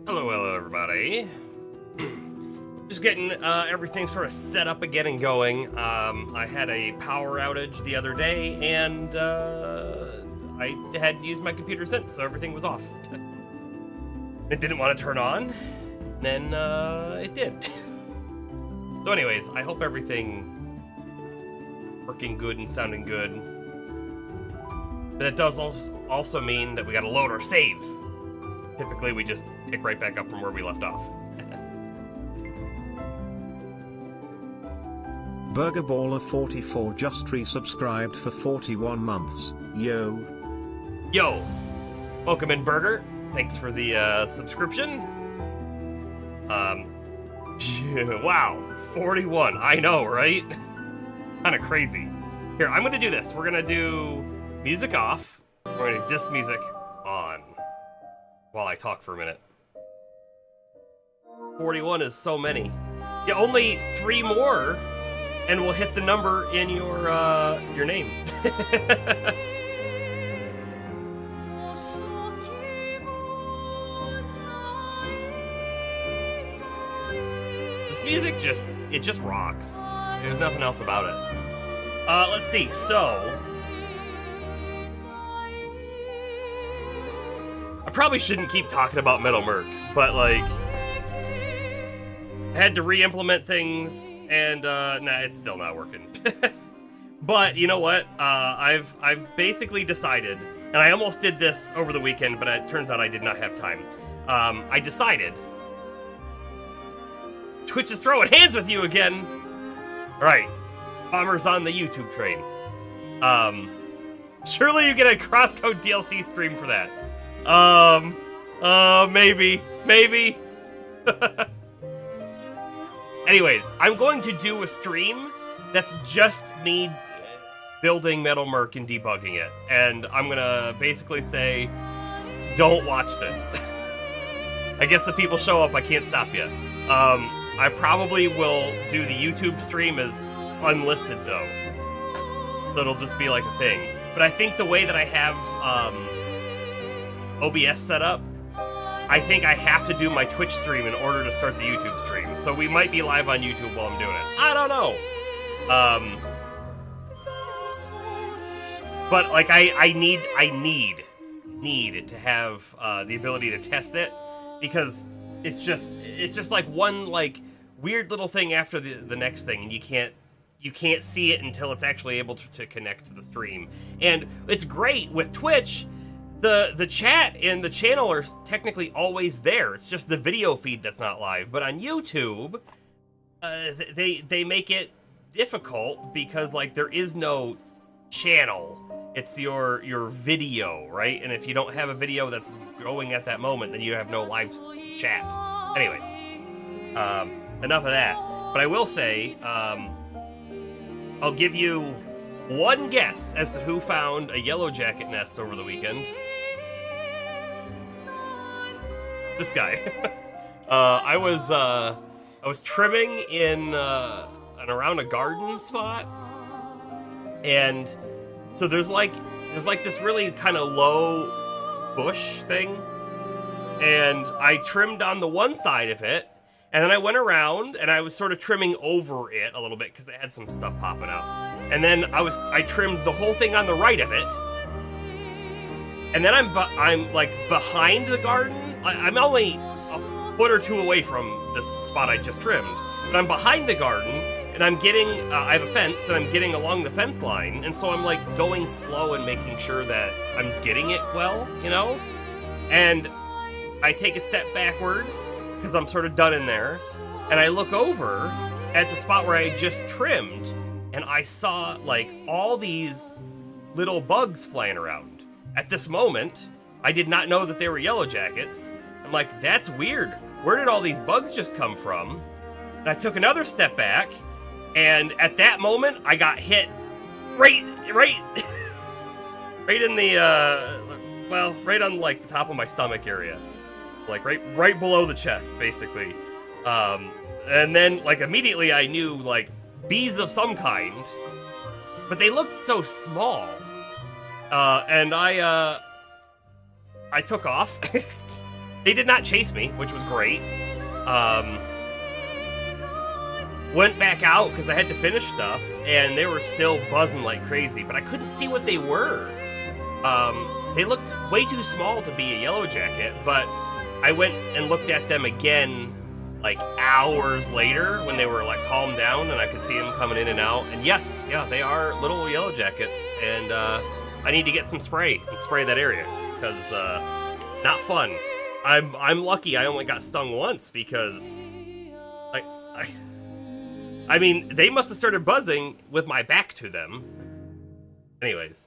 Hello, everybody. Just getting everything sort of set up again and going. I had a power outage the other day, and I hadn't used my computer since, so everything was off. It didn't want to turn on, then it did. So anyways, I hope everything working good and sounding good. But that does also mean that we gotta load our save. Typically, we just pick right back up from where we left off. Burgerballer44 just resubscribed for 41 months. Yo. Yo. Welcome in, Burger. Thanks for the subscription. Wow. 41. I know, right? Kind of crazy. Here, I'm gonna do this. We're gonna do music off. We're gonna do this music on while I talk for a minute. 41 is so many. Yeah, only 3 more, and we'll hit the number in your name. This music just rocks. There's nothing else about it. Let's see. So I probably shouldn't keep talking about Metal Merc, but like, I had to re-implement things, and nah, it's still not working. But you know what? I've basically decided, and I almost did this over the weekend, but it turns out I did not have time. I decided Twitch is throwing hands with you again. All right, Bomber's on the YouTube train. Surely you get a Crosscode DLC stream for that. Maybe. Anyways, I'm going to do a stream that's just me building Metal Merc and debugging it. And I'm gonna basically say, don't watch this. I guess if people show up, I can't stop you. I probably will do the YouTube stream as unlisted though. So it'll just be like a thing. But I think the way that I have, OBS set up, I think I have to do my Twitch stream in order to start the YouTube stream. So we might be live on YouTube while I'm doing it. I don't know. But like I need to have the ability to test it, because it's just like one like weird little thing after the next thing, and you can't see it until it's actually able to connect to the stream. And it's great with Twitch. The chat and the channel are technically always there. It's just the video feed that's not live. But on YouTube, they make it difficult because like there is no channel. It's your video, right? And if you don't have a video that's going at that moment, then you have no live chat. Anyways, enough of that. But I will say, I'll give you one guess as to who found a yellow jacket nest over the weekend. This guy. I was trimming in and around a garden spot, and so there's like this really kind of low bush thing, and I trimmed on the one side of it, and then I went around and I was sort of trimming over it a little bit because it had some stuff popping up, and then I trimmed the whole thing on the right of it, and then I'm like behind the garden. I'm only a foot or two away from this spot I just trimmed, but I'm behind the garden, and I'm getting, I have a fence, and I'm getting along the fence line, and so I'm like going slow and making sure that I'm getting it well, you know? And I take a step backwards, because I'm sort of done in there, and I look over at the spot where I just trimmed, and I saw like all these little bugs flying around. At this moment, I did not know that they were yellow jackets. I'm like, that's weird. Where did all these bugs just come from? And I took another step back, and at that moment, I got hit right in the, well, right on like the top of my stomach area. Like right below the chest, basically. And then like immediately I knew like bees of some kind, but they looked so small. And I took off They did not chase me, which was great. Went back out because I had to finish stuff, and they were still buzzing like crazy, but I couldn't see what they were. They looked way too small to be a yellow jacket, but I went and looked at them again like hours later when they were like calmed down and I could see them coming in and out. And yes, yeah, they are little yellow jackets, and I need to get some spray and spray that area because not fun. I'm lucky I only got stung once because I mean, they must have started buzzing with my back to them. Anyways.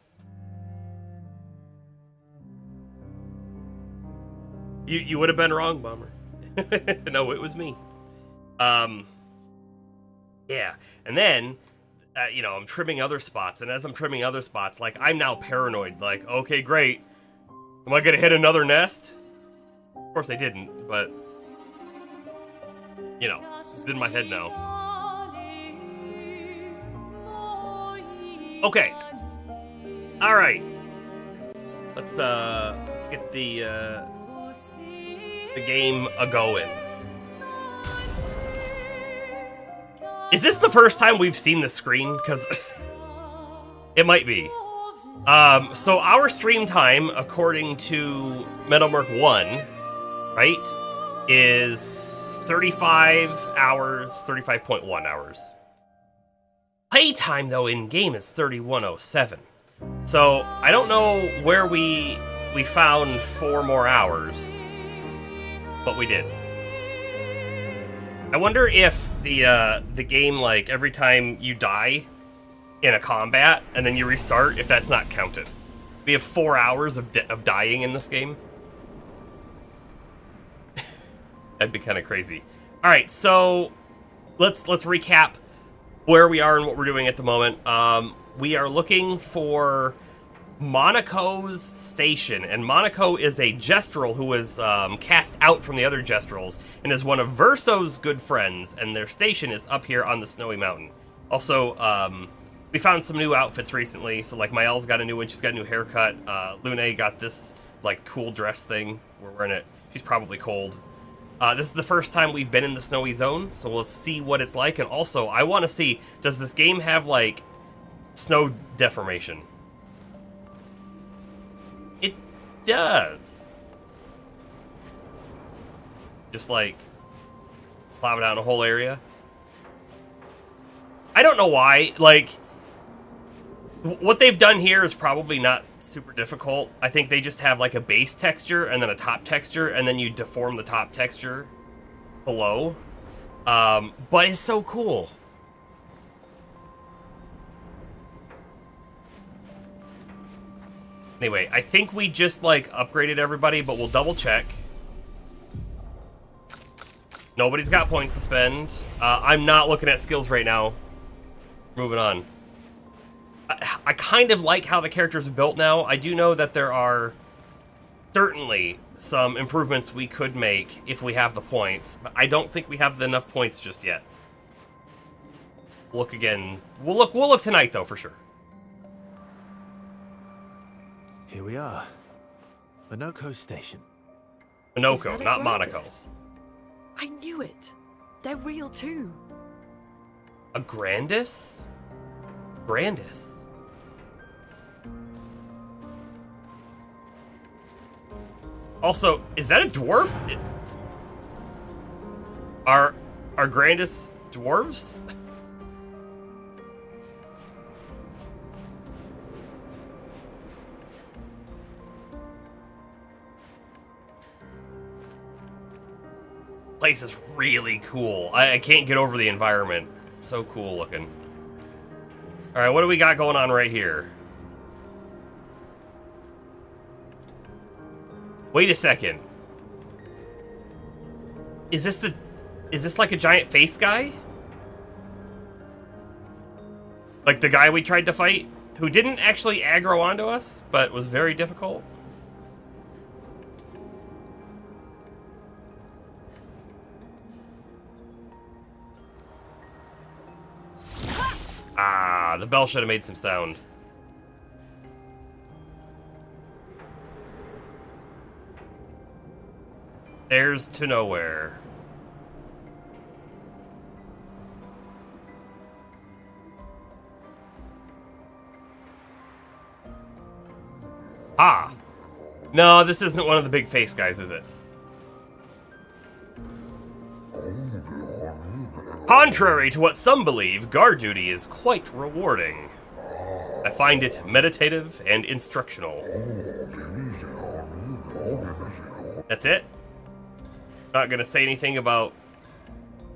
You would have been wrong, Bomber. No, it was me. Yeah. And then, you know, I'm trimming other spots. And as I'm trimming other spots, like, I'm now paranoid. Like, okay, great. Am I going to hit another nest? Of course I didn't, but, you know, it's in my head now. Okay. All right. Let's get the game a-going. Is this the first time we've seen the screen? Because it might be. So our stream time, according to MetalMerc1, right, is 35 hours, 35.1 hours. Playtime, though, in-game is 3107. So, I don't know where we found 4 more hours, but we did. I wonder if the game, like, every time you die in a combat and then you restart, if that's not counted. We have 4 hours of dying in this game. That'd be kind of crazy. All right, so let's recap where we are and what we're doing at the moment. We are looking for Monaco's station, and Monaco is a Gestrel who was cast out from the other Gestrels and is one of Verso's good friends, and their station is up here on the Snowy Mountain. Also, we found some new outfits recently, so like Mael's got a new one, she's got a new haircut, Lune got this like cool dress thing, we're wearing it, she's probably cold. This is the first time we've been in the snowy zone, so let's see what it's like. And also, I want to see, does this game have, like, snow deformation? It does. Just, like, plow down a whole area. I don't know why. Like, what they've done here is probably not super difficult. I think they just have like a base texture and then a top texture, and then you deform the top texture below. But it's so cool. Anyway, I think we just like upgraded everybody, but we'll double check. Nobody's got points to spend. I'm not looking at skills right now. Moving on. I kind of like how the characters are built now. I do know that there are certainly some improvements we could make if we have the points, but I don't think we have enough points just yet. Look again. We'll look tonight though, for sure. Here we are. Monaco Station. Monaco, not Monaco. I knew it. They're real too. A Grandis? Grandis. Also, is that a dwarf? Are Grandis dwarves? Place is really cool. I can't get over the environment. It's so cool looking. All right, what do we got going on right here? Wait a second. Is this like a giant face guy? Like the guy we tried to fight, who didn't actually aggro onto us, but was very difficult? Ah, the bell should have made some sound. Stairs to nowhere. Ah. No, this isn't one of the big face guys, is it? Contrary to what some believe, guard duty is quite rewarding. I find it meditative and instructional. That's it? Not gonna say anything about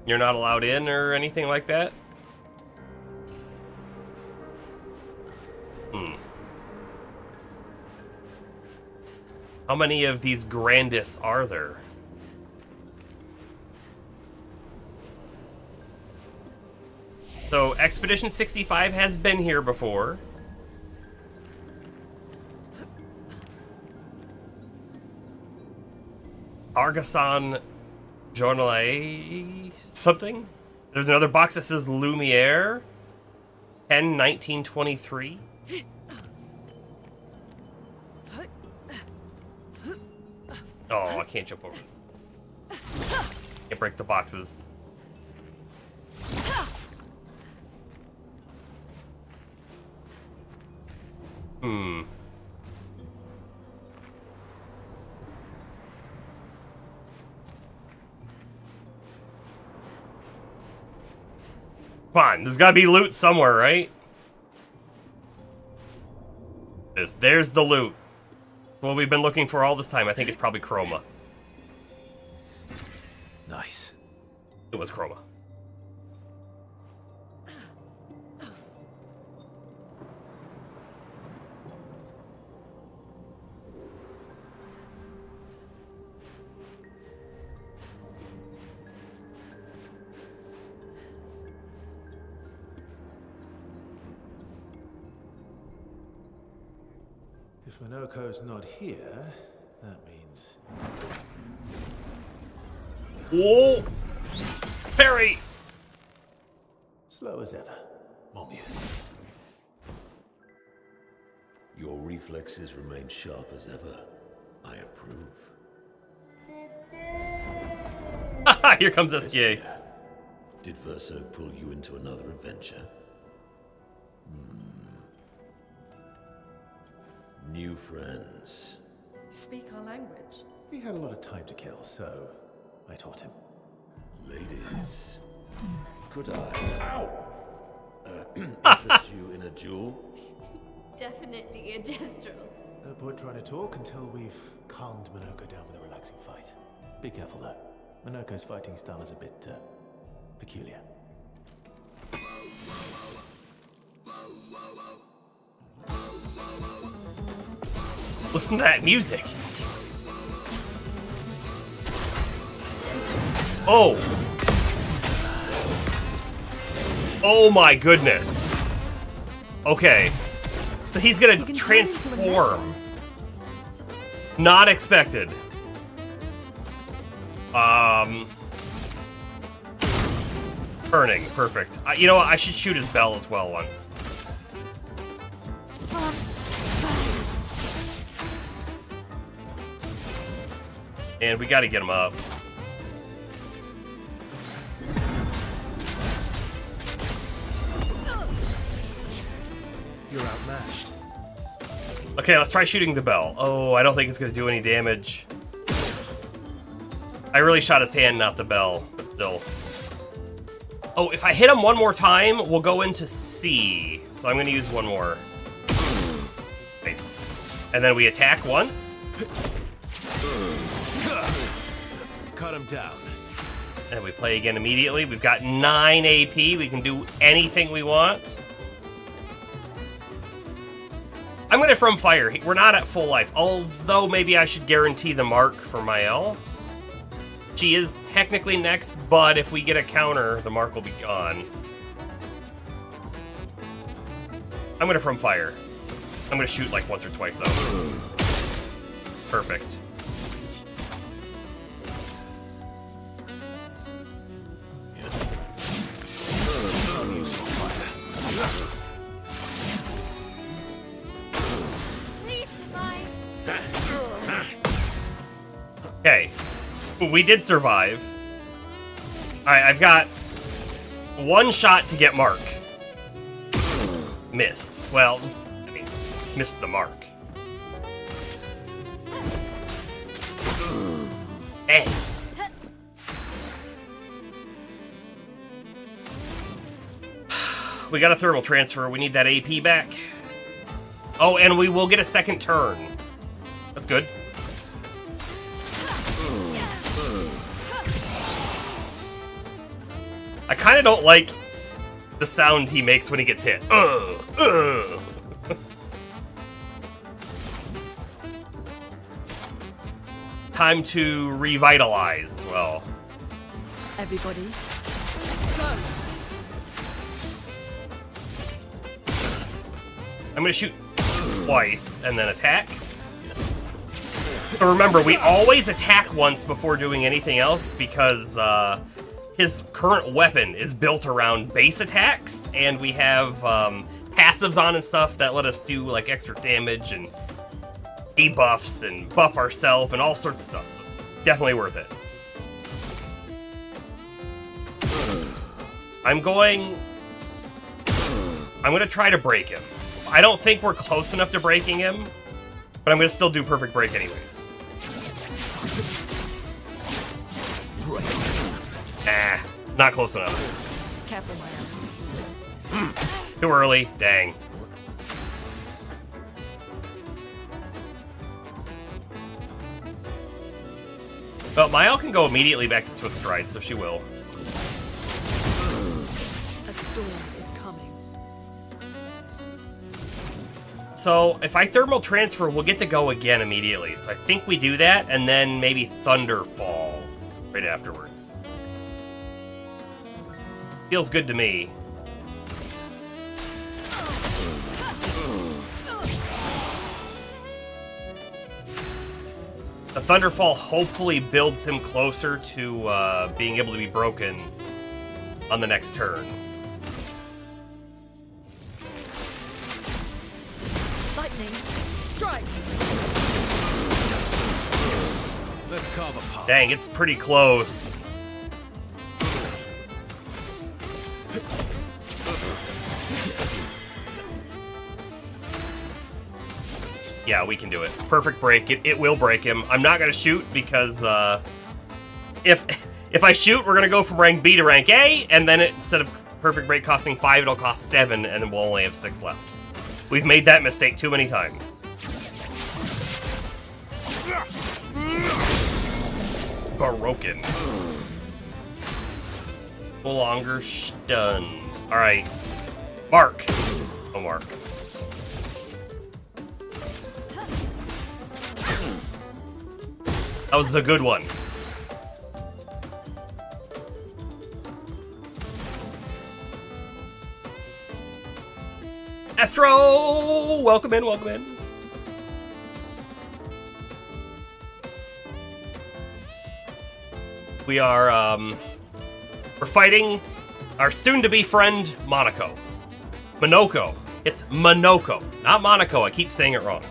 you're not allowed in or anything like that? How many of these Grandis are there? So, Expedition 65 has been here before. Argasan Journal something? There's another box that says Lumiere. 1923. Oh, I can't jump over. Can't break the boxes. Come on, there's gotta be loot somewhere, right? There's the loot. What we've been looking for all this time. I think it's probably Chroma. Nice. It was Chroma. If Minoko's not here, that means... Whoa! Perry! Slow as ever. Mon Dieu. Your reflexes remain sharp as ever. I approve. Here comes SKA. Did Verso pull you into another adventure? New friends. You speak our language. He had a lot of time to kill, so I taught him. Ladies, could I interest you in a duel? Definitely a gestural. No point trying to talk until we've calmed Minoko down with a relaxing fight. Be careful though. Minoko's fighting style is a bit peculiar. Listen to that music. Oh. Oh my goodness. Okay. So he's gonna can turn into a transform. Not expected. Turning. Perfect. You know what? I should shoot his bell as well once. And we gotta get him up. You're outmatched. Okay, let's try shooting the bell. Oh, I don't think it's gonna do any damage. I really shot his hand, not the bell, but still. Oh, if I hit him one more time, we'll go into C. So I'm gonna use one more. Nice. And then we attack once. Cut him down. And we play again immediately. We've got 9 AP. We can do anything we want. I'm gonna From Fire. We're not at full life. Although maybe I should guarantee the mark for Mael. She is technically next, but if we get a counter, the mark will be gone. I'm gonna From Fire. I'm gonna shoot like once or twice though. Perfect. Please survive. Okay. We did survive. Alright, I've got one shot to get Mark. Missed. Well, I mean, missed the mark. Hey. We got a thermal transfer. We need that AP back. Oh, and we will get a second turn. That's good. I kind of don't like the sound he makes when he gets hit. Time to revitalize as well. Everybody, I'm gonna shoot twice and then attack. But remember, we always attack once before doing anything else because his current weapon is built around base attacks, and we have passives on and stuff that let us do like extra damage and debuffs and buff ourselves and all sorts of stuff. So it's definitely worth it. I'm gonna try to break him. I don't think we're close enough to breaking him, but I'm gonna still do perfect break anyways. Not close enough. careful, my Too early. Dang. Well, Mael can go immediately back to Swift Stride, so she will. A storm is coming. So, if I thermal transfer, we'll get to go again immediately. So I think we do that, and then maybe Thunderfall right afterwards. Feels good to me. The Thunderfall hopefully builds him closer to being able to be broken on the next turn. Lightning, strike! Let's carve a path. Dang, it's pretty close. Yeah, we can do it. Perfect break. It will break him. I'm not gonna shoot because if I shoot, we're gonna go from rank B to rank A, and then instead of perfect break costing 5, it'll cost 7, and then we'll only have 6 left. We've made that mistake too many times. Broken. No longer stunned. All right, Mark. Oh, Mark. That was a good one. Astro! Welcome in, welcome in. We are, we're fighting our soon-to-be friend, Monaco. Monoko. It's Monoko, not Monaco. I keep saying it wrong.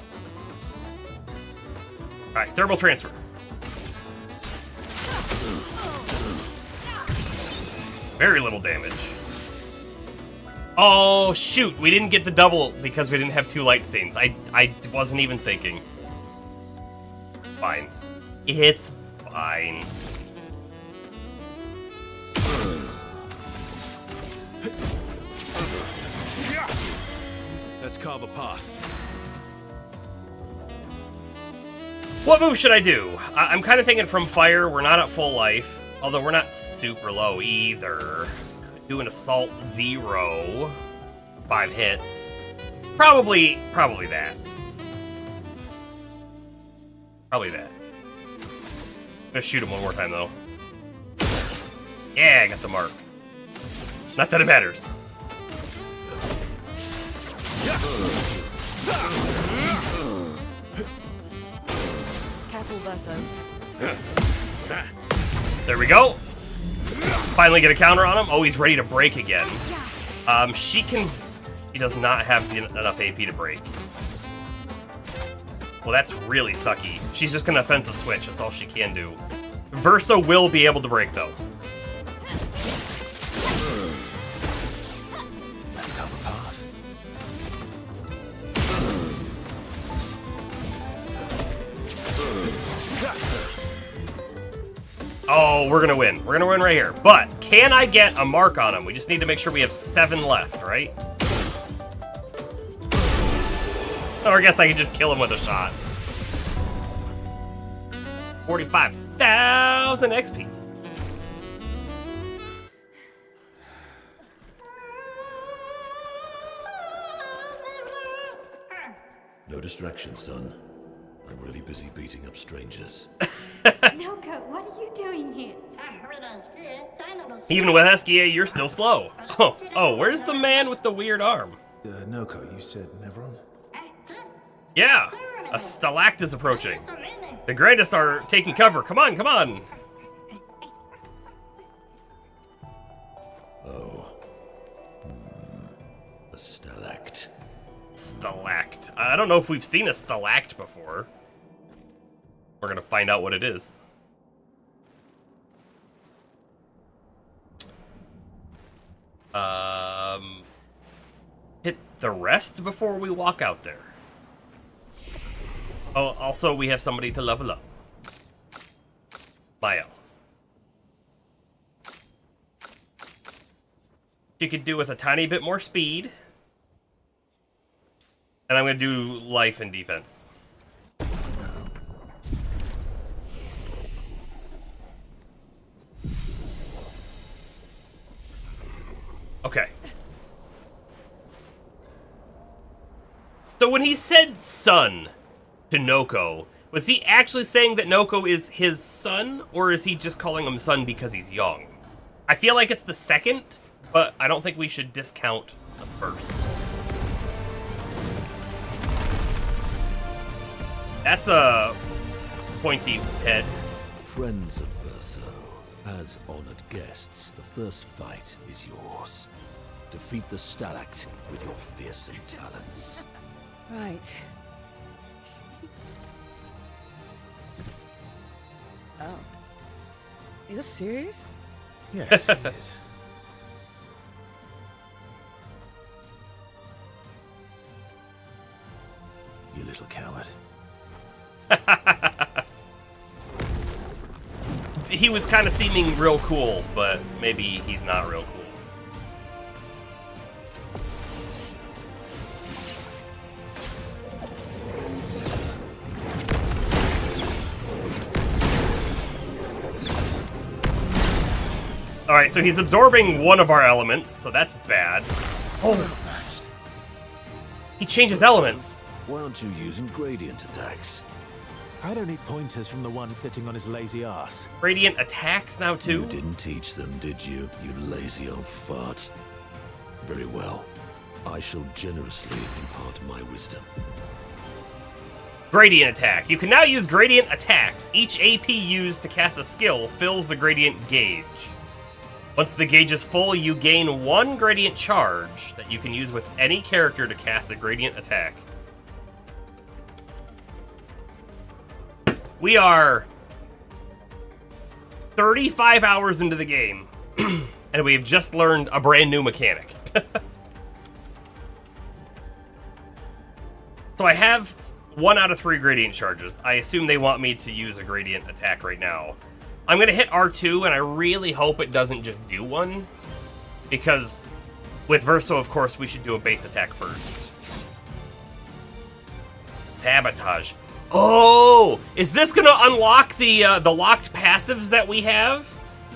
All right, thermal transfer. Very little damage. Oh, shoot. We didn't get the double because we didn't have 2 light stains. I wasn't even thinking. Fine. It's fine. Let's carve a path. What move should I do? I'm kind of thinking from fire. We're not at full life. Although we're not super low either. Could do an assault 0. 5 hits. Probably that. Probably that. I'm gonna shoot him one more time though. Yeah, I got the mark. Not that it matters. Careful, Verso. There we go. Finally get a counter on him. Oh, he's ready to break again. She does not have enough AP to break. Well, that's really sucky. She's just gonna offensive switch. That's all she can do. Verso will be able to break, though. Let's cover path. Oh, we're gonna win. We're gonna win right here. But can I get a mark on him? We just need to make sure we have 7 left, right? Or I guess I can just kill him with a shot. 45,000 XP. No distraction, son. I'm really busy beating up strangers. Noko, what are you doing here? Even with Eskia, you're still slow. Oh, where's the man with the weird arm? Noko, you said Nevron? Yeah, a stalact is approaching. The greatest are taking cover. Come on, come on. Oh. A stalact. Stalact. I don't know if we've seen a stalact before. We're gonna find out what it is. Hit the rest before we walk out there. Oh, also we have somebody to level up. Bio. She could do with a tiny bit more speed. And I'm gonna do life and defense. Okay. So when he said son to Noko, was he actually saying that Noko is his son, or is he just calling him son because he's young? I feel like it's the second, but I don't think we should discount the first. That's a pointy head. Friends of Verso, as honored guests, the first fight is yours. Defeat the Stalact with your fearsome talents. Right. Oh. Is this serious? Yes, it is. You little coward. He was kind of seeming real cool, but maybe he's not real cool. Alright, so he's absorbing one of our elements, so that's bad. Oh! He changes elements! Why aren't you using gradient attacks? I don't need pointers from the one sitting on his lazy ass. Radiant attacks now, too? You didn't teach them, did you, you lazy old fart? Very well. I shall generously impart my wisdom. Gradient attack. You can now use gradient attacks. Each AP used to cast a skill fills the gradient gauge. Once the gauge is full, you gain 1 gradient charge that you can use with any character to cast a gradient attack. We are 35 hours into the game, and we've just learned a brand new mechanic. So I have 1 out of 3 gradient charges. I assume they want me to use a gradient attack right now. I'm going to hit R2, and I really hope it doesn't just do one, because with Verso, of course, we should do a base attack first. Sabotage. Oh! Is this going to unlock the locked passives that we have?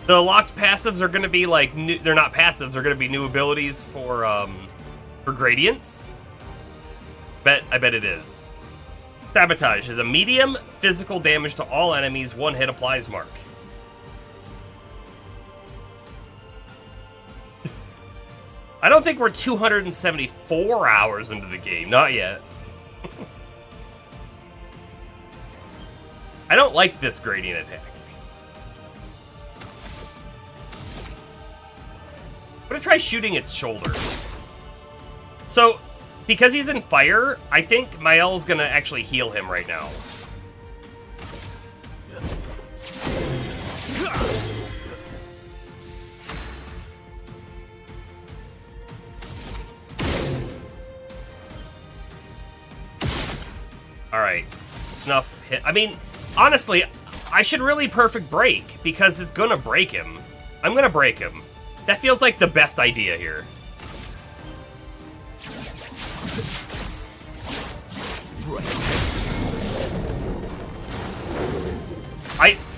The locked passives are going to be like, they're not passives, they're going to be new abilities for gradients? I bet it is. Sabotage is a medium physical damage to all enemies, 1 hit applies mark. I don't think we're 274 hours into the game. Not yet. I don't like this gradient attack. I'm gonna try shooting its shoulder. So, because he's in fire, I think Mael's gonna actually heal him right now. Alright. Enough hit. I mean, honestly, I should really perfect break, because it's gonna break him. I'm gonna break him. That feels like the best idea here.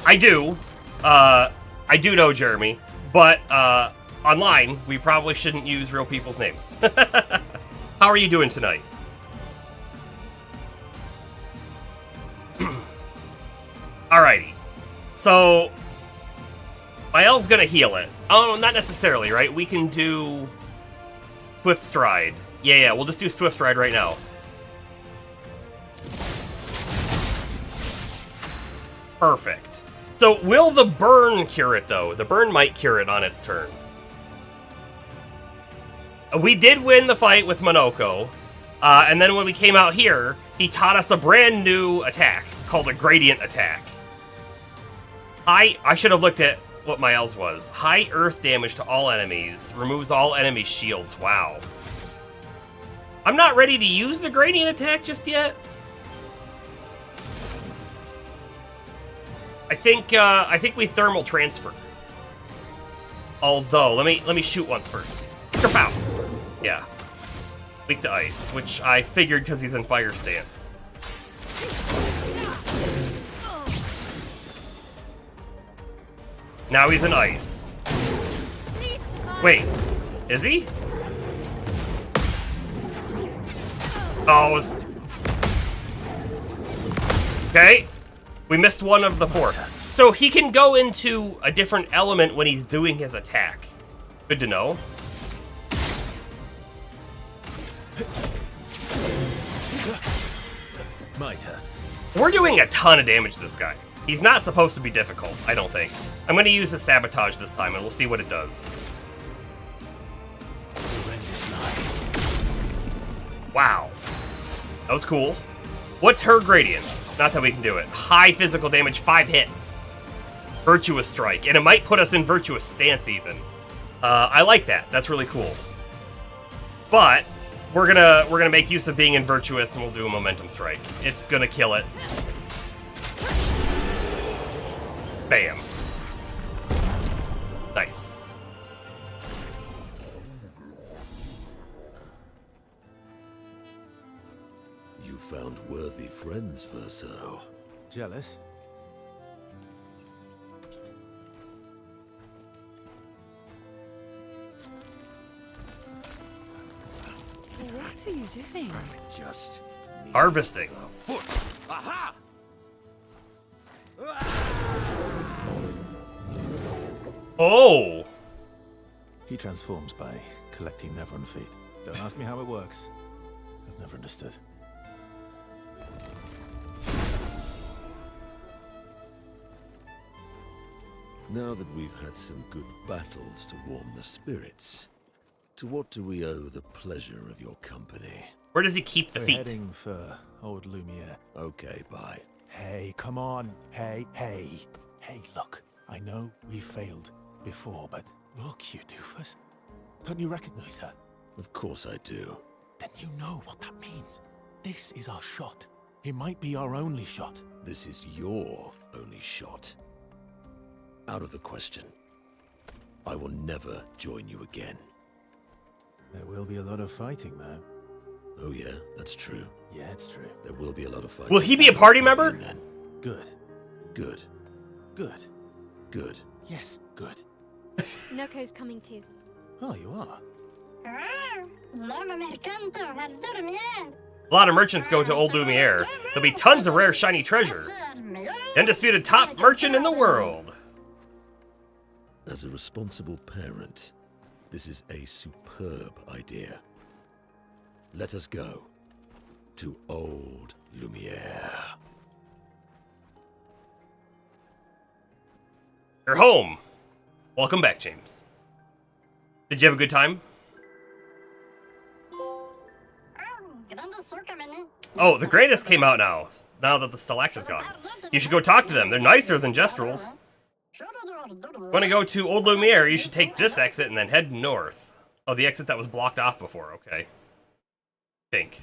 I do know Jeremy, but online we probably shouldn't use real people's names. How are you doing tonight? Alrighty, so Mael's gonna heal it. Oh, not necessarily, right? We can do Swift Stride. Yeah, we'll just do Swift Stride right now. Perfect. So, will the burn cure it, though? The burn might cure it on its turn. We did win the fight with Monoko, and then when we came out here, he taught us a brand new attack called a Gradient Attack. I should have looked at what Mael's was. High earth damage to all enemies. Removes all enemy shields. Wow. I'm not ready to use the Gradient Attack just yet. I think we thermal transfer. Although, let me shoot once first. Kerpow! Yeah. Weak to ice, which I figured because he's in fire stance. Now he's in ice. Wait, is he? Oh, it was... Okay. We missed one of the four. So he can go into a different element when he's doing his attack. Good to know. We're doing a ton of damage to this guy. He's not supposed to be difficult, I don't think. I'm going to use the Sabotage this time, and we'll see what it does. Wow. That was cool. What's her gradient? Not that we can do it. High physical damage, 5 hits. Virtuous Strike, and it might put us in Virtuous Stance, even. I like that. That's really cool. But we're gonna make use of being in Virtuous, and we'll do a Momentum Strike. It's gonna kill it. Bam. Nice. You found worthy friends, Verso. Jealous? What are you doing? Just Harvesting. aha! Oh! He transforms by collecting Nevron feet. Don't ask me how it works. I've never understood. Now that we've had some good battles to warm the spirits, to what do we owe the pleasure of your company? Where does he keep the We're feet? heading for old Lumiere. Okay, bye. Hey, come on. Hey. Hey, look. I know we failed before, but look, you doofus. Don't you recognize her? Of course I do. Then you know what that means. This is our shot. It might be our only shot. This is your only shot. Out of the question. I will never join you again. There will be a lot of fighting, though. Oh yeah, that's true. Yeah, it's true. There will be a lot of fighting. Will he be a party member? Then. Good. Good. Good. Good. Yes, good. Noko's coming too. Oh, you are? A lot of merchants go to Old Lumiere. There'll be tons of rare shiny treasure. Undisputed top merchant in the world. As a responsible parent, this is a superb idea. Let us go to Old Lumiere. You're home. Welcome back, James. Did you have a good time? Oh, the greatest came out now that the Stalactite is gone. You should go talk to them. They're nicer than Jestrels. Want to go to Old Lumiere, you should take this exit and then head north. Oh, the exit that was blocked off before, okay. Think.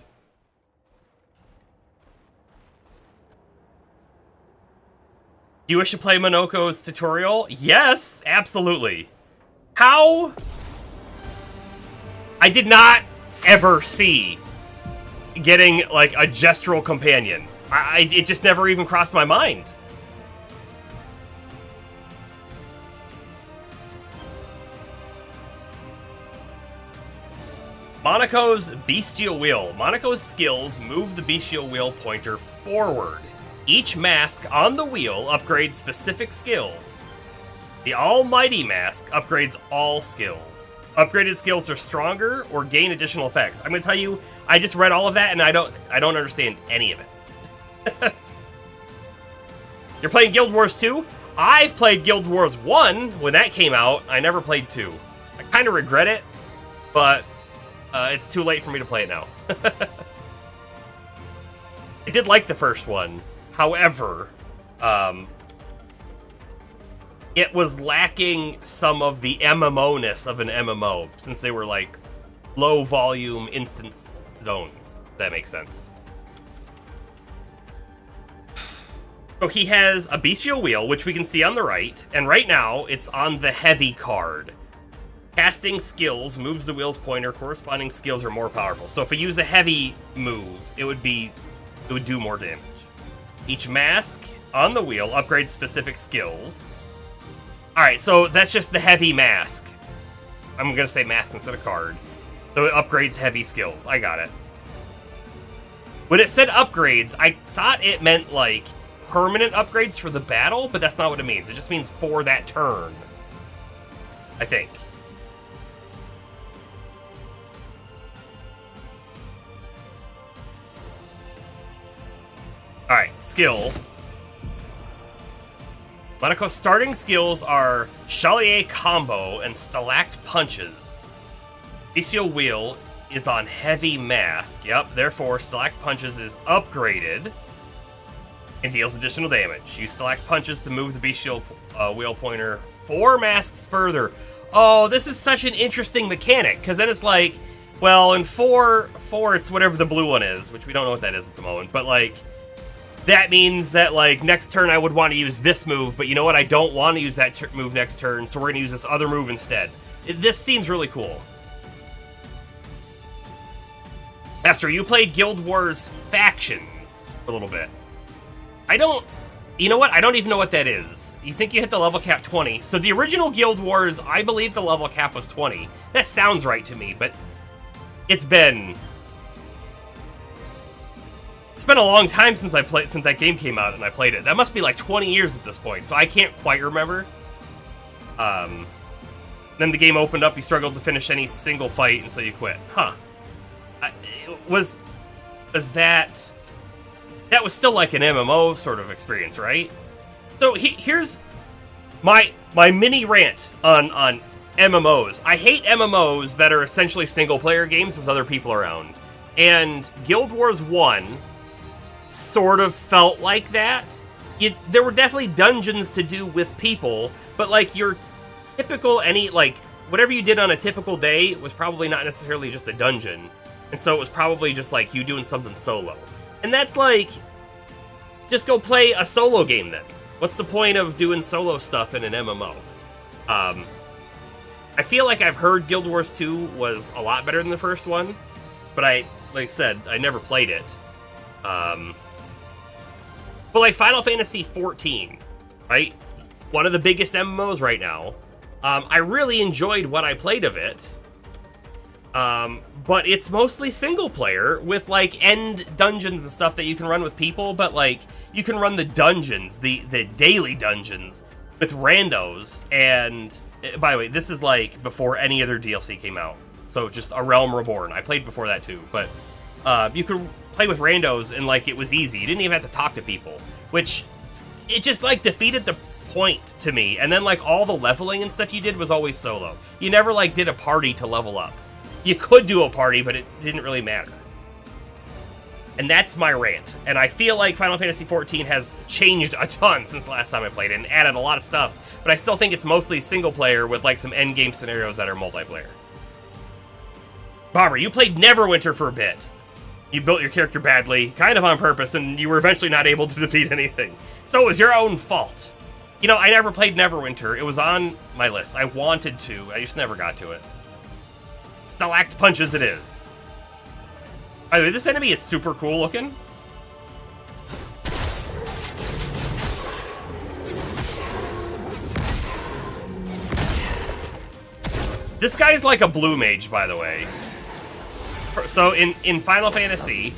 Do you wish to play Monoko's tutorial? Yes, absolutely. How? I did not ever see getting, like, a gestural companion. It just never even crossed my mind. Monaco's Bestial Wheel. Monaco's skills move the Bestial Wheel pointer forward. Each mask on the wheel upgrades specific skills. The Almighty Mask upgrades all skills. Upgraded skills are stronger or gain additional effects. I'm gonna tell you, I just read all of that and I don't understand any of it. You're playing Guild Wars 2? I've played Guild Wars 1 when that came out. I never played 2. I kind of regret it, but it's too late for me to play it now. I did like the first one. However, it was lacking some of the MMO-ness of an MMO, since they were like low-volume instance zones, if that makes sense. So he has a Bestial Wheel, which we can see on the right, and right now it's on the Heavy card. Casting skills moves the wheel's pointer. Corresponding skills are more powerful. So if we use a Heavy move, it would do more damage. Each mask on the wheel upgrades specific skills. Alright, so that's just the Heavy mask. I'm gonna say mask instead of card. So it upgrades Heavy skills. I got it. When it said upgrades, I thought it meant like permanent upgrades for the battle, but that's not what it means. It just means for that turn, I think. Alright, skill. Monaco's starting skills are Chalier Combo and Stalact Punches. Bestial Wheel is on Heavy Mask. Yep, therefore Stalact Punches is upgraded and deals additional damage. Use Stalact Punches to move the Bestial Wheel pointer 4 masks further. Oh, this is such an interesting mechanic, because then it's like, well, in 4, it's whatever the blue one is, which we don't know what that is at the moment, but like, that means that, like, next turn I would want to use this move, but you know what? I don't want to use that move next turn, so we're going to use this other move instead. This seems really cool. Master, you played Guild Wars Factions a little bit. You know what? I don't even know what that is. You think you hit the level cap 20. So the original Guild Wars, I believe the level cap was 20. That sounds right to me, but it's been a long time since that game came out and I played it. That must be like 20 years at this point, so I can't quite remember. Then the game opened up, you struggled to finish any single fight, and so you quit. Huh. Was that... That was still like an MMO sort of experience, right? So here's my mini rant on MMOs. I hate MMOs that are essentially single-player games with other people around. And Guild Wars 1... sort of felt like that. There were definitely dungeons to do with people, but like your typical whatever you did on a typical day was probably not necessarily just a dungeon, and so it was probably just like you doing something solo. And that's like, just go play a solo game then. What's the point of doing solo stuff in an MMO? I feel like I've heard Guild Wars 2 was a lot better than the first one, but like I said, I never played it. But like Final Fantasy XIV, right? One of the biggest MMOs right now. I really enjoyed what I played of it. But it's mostly single player with like end dungeons and stuff that you can run with people, but like you can run the dungeons, the daily dungeons with randos. And by the way, this is like before any other DLC came out. So just A Realm Reborn. I played before that too, but you could play with randos and like it was easy. You didn't even have to talk to people, which it just like defeated the point to me. And then like all the leveling and stuff you did was always solo. You never like did a party to level up. You could do a party, but it didn't really matter. And that's my rant. And I feel like Final Fantasy XIV has changed a ton since the last time I played it and added a lot of stuff, but I still think it's mostly single player with like some endgame scenarios that are multiplayer. Bomber, you played Neverwinter for a bit. You built your character badly, kind of on purpose, and you were eventually not able to defeat anything. So it was your own fault. You know, I never played Neverwinter. It was on my list. I wanted to. I just never got to it. Stalact punches it is. By the way, this enemy is super cool looking. This guy's like a blue mage, by the way. So in Final Fantasy,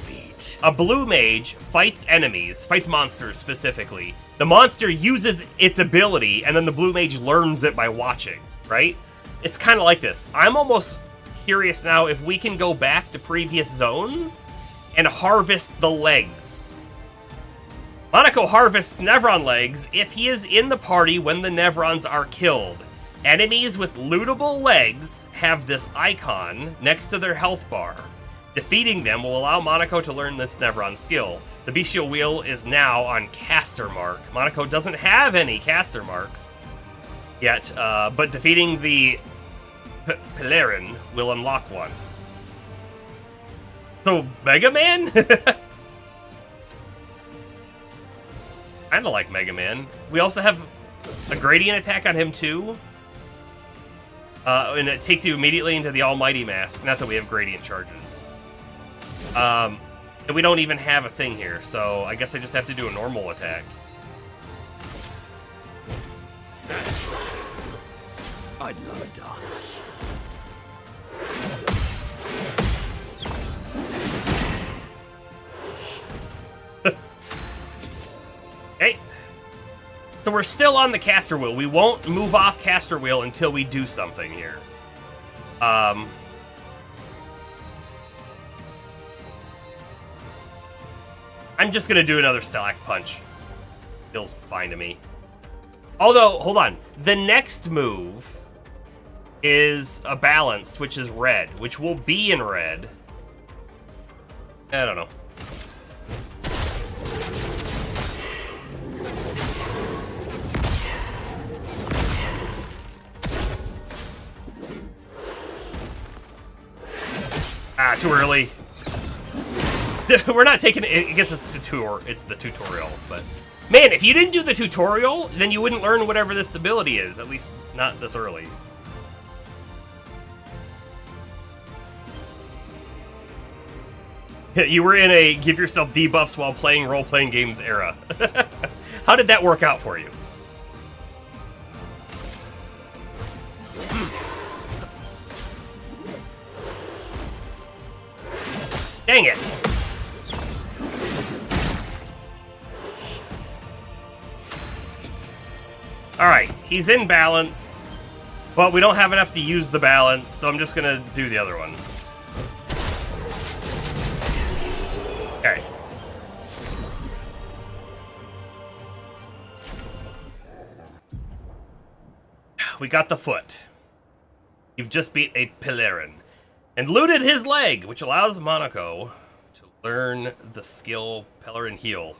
a blue mage fights enemies, fights monsters specifically. The monster uses its ability, and then the blue mage learns it by watching, right? It's kind of like this. I'm almost curious now if we can go back to previous zones and harvest the legs. Monaco harvests Nevron legs if he is in the party when the Nevrons are killed. Enemies with lootable legs have this icon next to their health bar. Defeating them will allow Monaco to learn this Nevron skill. The bestial wheel is now on caster mark. Monaco doesn't have any caster marks yet, but defeating the Pelerin will unlock one. So, Mega Man? Kinda like Mega Man. We also have a gradient attack on him too. And it takes you immediately into the Almighty Mask. Not that we have gradient charges. And we don't even have a thing here, so I guess I just have to do a normal attack. I'd love a dance. Okay. So we're still on the caster wheel. We won't move off caster wheel until we do something here. I'm just gonna do another Stalact punch. Feels fine to me. Although, hold on. The next move is a balanced, which is red, which will be in red. I don't know. Ah, too early. We're not taking it. I guess it's the tutorial, but man, if you didn't do the tutorial, then you wouldn't learn whatever this ability is, at least not this early. You were in a give yourself debuffs while playing role-playing games era. How did that work out for you? Dang it! Alright, he's imbalanced, but we don't have enough to use the balance, so I'm just gonna do the other one. Okay. We got the foot. You've just beat a Pelerin and looted his leg, which allows Monaco to learn the skill Pelerin Heal.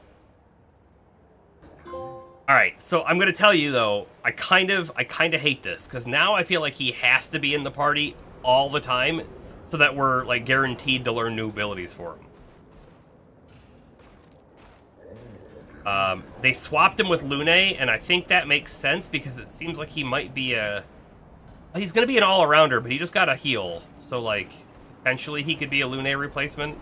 Alright, so I'm gonna tell you though, I kind of hate this, because now I feel like he has to be in the party all the time, so that we're like guaranteed to learn new abilities for him. They swapped him with Lune, and I think that makes sense because it seems like he might be he's gonna be an all-arounder, but he just got a heal, so like potentially he could be a Lune replacement.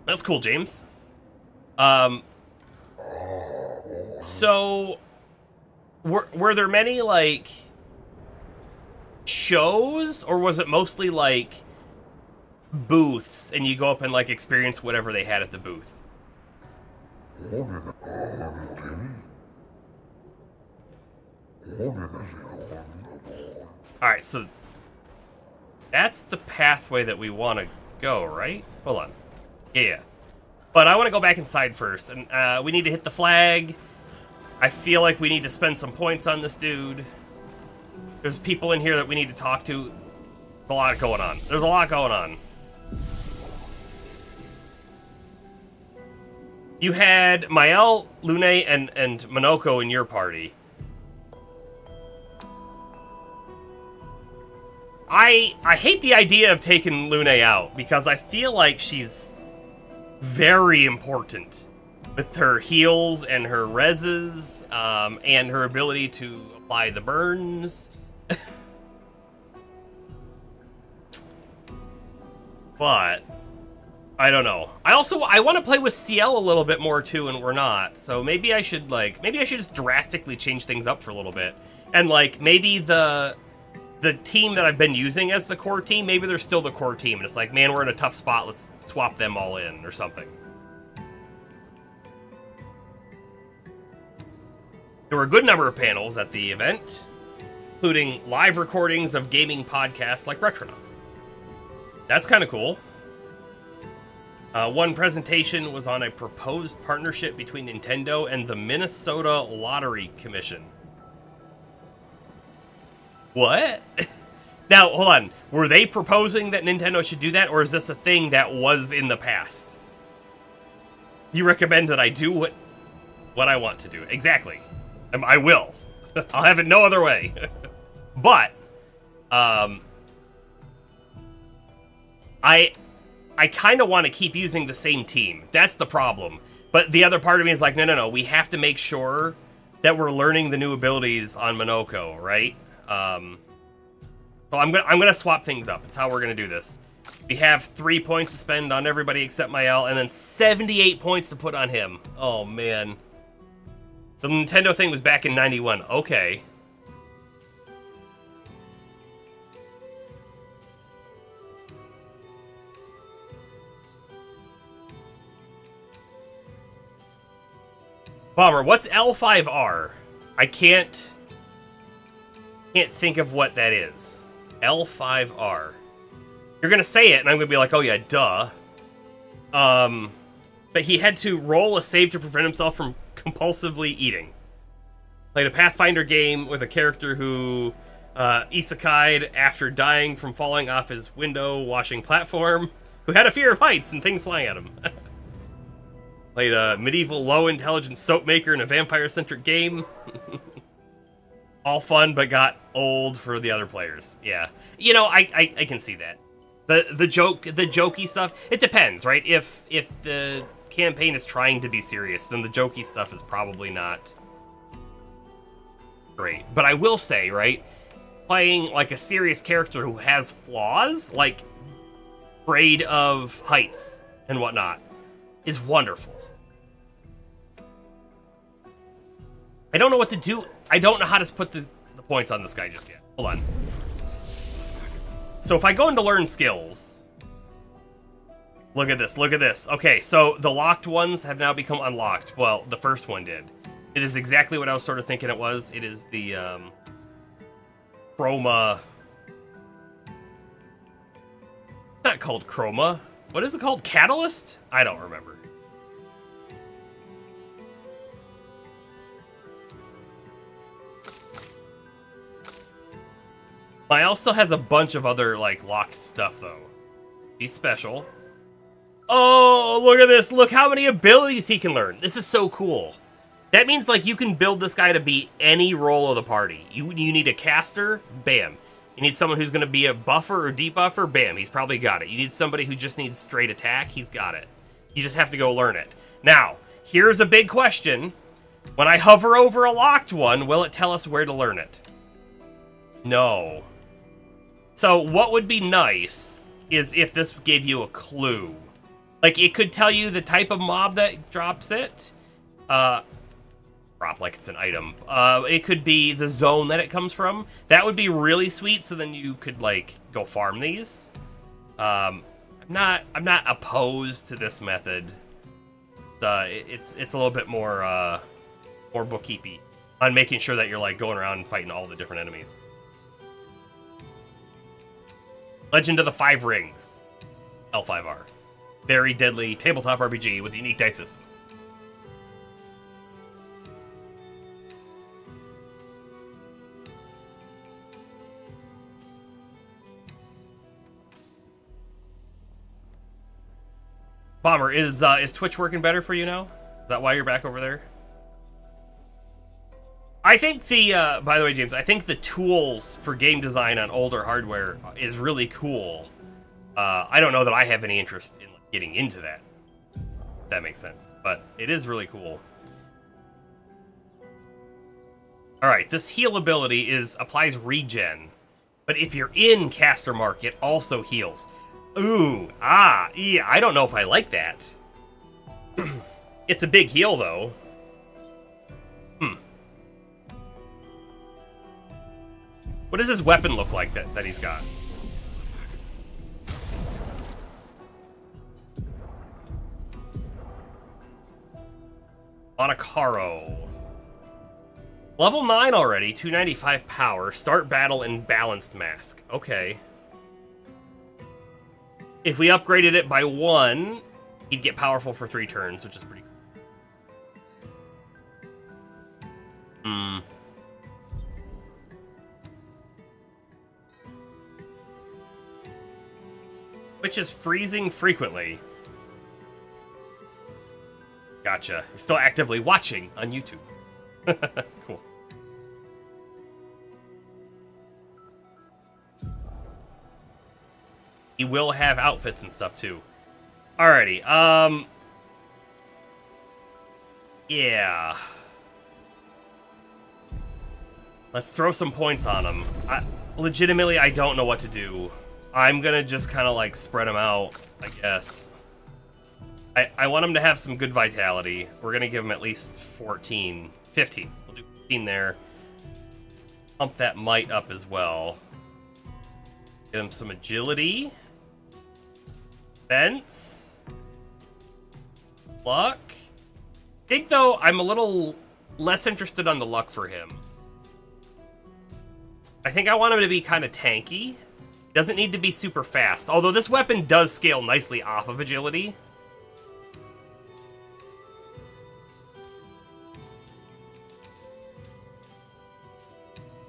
That's cool, James. So were there many like shows, or was it mostly like booths and you go up and like experience whatever they had at the booth? Alright, so that's the pathway that we want to go, right? Hold on. Yeah. But I want to go back inside first, and we need to hit the flag, I feel like we need to spend some points on this dude. There's people in here that we need to talk to. There's a lot going on. There's a lot going on. You had Mael, Lune, and Monoko in your party. I hate the idea of taking Lune out because I feel like she's very important with her heals and her reses, and her ability to apply the burns. But I don't know. I want to play with CL a little bit more too, and we're not. So maybe I should just drastically change things up for a little bit. And like maybe the team that I've been using as the core team, maybe they're still the core team, and it's like, man, we're in a tough spot, let's swap them all in or something. There were a good number of panels at the event, including live recordings of gaming podcasts like Retronauts. That's kind of cool. One presentation was on a proposed partnership between Nintendo and the Minnesota Lottery Commission. What? Now, hold on. Were they proposing that Nintendo should do that, or is this a thing that was in the past? You recommend that I do what I want to do. Exactly. I will. I'll have it no other way. But, I kind of want to keep using the same team. That's the problem. But the other part of me is like, no. We have to make sure that we're learning the new abilities on Monoko, right? So I'm gonna swap things up. That's how we're gonna do this. We have 3 points to spend on everybody except Mael, and then 78 points to put on him. Oh man. The Nintendo thing was back in 91. Okay. Bomber, what's L5R? I can't think of what that is. L5R. You're gonna say it, and I'm gonna be like, oh yeah, duh. But he had to roll a save to prevent himself from compulsively eating. Played a Pathfinder game with a character who isekai'd after dying from falling off his window washing platform, who had a fear of heights and things flying at him. Played a medieval low-intelligence soap maker in a vampire-centric game. All fun, but got old for the other players. Yeah, you know, I can see that. The jokey stuff. It depends, right? If the campaign is trying to be serious, then the jokey stuff is probably not great. But I will say, right, playing like a serious character who has flaws, like afraid of heights and whatnot, is wonderful. I don't know what to do. I don't know how to put the points on this guy just yet. Hold on. So if I go into learn skills, look at this, look at this. Okay, so the locked ones have now become unlocked. Well, the first one did. It is exactly what I was sort of thinking it was. It is the Chroma. Not called Chroma. What is it called? Catalyst? I don't remember. I also has a bunch of other, like, locked stuff, though. He's special. Oh, look at this. Look how many abilities he can learn. This is so cool. That means, like, you can build this guy to be any role of the party. You need a caster? Bam. You need someone who's going to be a buffer or debuffer? Bam, he's probably got it. You need somebody who just needs straight attack? He's got it. You just have to go learn it. Now, here's a big question. When I hover over a locked one, will it tell us where to learn it? No. So what would be nice is if this gave you a clue. Like, it could tell you the type of mob that drops it. Drop like it's an item. It could be the zone that it comes from. That would be really sweet, so then you could, like, go farm these. I'm not opposed to this method. It's a little bit more bookkeepy on making sure that you're, like, going around and fighting all the different enemies. Legend of the Five Rings, L5R. Very deadly tabletop RPG with a unique dice system. Bomber, is Twitch working better for you now? Is that why you're back over there? I think the, by the way, James, I think the tools for game design on older hardware is really cool. I don't know that I have any interest in getting into that. If that makes sense, but it is really cool. All right, this heal ability applies regen, but if you're in caster mark, it also heals. Ooh, yeah, I don't know if I like that. It's a big heal, though. What does his weapon look like that he's got? Monocaro. Level 9 already, 295 power, start battle in balanced mask. Okay. If we upgraded it by 1, he'd get powerful for 3 turns, which is pretty cool. Which is freezing frequently. Gotcha. You're still actively watching on YouTube. Cool. He will have outfits and stuff too. Alrighty, yeah. Let's throw some points on him. Legitimately, I don't know what to do. I'm gonna just kind of like spread him out, I guess. I want him to have some good vitality. We're gonna give him at least 15. We'll do 15 there. Pump that might up as well. Get him some agility. Defense. Luck. I think, though, I'm a little less interested on the luck for him. I think I want him to be kind of tanky. Doesn't need to be super fast. Although this weapon does scale nicely off of agility.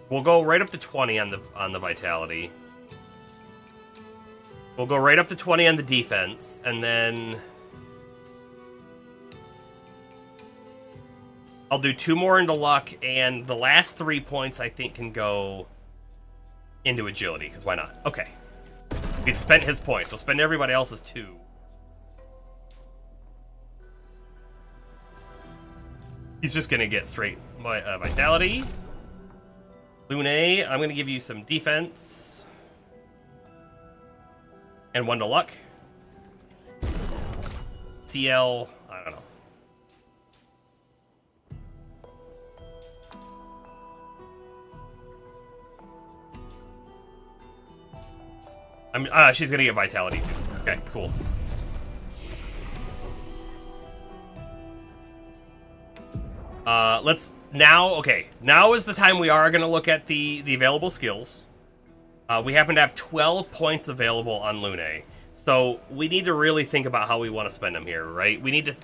We'll go right up to 20 on the vitality. We'll go right up to 20 on the defense, and then I'll do 2 more into luck, and the last 3 points I think can go into agility, because why not? Okay. We've spent his points, so spend everybody else's 2. He's just gonna get straight vitality. Lune, I'm gonna give you some defense. And 1 to luck. CL, I don't know. She's gonna get vitality too. Okay, cool. Now is the time we are gonna look at the available skills. We happen to have 12 points available on Lune. So we need to really think about how we want to spend them here, right? We need to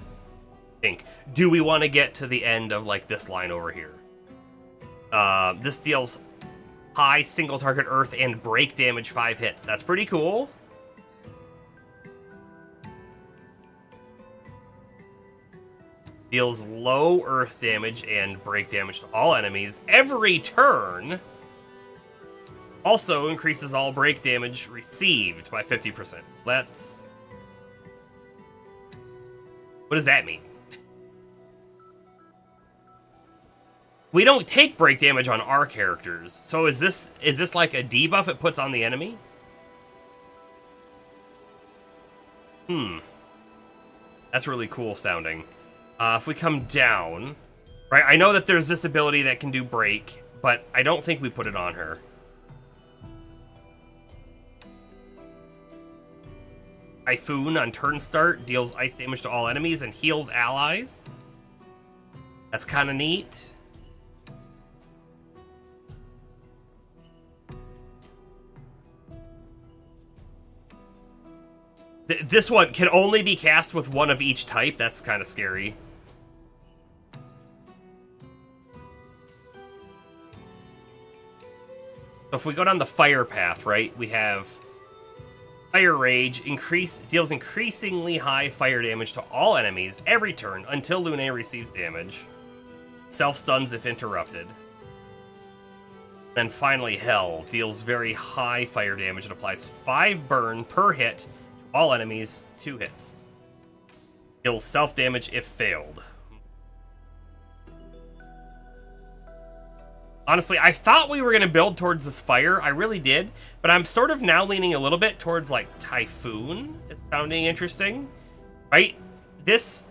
think, do we want to get to the end of like this line over here? This deals high single target earth and break damage 5 hits. That's pretty cool. Deals low earth damage and break damage to all enemies every turn. Also increases all break damage received by 50%. What does that mean? We don't take break damage on our characters. So is this like a debuff it puts on the enemy? That's really cool sounding. If we come down, right? I know that there's this ability that can do break, but I don't think we put it on her. Typhoon on turn start deals ice damage to all enemies and heals allies. That's kind of neat. This one can only be cast with 1 of each type. That's kind of scary. So if we go down the fire path, right, we have Fire Rage deals increasingly high fire damage to all enemies every turn until Lune receives damage. Self-stuns if interrupted. Then finally, Hell deals very high fire damage and applies 5 burn per hit to all enemies, 2 hits. Deals self-damage if failed. Honestly, I thought we were going to build towards this fire. I really did. But I'm sort of now leaning a little bit towards, like, Typhoon is sounding interesting. Right? This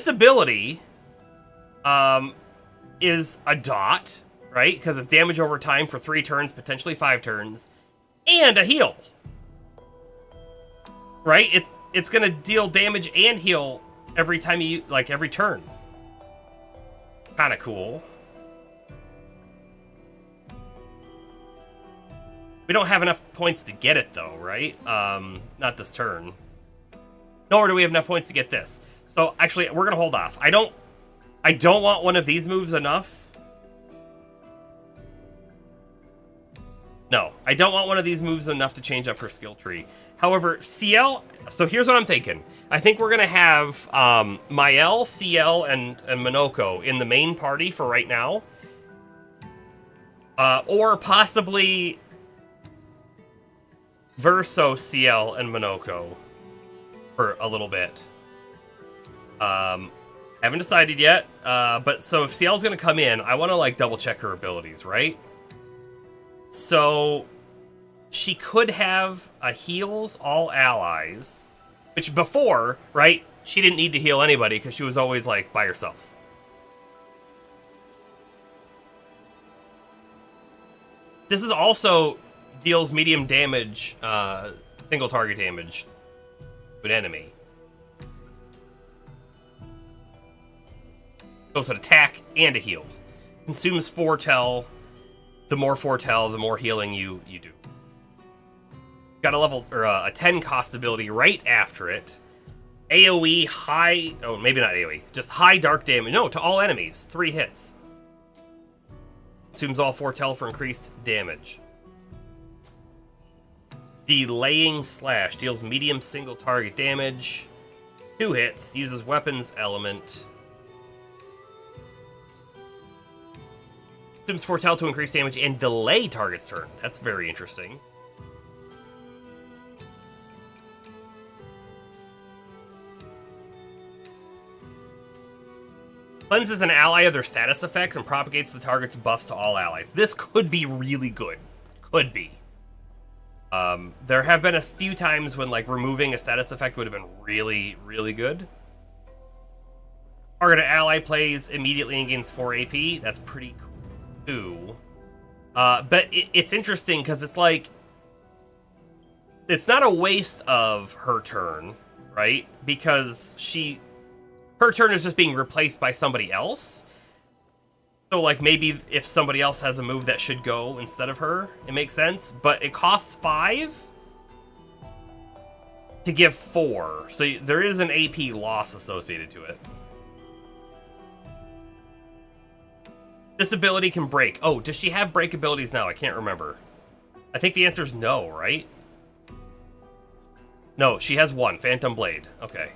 ability is a dot, right? Because it's damage over time for 3 turns, potentially 5 turns. And a heal. Right? It's going to deal damage and heal every time you, like, every turn. Kind of cool. We don't have enough points to get it though, right? Not this turn. Nor do we have enough points to get this. So actually, we're gonna hold off. I don't want one of these moves enough. No, I don't want one of these moves enough to change up her skill tree. However, CL. So here's what I'm thinking. I think we're gonna have Mael, CL, and Minoko in the main party for right now, or possibly Verso, CL, and Minoko for a little bit. Haven't decided yet. But so if CL's gonna come in, I want to like double check her abilities, right? So she could have a heals all allies. Which before, right, she didn't need to heal anybody because she was always, like, by herself. This is also deals medium damage, single target damage to an enemy. Both an attack and a heal. Consumes foretell. The more foretell, the more healing you do. Got a level or a 10 cost ability right after it. AoE high. Oh, maybe not AoE. Just high dark damage. No, to all enemies. 3 hits. Consumes all foretell for increased damage. Delaying Slash deals medium single target damage. 2 hits. Uses weapons element. Consumes foretell to increase damage and delay target's turn. That's very interesting. Cleanses an ally of their status effects and propagates the target's buffs to all allies. This could be really good. Could be. There have been a few times when like removing a status effect would have been really, really good. Targeted ally plays immediately and gains 4 AP. That's pretty cool too. But it's interesting because it's like it's not a waste of her turn, right? Because her turn is just being replaced by somebody else. So, like, maybe if somebody else has a move that should go instead of her, it makes sense. But it costs 5 to give 4. So there is an AP loss associated to it. This ability can break. Oh, does she have break abilities now? I can't remember. I think the answer is no, right? No, she has 1. Phantom Blade. Okay.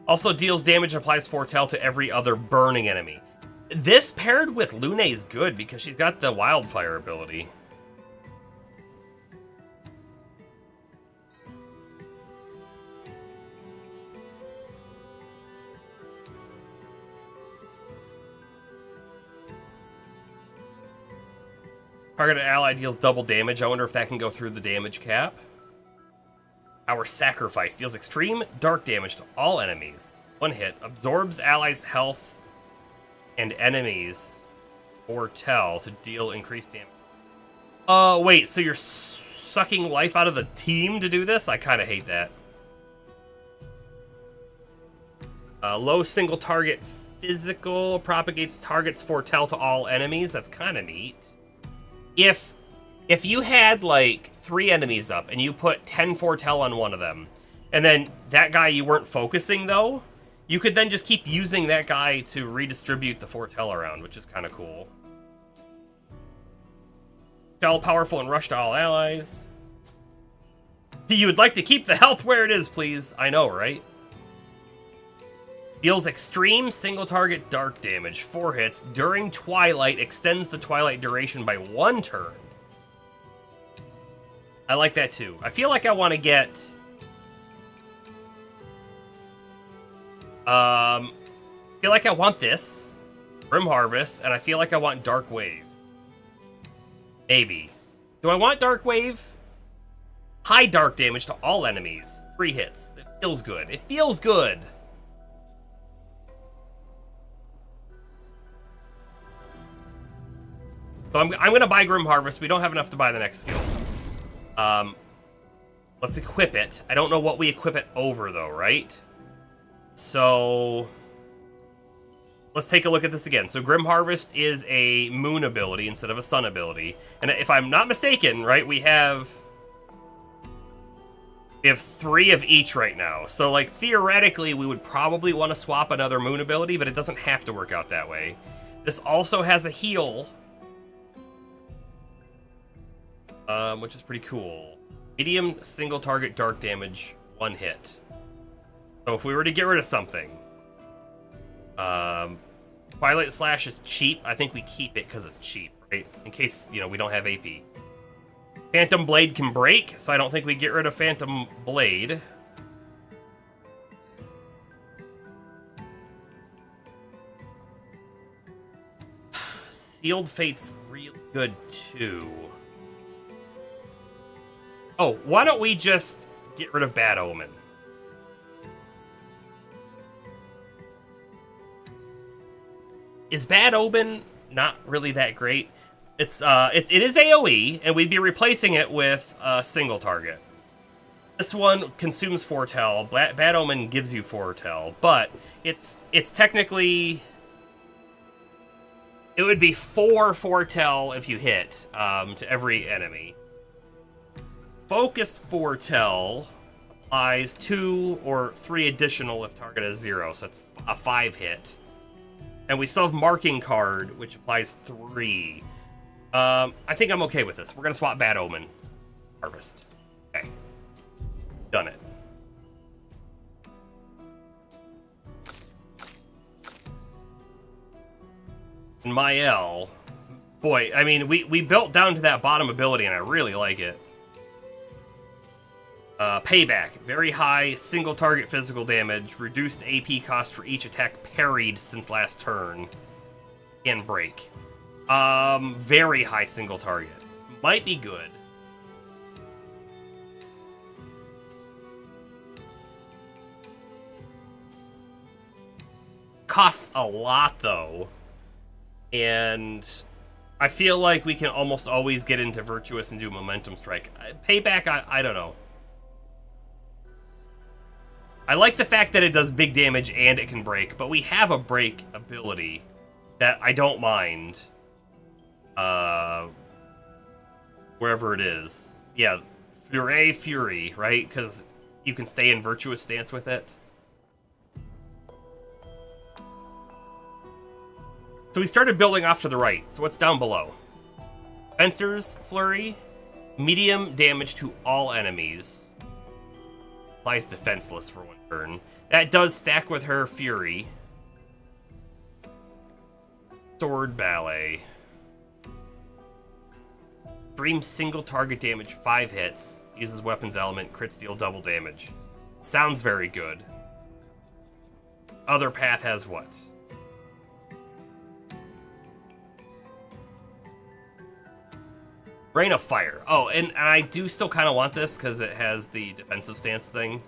Also deals damage and applies foretell to every other burning enemy. This paired with Lune is good because she's got the wildfire ability. Targeted ally deals double damage. I wonder if that can go through the damage cap. Our Sacrifice deals extreme dark damage to all enemies. 1 hit. Absorbs allies' health and enemies foretell to deal increased damage. Wait, so you're sucking life out of the team to do this? I kind of hate that. Low single target physical propagates target's foretell to all enemies. That's kind of neat. If you had like 3 enemies up and you put 10 foretell on one of them, and then that guy you weren't focusing though, you could then just keep using that guy to redistribute the foretell around, which is kind of cool. Shell powerful and rush to all allies. You would like to keep the health where it is, please. I know, right? Deals extreme single target dark damage, 4 hits. During Twilight, extends the Twilight duration by 1 turn. I like that too. I feel like I want to get... I feel like I want this. Grim Harvest, and I feel like I want Dark Wave. Maybe. Do I want Dark Wave? High dark damage to all enemies. 3 hits. It feels good. It feels good. So I'm going to buy Grim Harvest. We don't have enough to buy the next skill. Let's equip it. I don't know what we equip it over, though, right? So let's take a look at this again. So Grim Harvest is a moon ability instead of a sun ability. And if I'm not mistaken, right, we have 3 of each right now. So, like, theoretically, we would probably want to swap another moon ability, but it doesn't have to work out that way. This also has a heal, which is pretty cool. Medium single target dark damage, 1 hit. So if we were to get rid of something, Twilight Slash is cheap. I think we keep it because it's cheap, right? In case, you know, we don't have AP. Phantom Blade can break, so I don't think we get rid of Phantom Blade. Sealed Fate's really good too. Oh, why don't we just get rid of Bad Omen? Is Bad Omen not really that great? It is AoE, and we'd be replacing it with a single target. This one consumes foretell. Bad Omen gives you foretell, but it's technically... It would be 4 foretell if you hit to every enemy. Focused foretell applies 2 or 3 additional if target is 0, so it's a 5 hit. And we still have Marking Card, which applies 3. I think I'm okay with this. We're going to swap Bad Omen. Harvest. Okay. Done it. And Mael. Boy, I mean, we built down to that bottom ability, and I really like it. Payback. Very high single target physical damage. Reduced AP cost for each attack parried since last turn. And break. Very high single target. Might be good. Costs a lot, though. And I feel like we can almost always get into Virtuous and do Momentum Strike. Payback, I don't know. I like the fact that it does big damage and it can break, but we have a break ability that I don't mind. Wherever it is. Yeah, Fury, right? Because you can stay in Virtuous stance with it. So we started building off to the right. So what's down below? Fencer's Flurry. Medium damage to all enemies. Applies defenseless for 1 turn. That does stack with her Fury. Sword Ballet. Extreme single target damage, 5 hits. Uses weapons element, crit steal, double damage. Sounds very good. Other path has what? Rain of Fire. Oh, and I do still kind of want this because it has the defensive stance thing.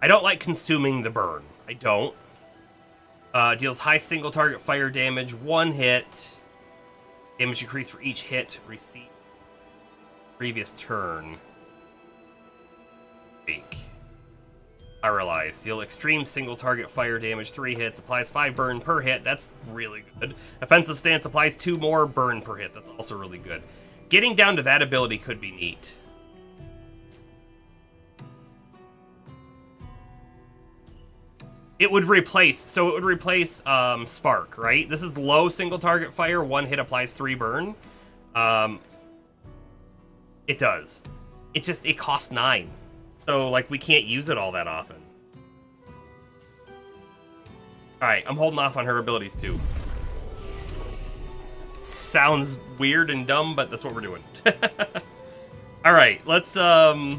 I don't like consuming the burn. I don't. Deals high single target fire damage, 1 hit. Damage increased for each hit received previous turn. Break. Paralyze. Deal extreme single target fire damage, 3 hits, applies 5 burn per hit. That's really good. Offensive stance applies 2 more burn per hit. That's also really good. Getting down to that ability could be neat. It would replace, Spark, right? This is low single target fire, 1 hit applies 3 burn. It does. It costs 9. So, like, we can't use it all that often. Alright, I'm holding off on her abilities, too. Sounds weird and dumb, but that's what we're doing. Alright, let's, hop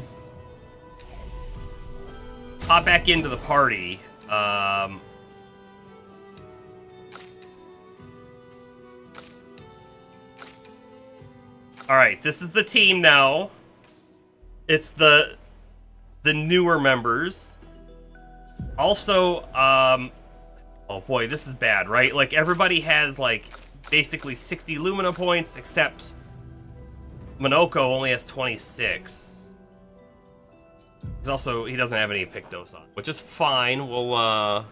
back into the party. Alright, this is the team now. It's the newer members. Also, oh boy, this is bad, right? Like, everybody has, like, basically 60 Lumina points, except Minoko only has 26. He doesn't have any Pictos on, which is fine. We'll,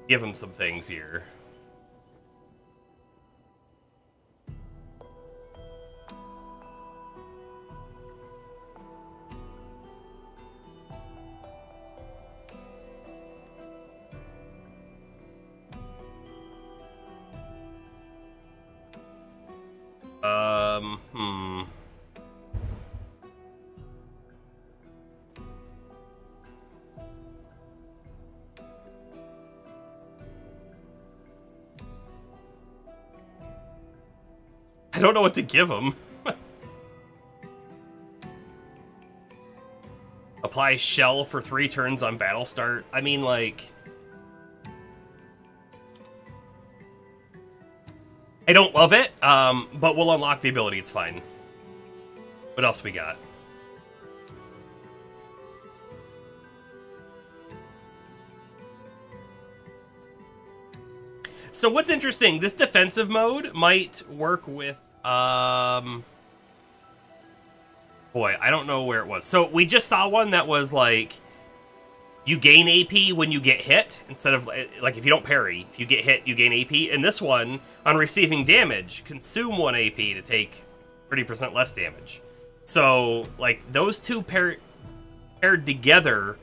give him some things here. I don't know what to give him. Apply Shell for 3 turns on battle start. I mean, like... I don't love it, but we'll unlock the ability, it's fine. What else we got? So what's interesting, this defensive mode might work with, boy, I don't know where it was. So we just saw one that was like, you gain AP when you get hit, instead of, like, if you don't parry, if you get hit, you gain AP. And this one, on receiving damage, consume 1 AP to take 30% less damage. So, like, those two paired together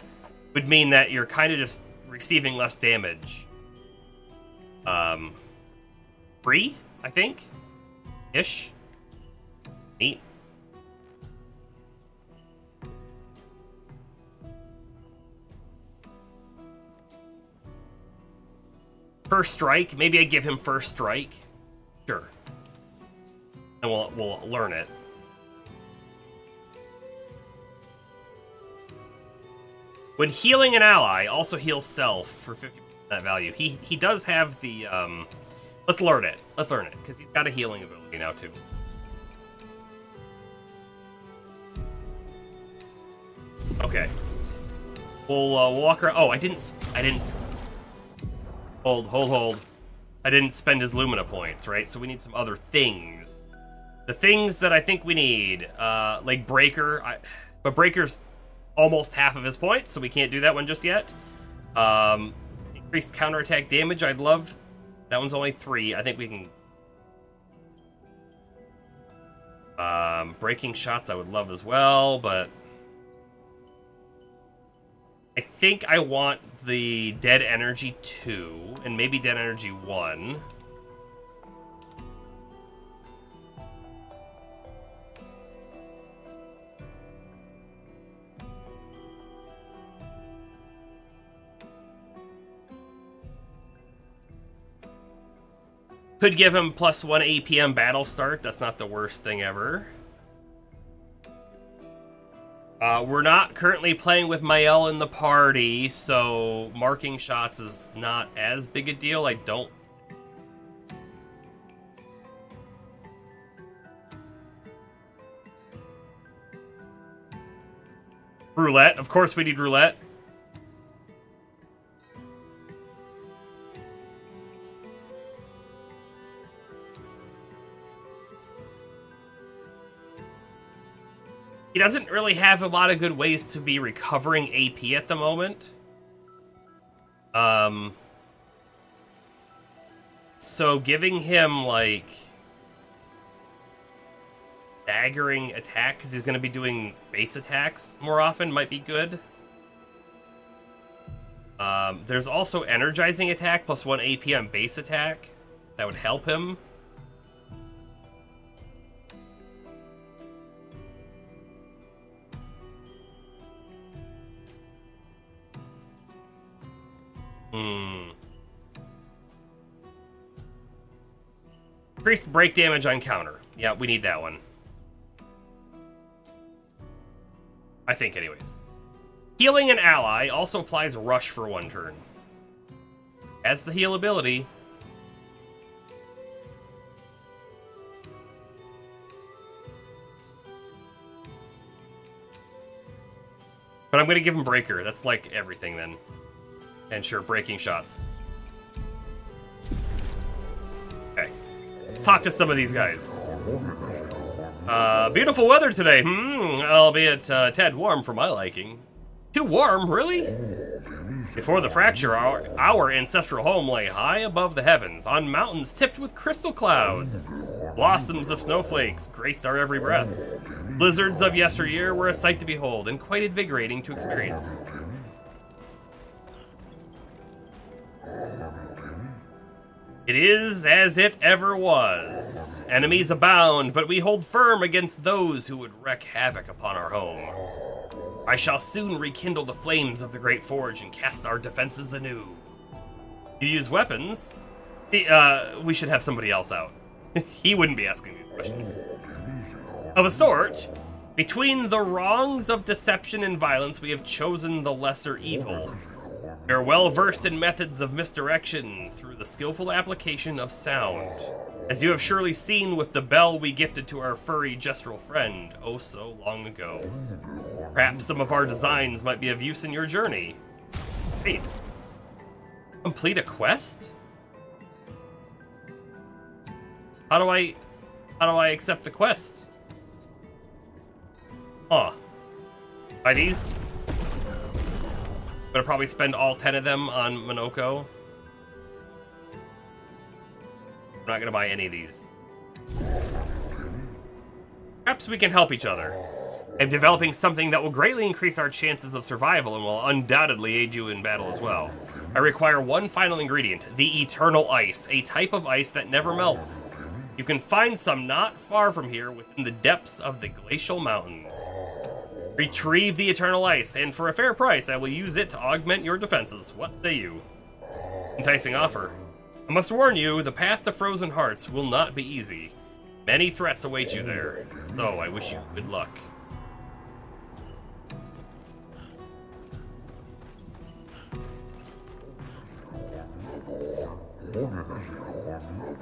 would mean that you're kind of just receiving less damage. Free, I think? Ish? Neat. First strike, maybe I give him first strike. Sure. And we'll learn it. When healing an ally, also heals self for 50% value. He does have the, let's learn it. Let's learn it, because he's got a healing ability now, too. Okay. We'll walk around. Oh, I didn't... Hold. I didn't spend his Lumina points, right? So we need some other things. The things that I think we need, like Breaker. But Breaker's almost half of his points, so we can't do that one just yet. Increased counterattack damage, I'd love. That one's only 3. I think we can... breaking shots I would love as well, but... I think I want the Dead Energy 2, and maybe Dead Energy 1. Could give him +1 APM battle start. That's not the worst thing ever. We're not currently playing with Mael in the party, so marking shots is not as big a deal. I don't... Roulette. Of course we need roulette. doesn't really have a lot of good ways to be recovering AP at the moment. So giving him, like, daggering attack, because he's going to be doing base attacks more often, might be good. There's also energizing attack plus 1 AP on base attack. That would help him. Increased break damage on counter. Yeah, we need that one. I think, anyways. Healing an ally also applies Rush for 1 turn. Has the heal ability. But I'm going to give him Breaker. That's like everything then. And sure, breaking shots. Okay. Talk to some of these guys. Beautiful weather today. Albeit tad warm for my liking. Too warm, really? Before the fracture, our ancestral home lay high above the heavens, on mountains tipped with crystal clouds. Blossoms of snowflakes graced our every breath. Blizzards of yesteryear were a sight to behold, and quite invigorating to experience. It is as it ever was. Enemies abound, but we hold firm against those who would wreak havoc upon our home. I shall soon rekindle the flames of the Great Forge and cast our defenses anew. You use weapons? We should have somebody else out. He wouldn't be asking these questions. Of a sort, between the wrongs of deception and violence, we have chosen the lesser evil. We are well versed in methods of misdirection through the skillful application of sound. As you have surely seen with the bell we gifted to our furry gestural friend oh so long ago. Perhaps some of our designs might be of use in your journey. Wait. Complete a quest? How do I accept the quest? Huh. Buy these? I'm gonna probably spend all 10 of them on Minoko. I'm not gonna buy any of these. Perhaps we can help each other. I'm developing something that will greatly increase our chances of survival and will undoubtedly aid you in battle as well. I require one final ingredient, the Eternal Ice, a type of ice that never melts. You can find some not far from here within the depths of the glacial mountains. Retrieve the Eternal Ice, and for a fair price, I will use it to augment your defenses. What say you? Enticing offer. I must warn you, the path to Frozen Hearts will not be easy. Many threats await you there, so I wish you good luck.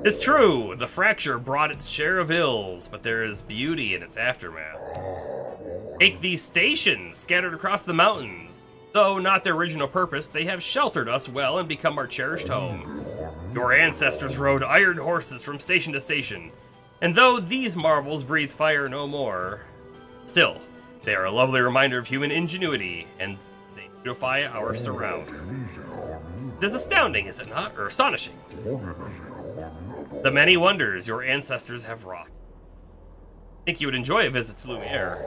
It's true, the fracture brought its share of ills, but there is beauty in its aftermath. Take these stations scattered across the mountains. Though not their original purpose, they have sheltered us well and become our cherished home. Your ancestors rode iron horses from station to station, and though these marvels breathe fire no more, still, they are a lovely reminder of human ingenuity, and they beautify our surroundings. It is astounding, is it not? Or astonishing? The many wonders your ancestors have wrought. I think you would enjoy a visit to Lumiere.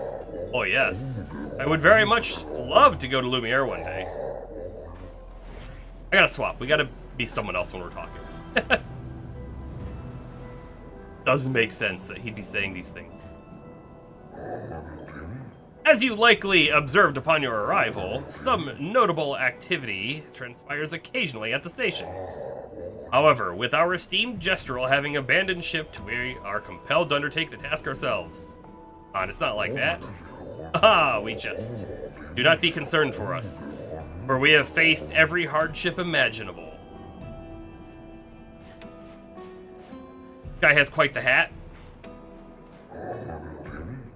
Oh yes, I would very much love to go to Lumiere one day. I gotta swap, we gotta be someone else when we're talking. Doesn't make sense that he'd be saying these things. As you likely observed upon your arrival, some notable activity transpires occasionally at the station. However, with our esteemed Gestural having abandoned ship, we are compelled to undertake the task ourselves. And it's not like that. Ah, we jest. Do not be concerned for us, for we have faced every hardship imaginable. Guy has quite the hat.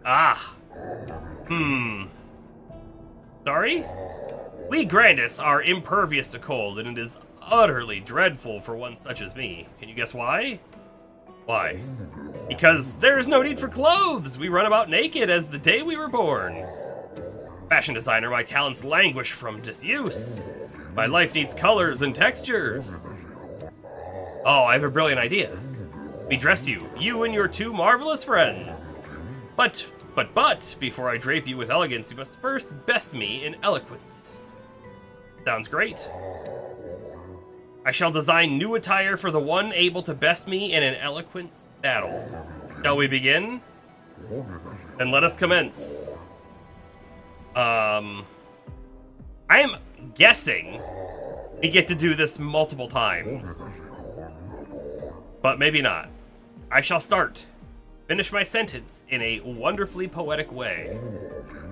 Ah. Sorry? We Grandis are impervious to cold, and it is utterly dreadful for one such as me. Can you guess why? Why? Because there is no need for clothes. We run about naked as the day we were born. Fashion designer, my talents languish from disuse. My life needs colors and textures. Oh, I have a brilliant idea. We dress you and your two marvelous friends. But, before I drape you with elegance, you must first best me in eloquence. Sounds great. I shall design new attire for the one able to best me in an eloquence battle. Shall we begin? Then let us commence. I am guessing we get to do this multiple times. But maybe not. I shall start. Finish my sentence in a wonderfully poetic way.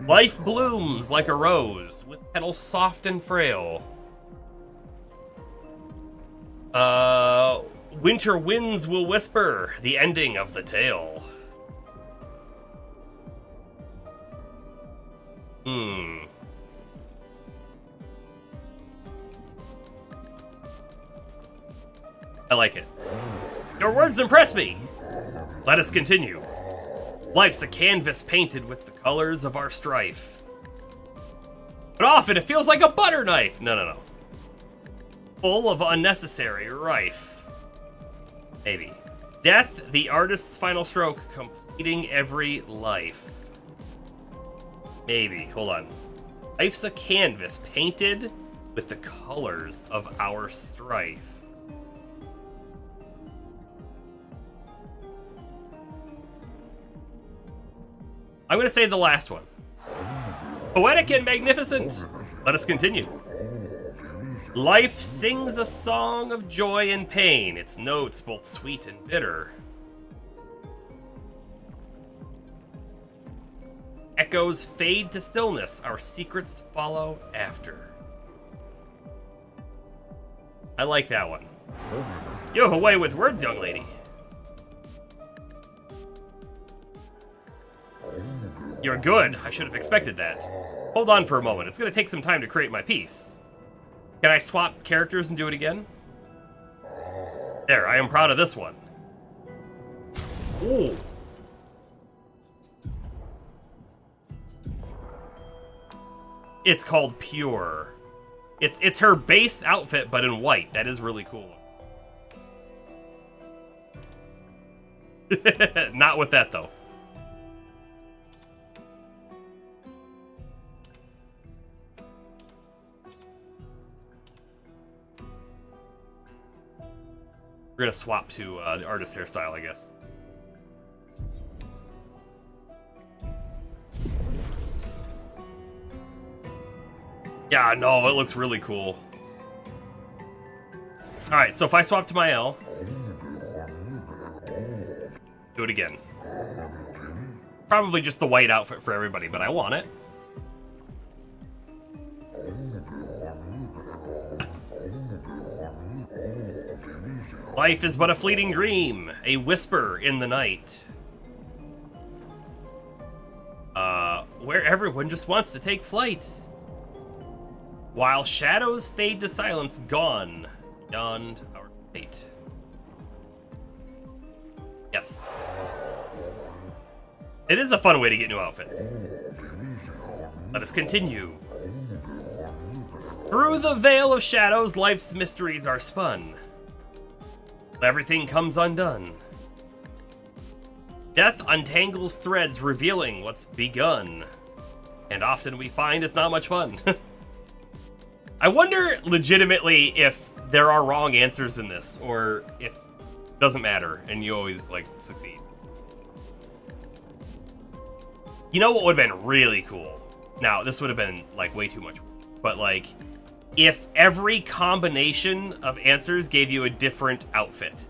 Life blooms like a rose, with petals soft and frail. Winter winds will whisper the ending of the tale. I like it. Your words impress me. Let us continue. Life's a canvas painted with the colors of our strife. But often it feels like a butter knife. No. Full of unnecessary rife. Maybe. Death, the artist's final stroke, completing every life. Maybe. Hold on. Life's a canvas painted with the colors of our strife. I'm going to say the last one. Poetic and magnificent. Let us continue. Life sings a song of joy and pain, its notes both sweet and bitter. Echoes fade to stillness, our secrets follow after. I like that one. You have a way with words, young lady. You're good. I should have expected that. Hold on for a moment. It's going to take some time to create my piece. Can I swap characters and do it again? There, I am proud of this one. Ooh. It's called Pure. It's her base outfit, but in white. That is really cool. Not with that, though. We're gonna swap to the artist hairstyle, I guess. Yeah, no, it looks really cool. Alright, so if I swap to my L, do it again. Probably just the white outfit for everybody, but I want it. Life is but a fleeting dream, a whisper in the night. Where everyone just wants to take flight. While shadows fade to silence, gone beyond our fate. Yes. It is a fun way to get new outfits. Let us continue. Through the veil of shadows, life's mysteries are spun. Everything comes undone. Death untangles threads, revealing what's begun. And often we find it's not much fun. I wonder legitimately if there are wrong answers in this, or if it doesn't matter and you always like succeed. You know what would have been really cool? Now, this would have been like way too much, but like if every combination of answers gave you a different outfit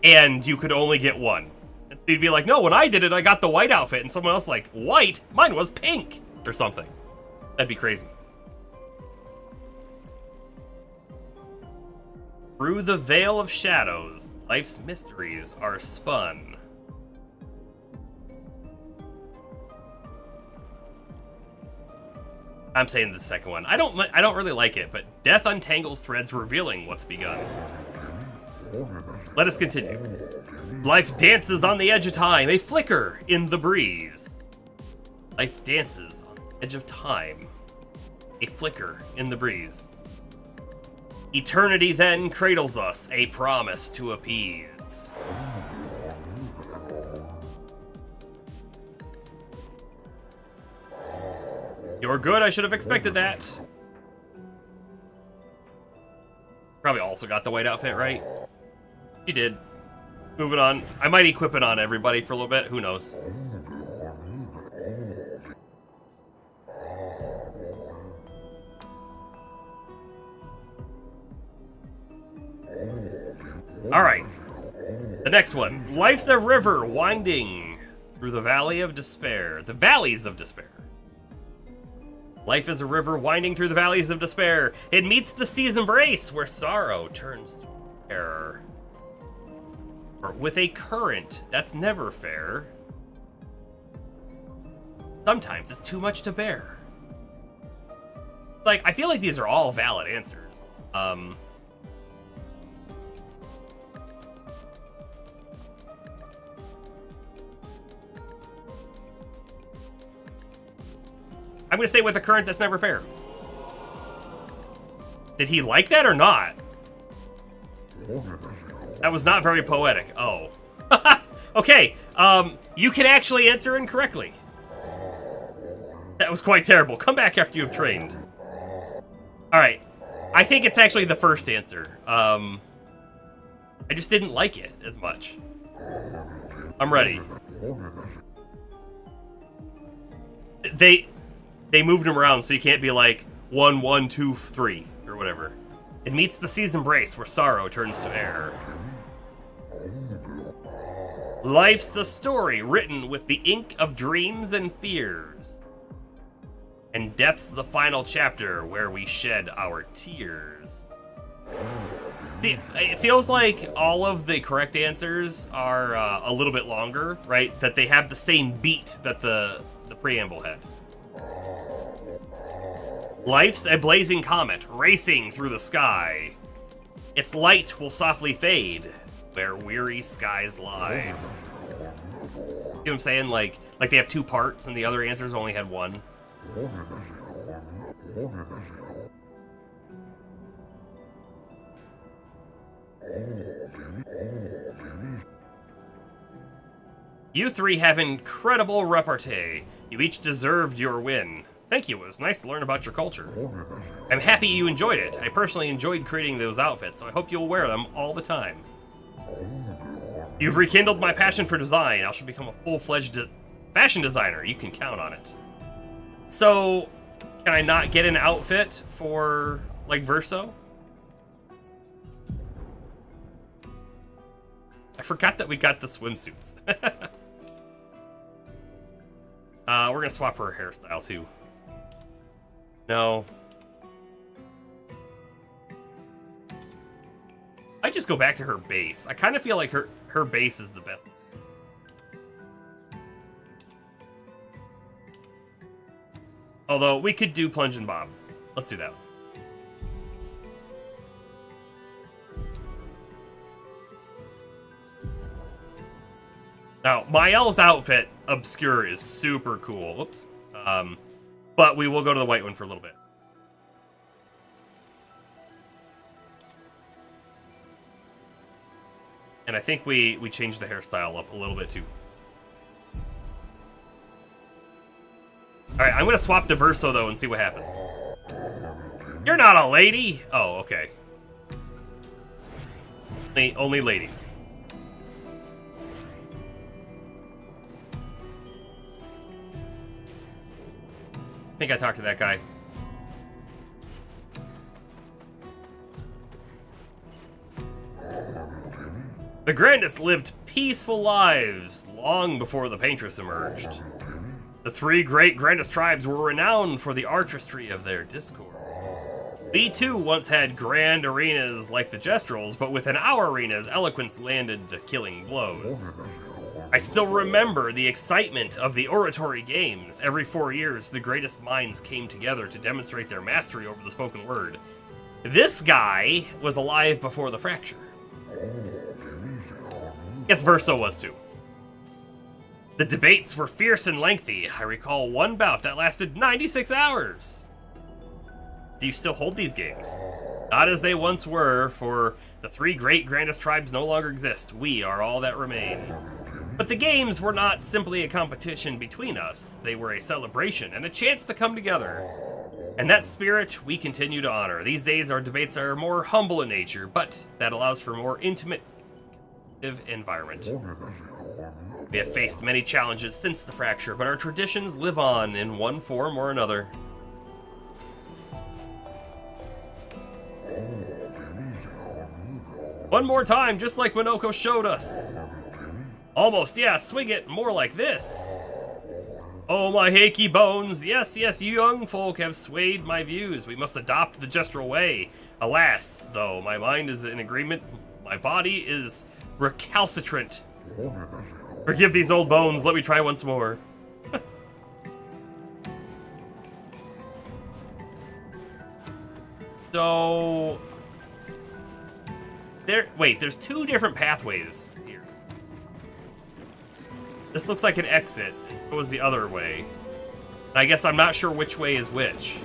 and you could only get one. And so you'd be like, no, when I did it, I got the white outfit, and someone else like, white? Mine was pink or something. That'd be crazy. Through the veil of shadows, life's mysteries are spun. I'm saying the second one. I don't really like it, but death untangles threads, revealing what's begun. Let us continue. Life dances on the edge of time, a flicker in the breeze. Life dances on the edge of time, a flicker in the breeze. Eternity then cradles us, a promise to appease. You're good, I should have expected that. Probably also got the white outfit right. You did. Moving on. I might equip it on everybody for a little bit, who knows. Alright. The next one. Life's a river winding through the valley of despair. The valleys of despair. Life is a river winding through the valleys of despair. It meets the sea's embrace where sorrow turns to terror. Or with a current that's never fair. Sometimes it's too much to bear. Like, I feel like these are all valid answers. I'm gonna say with a current that's never fair. Did he like that or not? That was not very poetic. Oh. Okay, you can actually answer incorrectly. That was quite terrible. Come back after you have trained. Alright. I think it's actually the first answer. I just didn't like it as much. I'm ready. They moved him around so you can't be like 1, 1, 2, 3 or whatever. It meets the sea's embrace where sorrow turns to air. Life's a story written with the ink of dreams and fears. And death's the final chapter where we shed our tears. See, it feels like all of the correct answers are a little bit longer, right? That they have the same beat that the preamble had. Life's a blazing comet racing through the sky. Its light will softly fade where weary skies lie. You know what I'm saying? Like they have two parts and the other answers only had one. You three have incredible repartee. You each deserved your win. Thank you, it was nice to learn about your culture. I'm happy you enjoyed it. I personally enjoyed creating those outfits, so I hope you'll wear them all the time. You've rekindled my passion for design. I shall become a full-fledged fashion designer. You can count on it. So, can I not get an outfit for, like, Verso? I forgot that we got the swimsuits. We're gonna swap her hairstyle, too. No. I just go back to her base. I kind of feel like her base is the best. Although, we could do Plunge and Bob. Let's do that. Now, Mael's outfit, Obscur, is super cool. Whoops. But we will go to the white one for a little bit. And I think we changed the hairstyle up a little bit too. Alright, I'm gonna swap to Verso though and see what happens. You're not a lady! Oh, okay. Only ladies. I think I talked to that guy. The grandest lived peaceful lives long before the paintress emerged. The three great grandest tribes were renowned for the artistry of their discord. We too once had grand arenas like the Jestrels, but within our arenas, eloquence landed the killing blows. I still remember the excitement of the oratory games. Every 4 years, the greatest minds came together to demonstrate their mastery over the spoken word. This guy was alive before the fracture. Guess Verso was too. The debates were fierce and lengthy. I recall one bout that lasted 96 hours. Do you still hold these games? Not as they once were, for the three great grandest tribes no longer exist. We are all that remain. But the games were not simply a competition between us. They were a celebration and a chance to come together. And that spirit we continue to honor. These days our debates are more humble in nature, but that allows for a more intimate environment. We have faced many challenges since the fracture, but our traditions live on in one form or another. One more time, just like Minoko showed us. Almost, yeah, swing it more like this. Oh, my achy bones. Yes, yes, you young folk have swayed my views. We must adopt the gestural way. Alas, though, my mind is in agreement. My body is recalcitrant. Forgive these old bones. Let me try once more. So... Wait, there's two different pathways here. This looks like an exit. It goes the other way. I guess I'm not sure which way is which.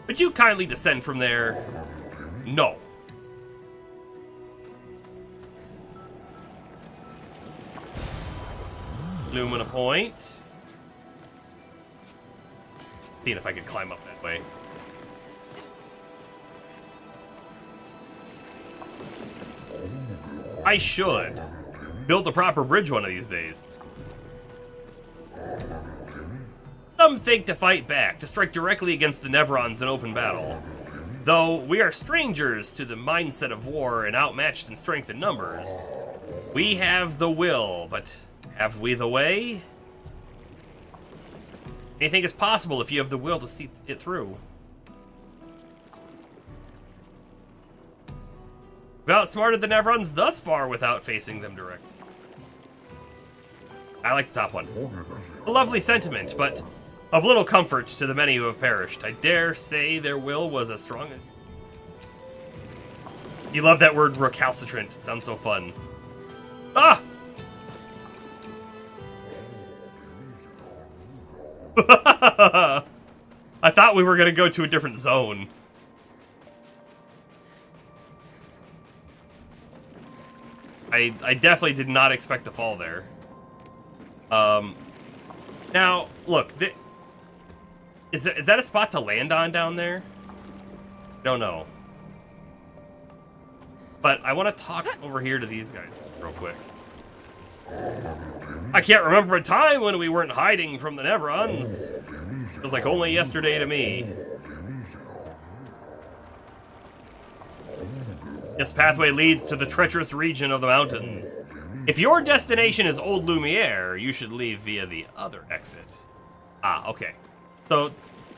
Would you kindly descend from there? No. Lumina Point. Seeing if I could climb up that way. I should build a proper bridge one of these days. Some think to fight back, to strike directly against the Nevrons in open battle. Though we are strangers to the mindset of war and outmatched in strength and numbers. We have the will, but have we the way? Anything is possible if you have the will to see it through. We've outsmarted the Nevrons thus far without facing them directly. I like the top one. A lovely sentiment, but of little comfort to the many who have perished. I dare say their will was as strong as... You love that word recalcitrant. It sounds so fun. Ah! I thought we were going to go to a different zone. I definitely did not expect to fall there. Now, look, is that a spot to land on down there? Don't know. But I want to talk over here to these guys real quick. I can't remember a time when we weren't hiding from the Nevrons. Feels like only yesterday to me. This pathway leads to the treacherous region of the mountains. If your destination is Old Lumiere, you should leave via the other exit. Ah, okay. So,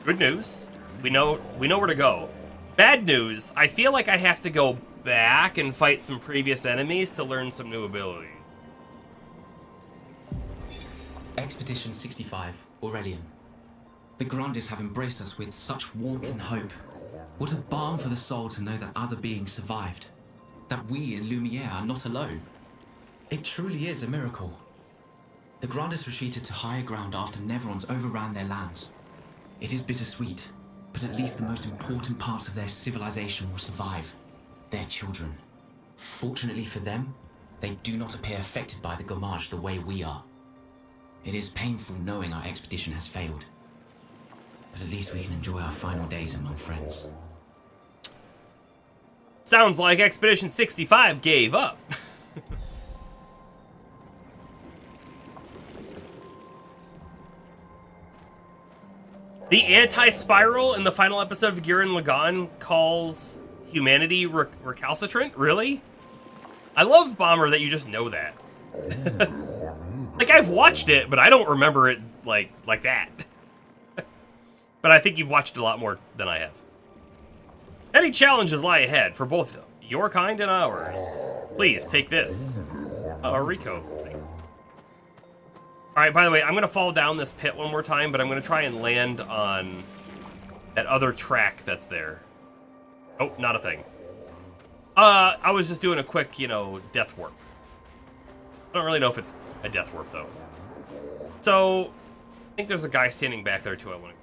good news. We know where to go. Bad news, I feel like I have to go back and fight some previous enemies to learn some new abilities. Expedition 65, Aurelian. The Grandes have embraced us with such warmth and hope. What a balm for the soul to know that other beings survived. That we in Lumiere are not alone. It truly is a miracle. The Grandes retreated to higher ground after Nevrons overran their lands. It is bittersweet, but at least the most important parts of their civilization will survive. Their children. Fortunately for them, they do not appear affected by the Gommage the way we are. It is painful knowing our expedition has failed. But at least we can enjoy our final days among friends. Sounds like Expedition 65 gave up. The anti-spiral in the final episode of Gurren Lagann calls humanity recalcitrant? Really? I love, Bomber, that you just know that. Like, I've watched it, but I don't remember it like that. But I think you've watched it a lot more than I have. Many challenges lie ahead for both your kind and ours. Please, take this. Rico. Alright, by the way, I'm going to fall down this pit one more time, but I'm going to try and land on that other track that's there. Oh, not a thing. I was just doing a quick, you know, death warp. I don't really know if it's a death warp, though. So, I think there's a guy standing back there, too. I want to...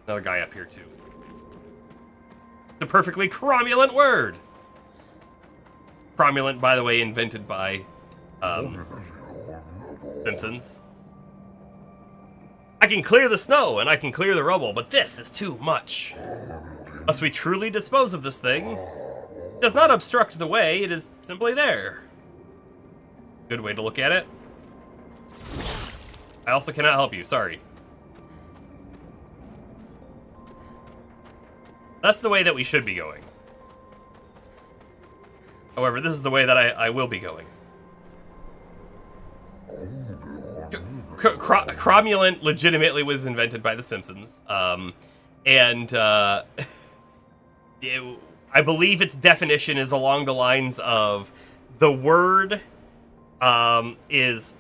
Another guy up here, too. The perfectly cromulent word! Cromulent, by the way, invented by, Simpsons. I can clear the snow, and I can clear the rubble, but this is too much. Must we truly dispose of this thing? It does not obstruct the way, it is simply there. Good way to look at it. I also cannot help you, sorry. That's the way that we should be going. However, this is the way that I will be going. Cromulent legitimately was invented by The Simpsons. I believe its definition is along the lines of the word is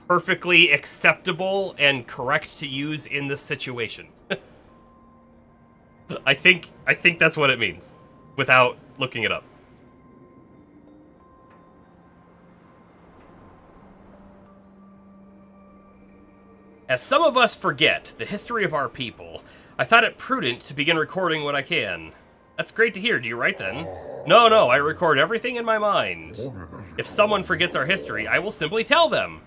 perfectly acceptable and correct to use in this situation. I think that's what it means, without looking it up. As some of us forget the history of our people, I thought it prudent to begin recording what I can. That's great to hear. Do you write then? No, I record everything in my mind. If someone forgets our history, I will simply tell them.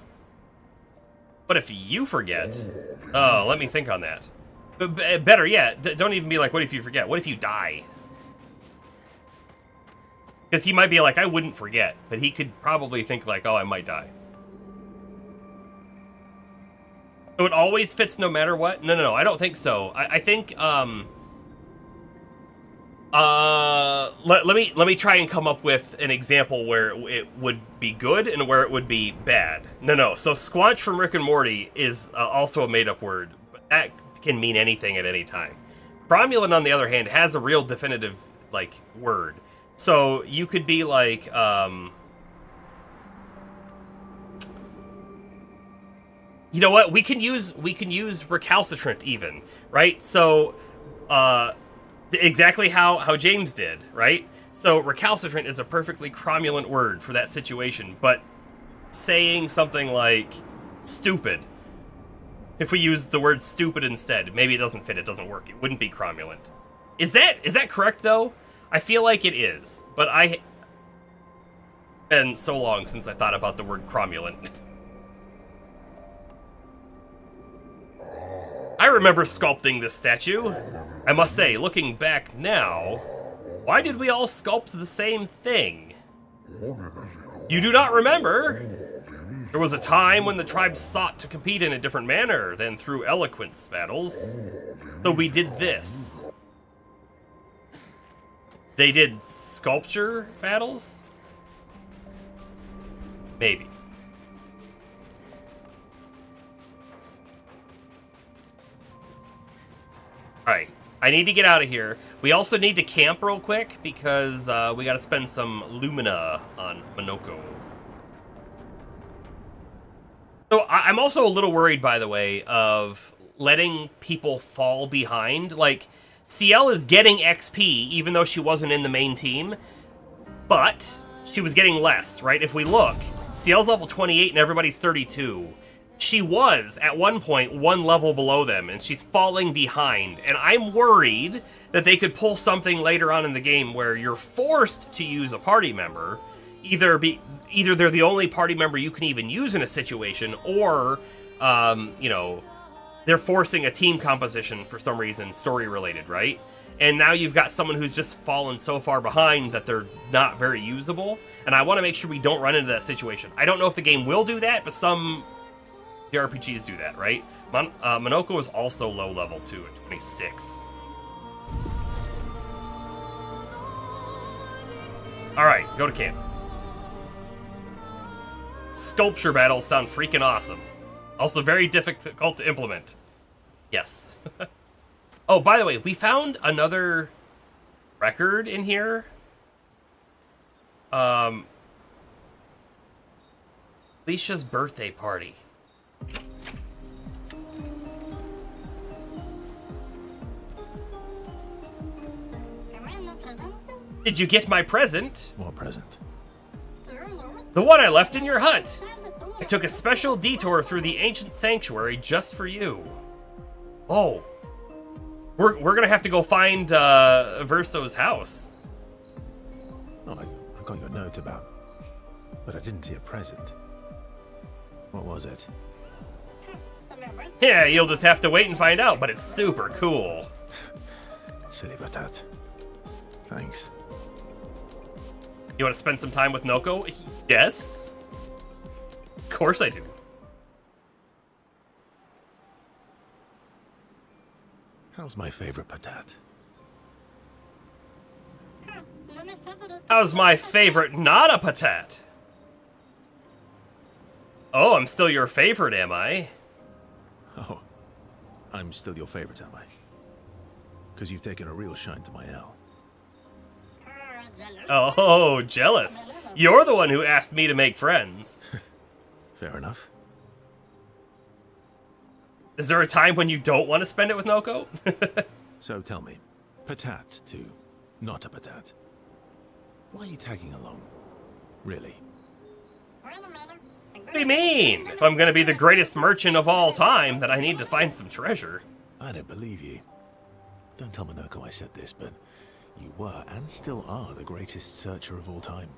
But if you forget... Oh, let me think on that. Better yet, don't even be like, what if you forget? What if you die? Because he might be like, I wouldn't forget. But he could probably think like, oh, I might die. So it always fits no matter what? No, I don't think so. I think, let me try and come up with an example where it would be good and where it would be bad. No. So squanch from Rick and Morty is also a made-up word, but that can mean anything at any time. Cromulent, on the other hand, has a real definitive, like, word. So you could be like, you know what? We can use recalcitrant even, right? So, exactly how James did, right? So recalcitrant is a perfectly cromulent word for that situation, but saying something like stupid, if we use the word stupid instead, maybe it doesn't fit, it doesn't work. It wouldn't be cromulent. Is that correct though? I feel like it is, but been so long since I thought about the word cromulent. I remember sculpting this statue. I must say, looking back now, why did we all sculpt the same thing? You do not remember? There was a time when the tribes sought to compete in a different manner than through eloquence battles. So we did this. They did sculpture battles? Maybe. Alright, I need to get out of here. We also need to camp real quick because we gotta spend some Lumina on Minoko. So I'm also a little worried, by the way, of letting people fall behind. Like, CL is getting XP even though she wasn't in the main team, but she was getting less, right? If we look, CL's level 28 and everybody's 32. She was, at one point, one level below them, and she's falling behind. And I'm worried that they could pull something later on in the game where you're forced to use a party member. Either they're the only party member you can even use in a situation, or, you know, they're forcing a team composition for some reason, story-related, right? And now you've got someone who's just fallen so far behind that they're not very usable. And I want to make sure we don't run into that situation. I don't know if the game will do that, but some... the RPGs do that, right? Minoko is also low level too, at 26. Alright, go to camp. Sculpture battles sound freaking awesome. Also very difficult to implement. Yes. Oh, by the way, we found another record in here. Alicia's birthday party. Did you get my present? What present? The one I left in your hut. I took a special detour through the ancient sanctuary just for you. Oh. We're gonna have to go find Verso's house. Oh, I got your note about... But I didn't see a present. What was it? Yeah, you'll just have to wait and find out, but it's super cool. Silly Batat. Thanks. You want to spend some time with Noko? Yes. Of course I do. How's my favorite Patat? How's my favorite not a patat? Oh, I'm still your favorite, am I? Oh, I'm still your favorite, am I? Because you've taken a real shine to my L. Oh, jealous. You're the one who asked me to make friends. Fair enough. Is there a time when you don't want to spend it with Noko? So tell me, Patat to not a Patat. Why are you tagging along? Really? What do you mean? If I'm gonna be the greatest merchant of all time, then I need to find some treasure. I don't believe you. Don't tell Minoko I said this, but you were and still are the greatest searcher of all time.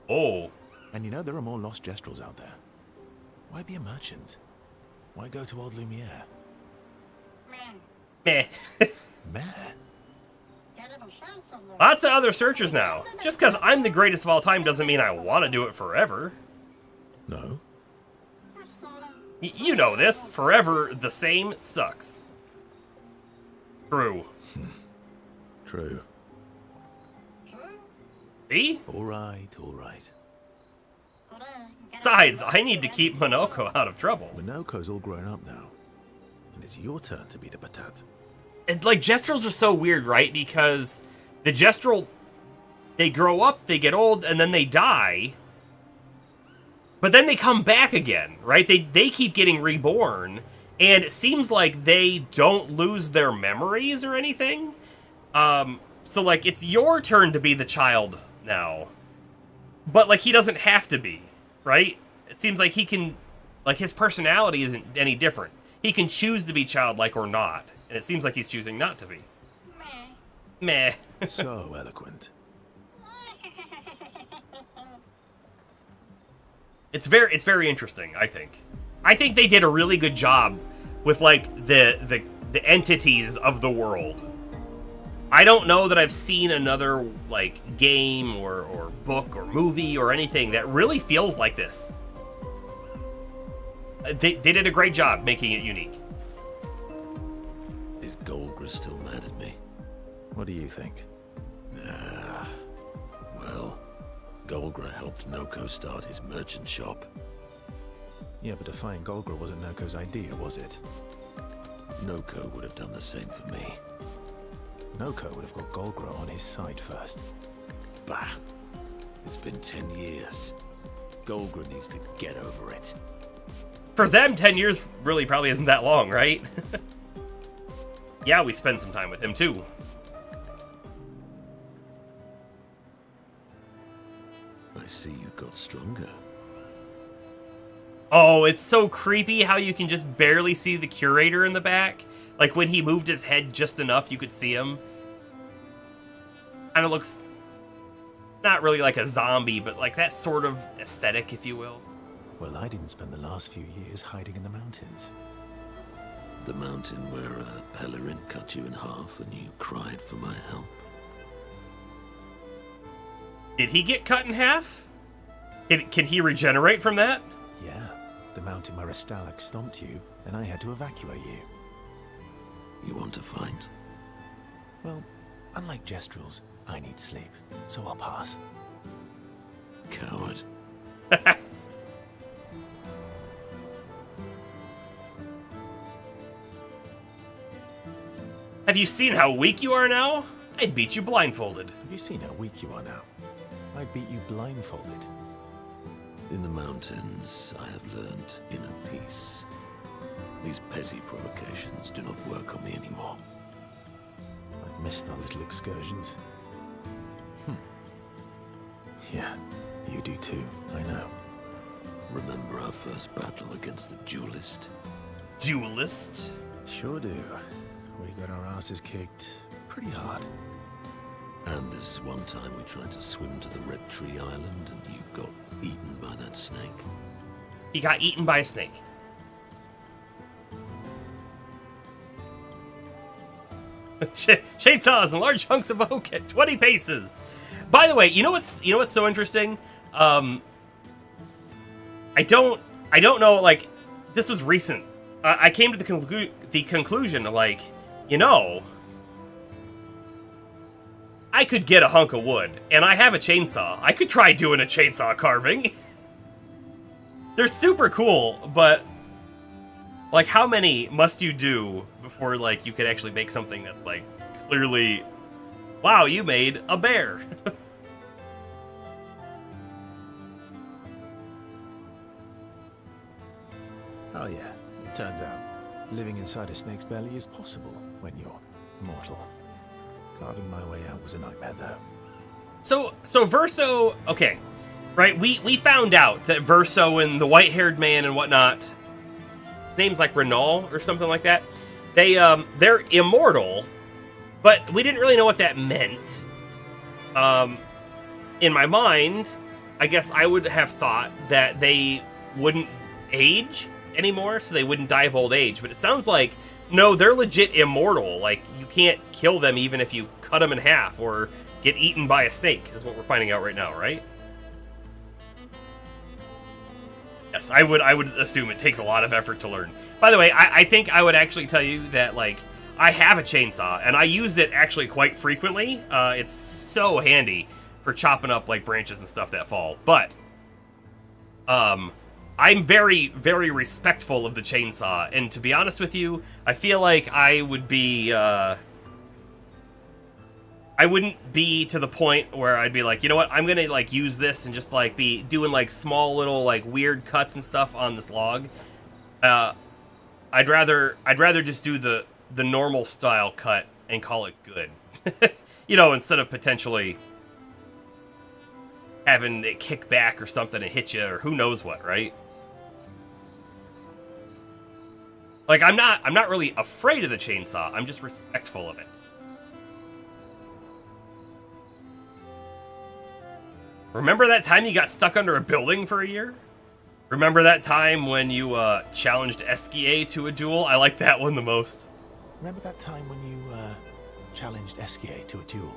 Oh. And you know there are more lost Jestrels out there. Why be a merchant? Why go to old Lumiere? Meh. Meh? Lots of other searchers now. Just because I'm the greatest of all time doesn't mean I want to do it forever. No? You know this. Forever the same sucks. True. True. See? Alright, alright. Besides, I need to keep Minoko out of trouble. Minoko's all grown up now. And it's your turn to be the Patat. And, like, Jestrels are so weird, right? Because the Jestrel, they grow up, they get old, and then they die. But then they come back again, right? They keep getting reborn. And it seems like they don't lose their memories or anything. So, like, it's your turn to be the child now. But, like, he doesn't have to be, right? It seems like he can, like, his personality isn't any different. He can choose to be childlike or not. And it seems like he's choosing not to be. Meh. So eloquent. It's very interesting, I think. I think they did a really good job with, like, the entities of the world. I don't know that I've seen another, like, game or book or movie or anything that really feels like this. They did a great job making it unique. Is Golgra still mad at me? What do you think? Well, Golgra helped Noko start his merchant shop. Yeah, but defying Golgra wasn't Noko's idea, was it? Noko would have done the same for me. Noko would have got Golgra on his side first. Bah! It's been 10 years. Golgra needs to get over it. For them, 10 years really probably isn't that long, right? Yeah, we spend some time with him, too. I see you got stronger. Oh, it's so creepy how you can just barely see the curator in the back. Like, when he moved his head just enough, you could see him. Kind of looks not really like a zombie, but like that sort of aesthetic, if you will. Well, I didn't spend the last few years hiding in the mountains. The mountain where Pelerin cut you in half and you cried for my help. Did he get cut in half? Can he regenerate from that? Yeah, the mountain where a Stalak stomped you, and I had to evacuate you. You want to fight? Well, unlike Jestrels, I need sleep, so I'll pass. Coward. Have you seen how weak you are now? I'd beat you blindfolded. Have you seen how weak you are now? I'd beat you blindfolded. In the mountains, I have learned inner peace. These petty provocations do not work on me anymore. I've missed our little excursions. Yeah, you do too, I know. Remember our first battle against the duelist? Duelist? Sure do. We got our asses kicked pretty hard. And this one time we tried to swim to the Red Tree Island and you got eaten by that snake. He got eaten by a snake. Chainsaws and large hunks of oak at 20 paces. By the way, you know what's so interesting? I don't know. Like, this was recent. I came to the conclusion of, like, you know, I could get a hunk of wood, and I have a chainsaw. I could try doing a chainsaw carving. They're super cool, but, like, how many must you do before, like, you could actually make something that's, like, clearly, wow, you made a bear. Oh yeah, it turns out living inside a snake's belly is possible when you're immortal. Carving my way out was a nightmare though. So Verso, okay, right, we found out that Verso and the white-haired man and whatnot, names like Renal or something like that, they're immortal, but we didn't really know what that meant. In my mind, I guess I would have thought that they wouldn't age anymore, so they wouldn't die of old age, but it sounds like, no, they're legit immortal. Like, you can't kill them even if you cut them in half or get eaten by a snake, is what we're finding out right now, right? Yes, I would assume it takes a lot of effort to learn. By the way, I think I would actually tell you that, like, I have a chainsaw, and I use it actually quite frequently. It's so handy for chopping up, like, branches and stuff that fall. But, I'm very, very respectful of the chainsaw, and to be honest with you, I feel like I would be, I wouldn't be to the point where I'd be like, you know what, I'm gonna, like, use this and just, like, be doing, like, small little, like, weird cuts and stuff on this log. I'd rather just do the normal style cut and call it good. You know, instead of potentially having it kick back or something and hit you or who knows what, right? Like, I'm not really afraid of the chainsaw. I'm just respectful of it. Remember that time you got stuck under a building for a year? Remember that time when you challenged Esquier to a duel? I like that one the most. Remember that time when you challenged Esquier to a duel?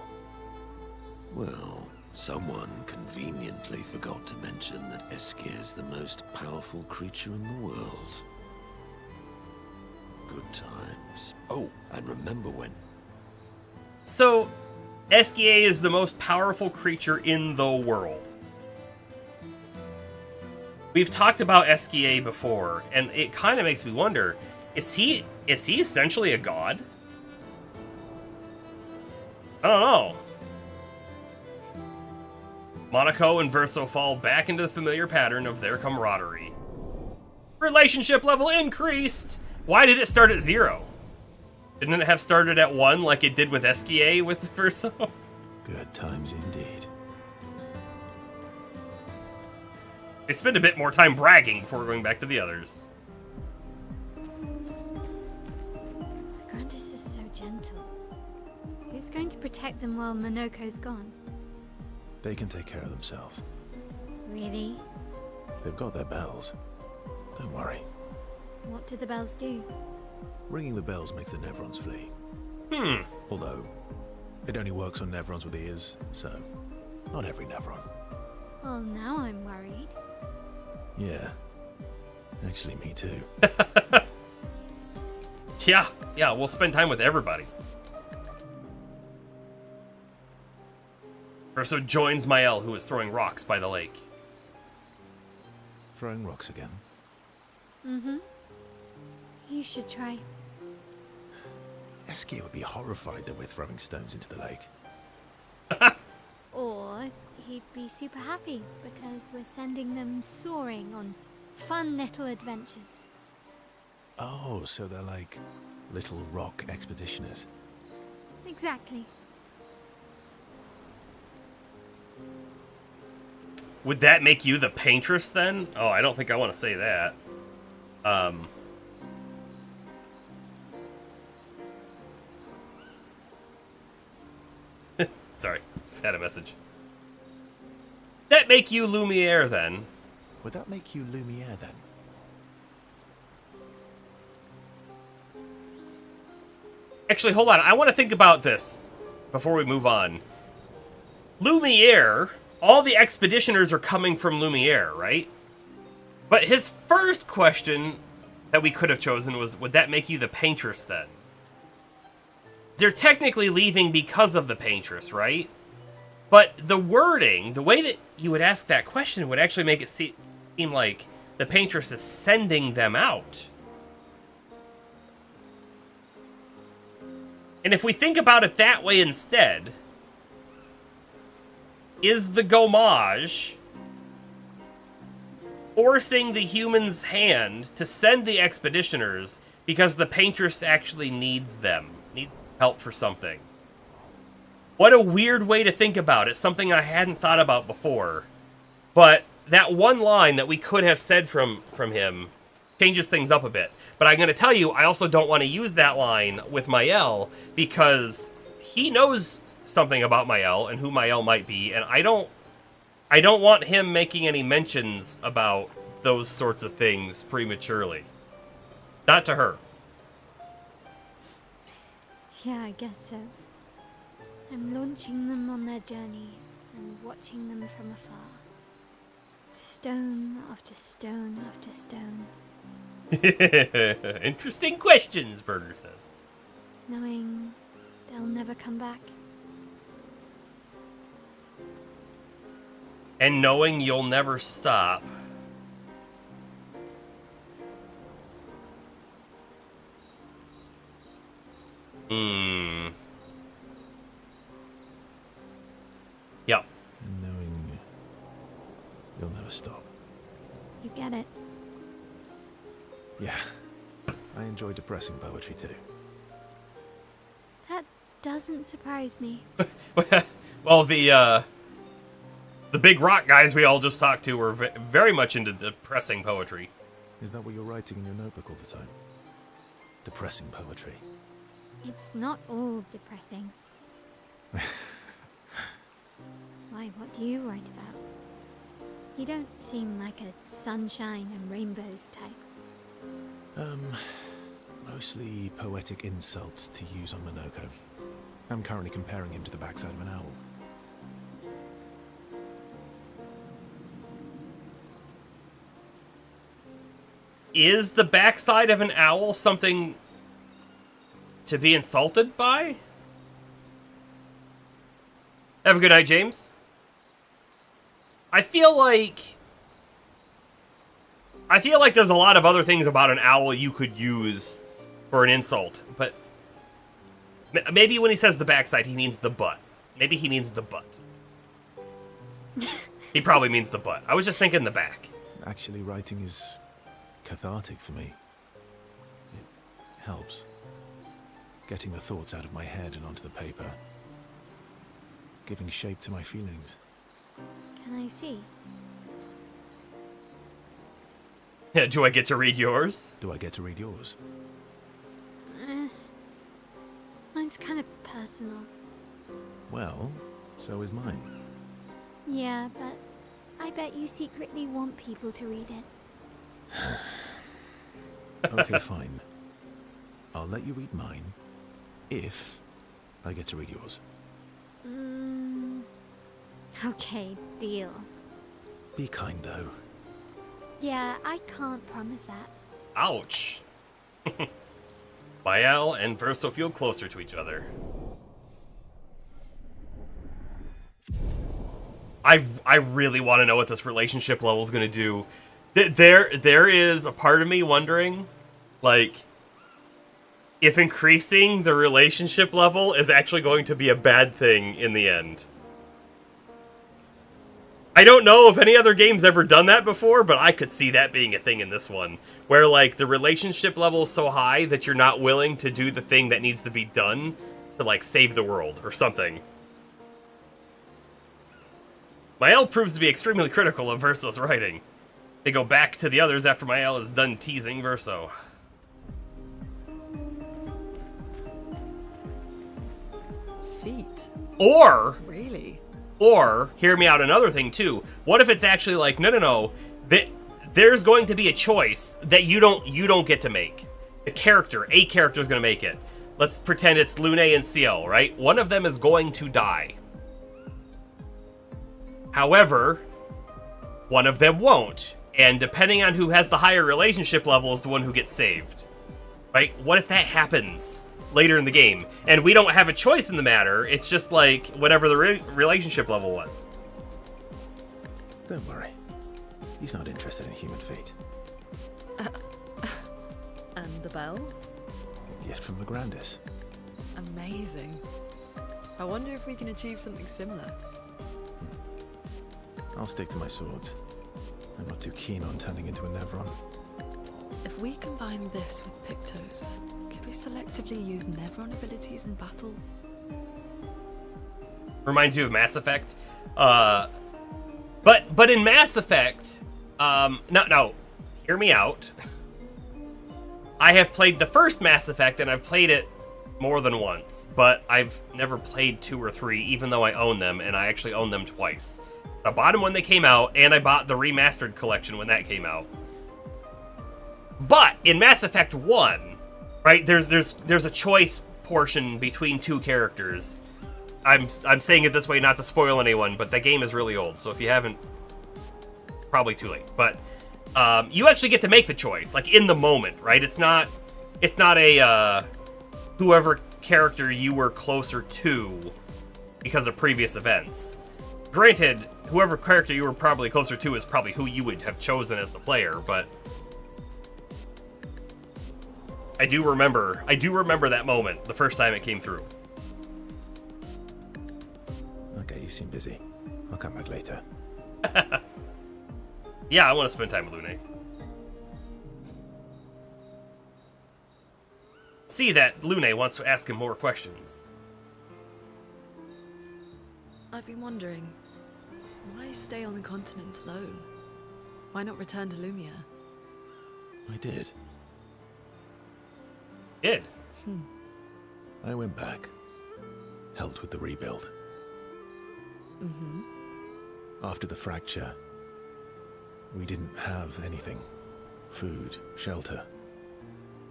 Well, someone conveniently forgot to mention that Esquier is the most powerful creature in the world. Good times. Oh, and remember when... So, Esquier is the most powerful creature in the world. We've talked about Esquier before, and it kind of makes me wonder, is he essentially a god? I don't know. Monaco and Verso fall back into the familiar pattern of their camaraderie. Relationship level increased! Why did it start at 0? Didn't it have started at 1 like it did with Esquier with Verso? Good times indeed. They spend a bit more time bragging before going back to the others. Grandis is so gentle. Who's going to protect them while Monoko's gone? They can take care of themselves. Really? They've got their bells. Don't worry. What do the bells do? Ringing the bells makes the Nevrons flee. Although, it only works on Nevrons with ears, so not every Nevron. Well, now I'm worried. Yeah. Actually, me too. Yeah, we'll spend time with everybody. Verso joins Mael, who is throwing rocks by the lake. Throwing rocks again. Mm-hmm. You should try. Esquier would be horrified that we're throwing stones into the lake. Or he'd be super happy because we're sending them soaring on fun little adventures. Oh, so they're like little rock expeditioners. Exactly. Would that make you the paintress then? Oh, I don't think I want to say that. Sorry, just had a message. That make you Lumiere then? Would that make you Lumiere then? Actually, hold on. I want to think about this before we move on. Lumiere, all the expeditioners are coming from Lumiere, right? But his first question that we could have chosen was, would that make you the paintress then? They're technically leaving because of the paintress, right? But the wording, the way that you would ask that question would actually make it seem like the paintress is sending them out. And if we think about it that way instead, is the Gomage forcing the human's hand to send the expeditioners because the paintress actually needs them, needs help for something? What a weird way to think about it, something I hadn't thought about before. But that one line that we could have said from him changes things up a bit. But I'm going to tell you, I also don't want to use that line with Mael because he knows something about Mael and who Mael might be, and I don't want him making any mentions about those sorts of things prematurely. Not to her. Yeah, I guess so. I'm launching them on their journey and watching them from afar. Stone after stone after stone. Interesting questions, Berger says. Knowing they'll never come back. And knowing you'll never stop. Yep. And knowing you'll never stop. You get it. Yeah. I enjoy depressing poetry too. That doesn't surprise me. Well, the big rock guys we all just talked to were very much into depressing poetry. Is that what you're writing in your notebook all the time? Depressing poetry. It's not all depressing. Why, what do you write about? You don't seem like a sunshine and rainbows type. Mostly poetic insults to use on Minoko. I'm currently comparing him to the backside of an owl. Is the backside of an owl something to be insulted by? Have a good night, James. I feel like there's a lot of other things about an owl you could use for an insult, but maybe when he says the backside, he means the butt. Maybe he means the butt. He probably means the butt. I was just thinking the back. Actually, writing is cathartic for me. It helps. Getting the thoughts out of my head and onto the paper. Giving shape to my feelings. Can I see? Do I get to read yours? Do I get to read yours? Mine's kind of personal. Well, so is mine. Yeah, but I bet you secretly want people to read it. Okay, fine. I'll let you read mine if I get to read yours. Okay, deal. Be kind, though. Yeah, I can't promise that. Ouch. Mael and Verso feel closer to each other. I really want to know what this relationship level is going to do. There is a part of me wondering, like, if increasing the relationship level is actually going to be a bad thing in the end. I don't know if any other game's ever done that before, but I could see that being a thing in this one. Where, like, the relationship level is so high that you're not willing to do the thing that needs to be done to, like, save the world or something. Mael proves to be extremely critical of Verso's writing. They go back to the others after Mael is done teasing Verso. Feet? Or, Really? or, hear me out, another thing too. What if it's actually like, no, there's going to be a choice that you don't get to make. A character is going to make it. Let's pretend it's Lune and Ciel, right? One of them is going to die. However, one of them won't. And depending on who has the higher relationship level is the one who gets saved. Right? What if that happens later in the game? And we don't have a choice in the matter. It's just like whatever the relationship level was. Don't worry. He's not interested in human fate. And the bell? A gift from Legrandis. Amazing. I wonder if we can achieve something similar. I'll stick to my swords. I'm not too keen on turning into a Nevron. If we combine this with Pictos, could we selectively use Nevron abilities in battle? Reminds you of Mass Effect. But in Mass Effect, no, hear me out. I have played the first Mass Effect, and I've played it more than once, but I've never played 2 or 3, even though I own them, and I actually own them twice. I bought them when they came out, and I bought the remastered collection when that came out. But in Mass Effect 1, right, there's a choice portion between 2 characters. I'm saying it this way not to spoil anyone, but that game is really old, so if you haven't, probably too late. But you actually get to make the choice, like in the moment, right? It's not a whoever character you were closer to because of previous events. Granted, whoever character you were probably closer to is probably who you would have chosen as the player, but I do remember that moment the first time it came through. Okay, you seem busy. I'll come back later. Yeah, I want to spend time with Lune. See that Lune wants to ask him more questions. I've been wondering, why stay on the continent alone? Why not return to Lumia? I did. Did. I went back. Helped with the rebuild. Mm-hmm. After the fracture, we didn't have anything. Food, shelter.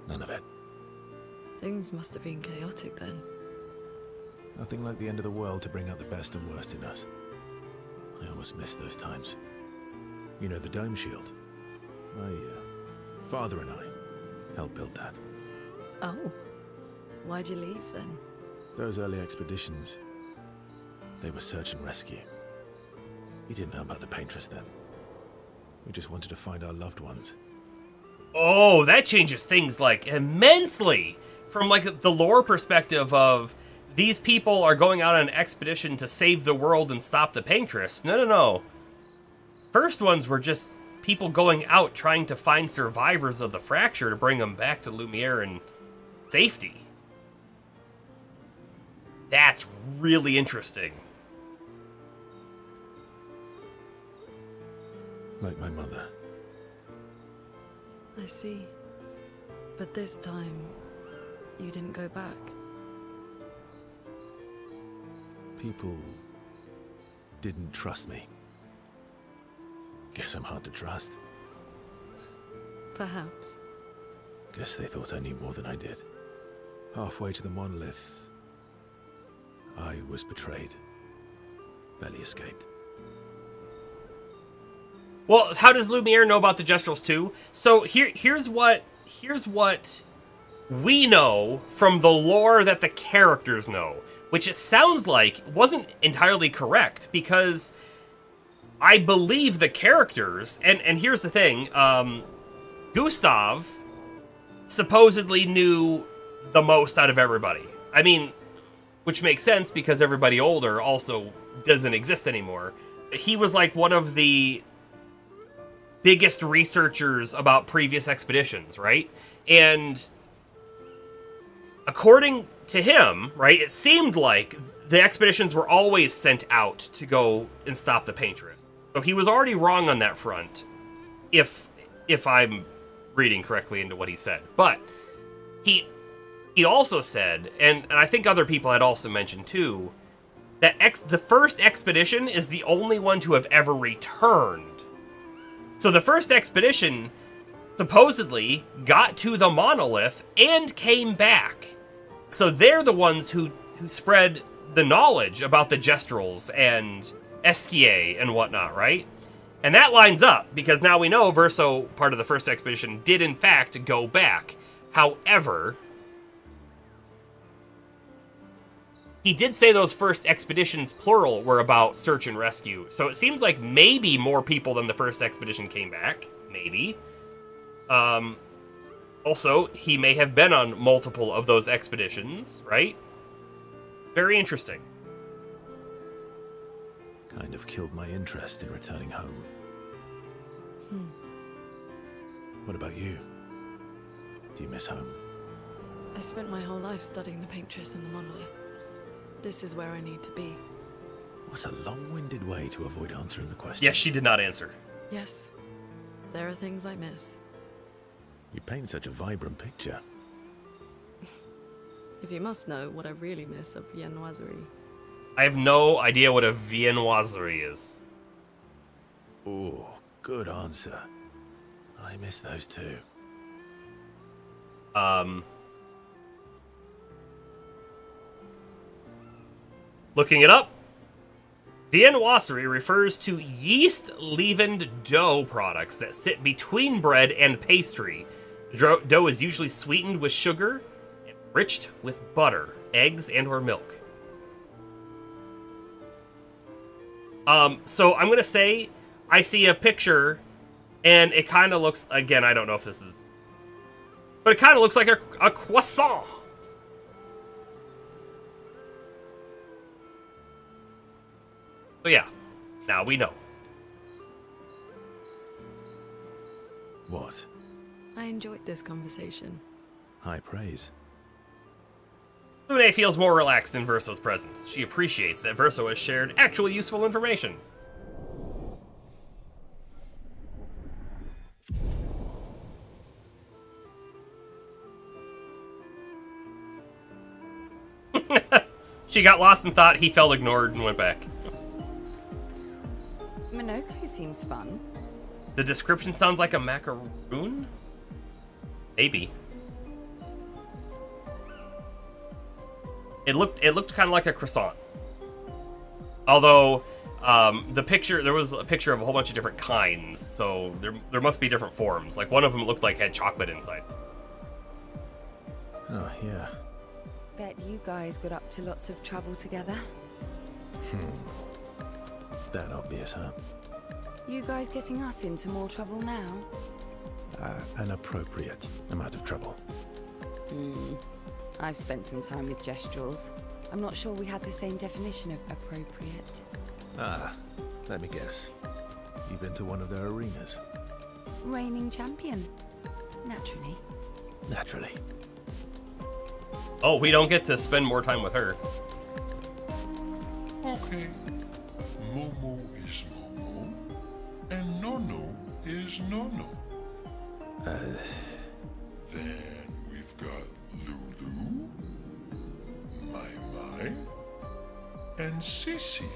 None of it. Things must have been chaotic then. Nothing like the end of the world to bring out the best and worst in us. I almost miss those times. You know, the dome shield. My father and I helped build that. Oh. Why'd you leave then? Those early expeditions, they were search and rescue. We didn't know about the Paintress then. We just wanted to find our loved ones. Oh, that changes things, like, immensely! From, like, the lore perspective of these people are going out on an expedition to save the world and stop the Paintress. No. First ones were just people going out trying to find survivors of the fracture to bring them back to Lumiere and safety. That's really interesting. Like my mother. I see. But this time, you didn't go back. People didn't trust me. Guess I'm hard to trust. Perhaps. Guess they thought I knew more than I did. Halfway to the monolith, I was betrayed. Barely escaped. Well, how does Lumiere know about the Gestrals too? So here's what we know from the lore that the characters know, which it sounds like wasn't entirely correct, because I believe the characters, and here's the thing, Gustav supposedly knew the most out of everybody. I mean, which makes sense because everybody older also doesn't exist anymore. He was like one of the biggest researchers about previous expeditions, right? And according to him, right, it seemed like the expeditions were always sent out to go and stop the Paintress. So he was already wrong on that front, if I'm reading correctly into what he said. But he also said, and I think other people had also mentioned too, that the first expedition is the only one to have ever returned. So the first expedition supposedly got to the monolith and came back. So they're the ones who spread the knowledge about the Gestrels and Esquier and whatnot, right? And that lines up, because now we know Verso, part of the first expedition, did in fact go back. However, he did say those first expeditions, plural, were about search and rescue. So it seems like maybe more people than the first expedition came back. Maybe. Also, he may have been on multiple of those expeditions, right? Very interesting. Kind of killed my interest in returning home. What about you? Do you miss home? I spent my whole life studying the Paintress and the monolith. This is where I need to be. What a long-winded way to avoid answering the question. Yes, she did not answer. Yes, there are things I miss. You paint such a vibrant picture. If you must know what I really miss of viennoiserie. I have no idea what a viennoiserie is. Oh, good answer. I miss those too. Looking it up, viennoiserie refers to yeast-leavened dough products that sit between bread and pastry. The dough is usually sweetened with sugar and enriched with butter, eggs, and or milk. So I'm gonna say I see a picture, and it kind of looks, again, I don't know if this is, but it kind of looks like a croissant. So yeah, now we know. What? I enjoyed this conversation. High praise. Lune feels more relaxed in Verso's presence. She appreciates that Verso has shared actual useful information. She got lost and thought he felt ignored and went back. Minoko seems fun. The description sounds like a macaroon? Maybe. It looked kind of like a croissant. Although, there was a picture of a whole bunch of different kinds, so there must be different forms. Like, one of them looked like had chocolate inside. Oh, yeah. Bet you guys got up to lots of trouble together. That obvious, huh? You guys getting us into more trouble now? An appropriate amount of trouble. I've spent some time with Gestrels. I'm not sure we had the same definition of appropriate. Let me guess. You've been to one of their arenas? Reigning champion. Naturally. Naturally. Oh, we don't get to spend more time with her. Okay. Momo is Momo, and Nono is Nono. Then we've got Lulu, Mai, and Sissy.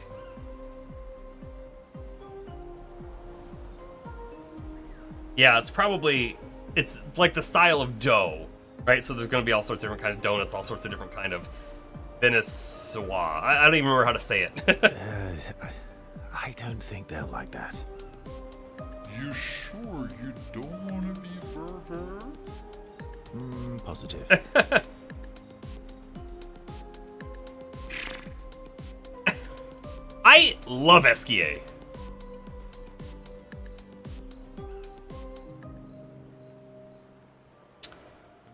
Yeah, it's like the style of dough, right? So there's going to be all sorts of different kind of donuts, all sorts of different kind of Venezuela. I don't even remember how to say it. I don't think they'll like that. You sure you don't want to be Ver? Positive. I love Esquier.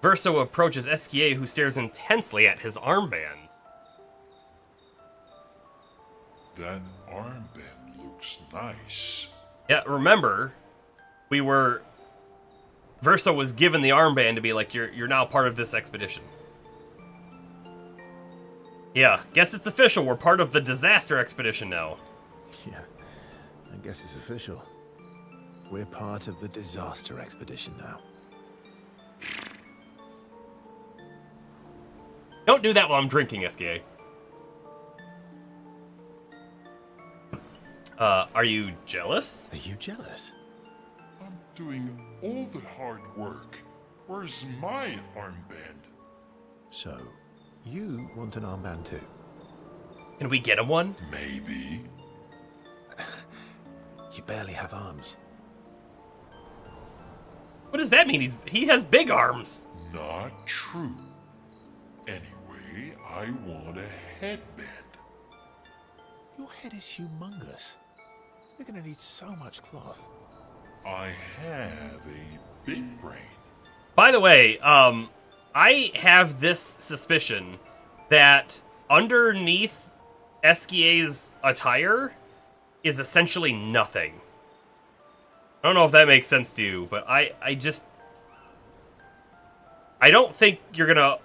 Verso approaches Esquier, who stares intensely at his armband. That armband looks nice. Yeah, remember, Verso was given the armband to be like, you're now part of this expedition. Yeah, guess it's official. We're part of the disaster expedition now. Yeah, I guess it's official. We're part of the disaster expedition now. Don't do that while I'm drinking, SKA. Are you jealous? Are you jealous? I'm doing all the hard work. Where's my armband? So, you want an armband too? Can we get him one? Maybe. You barely have arms. What does that mean? He has big arms. Not true. Anyway, I want a headband. Your head is humongous. You're gonna need so much cloth. I have a big brain. By the way, I have this suspicion that underneath SKA's attire is essentially nothing. I don't know if that makes sense to you, but I don't think you're gonna...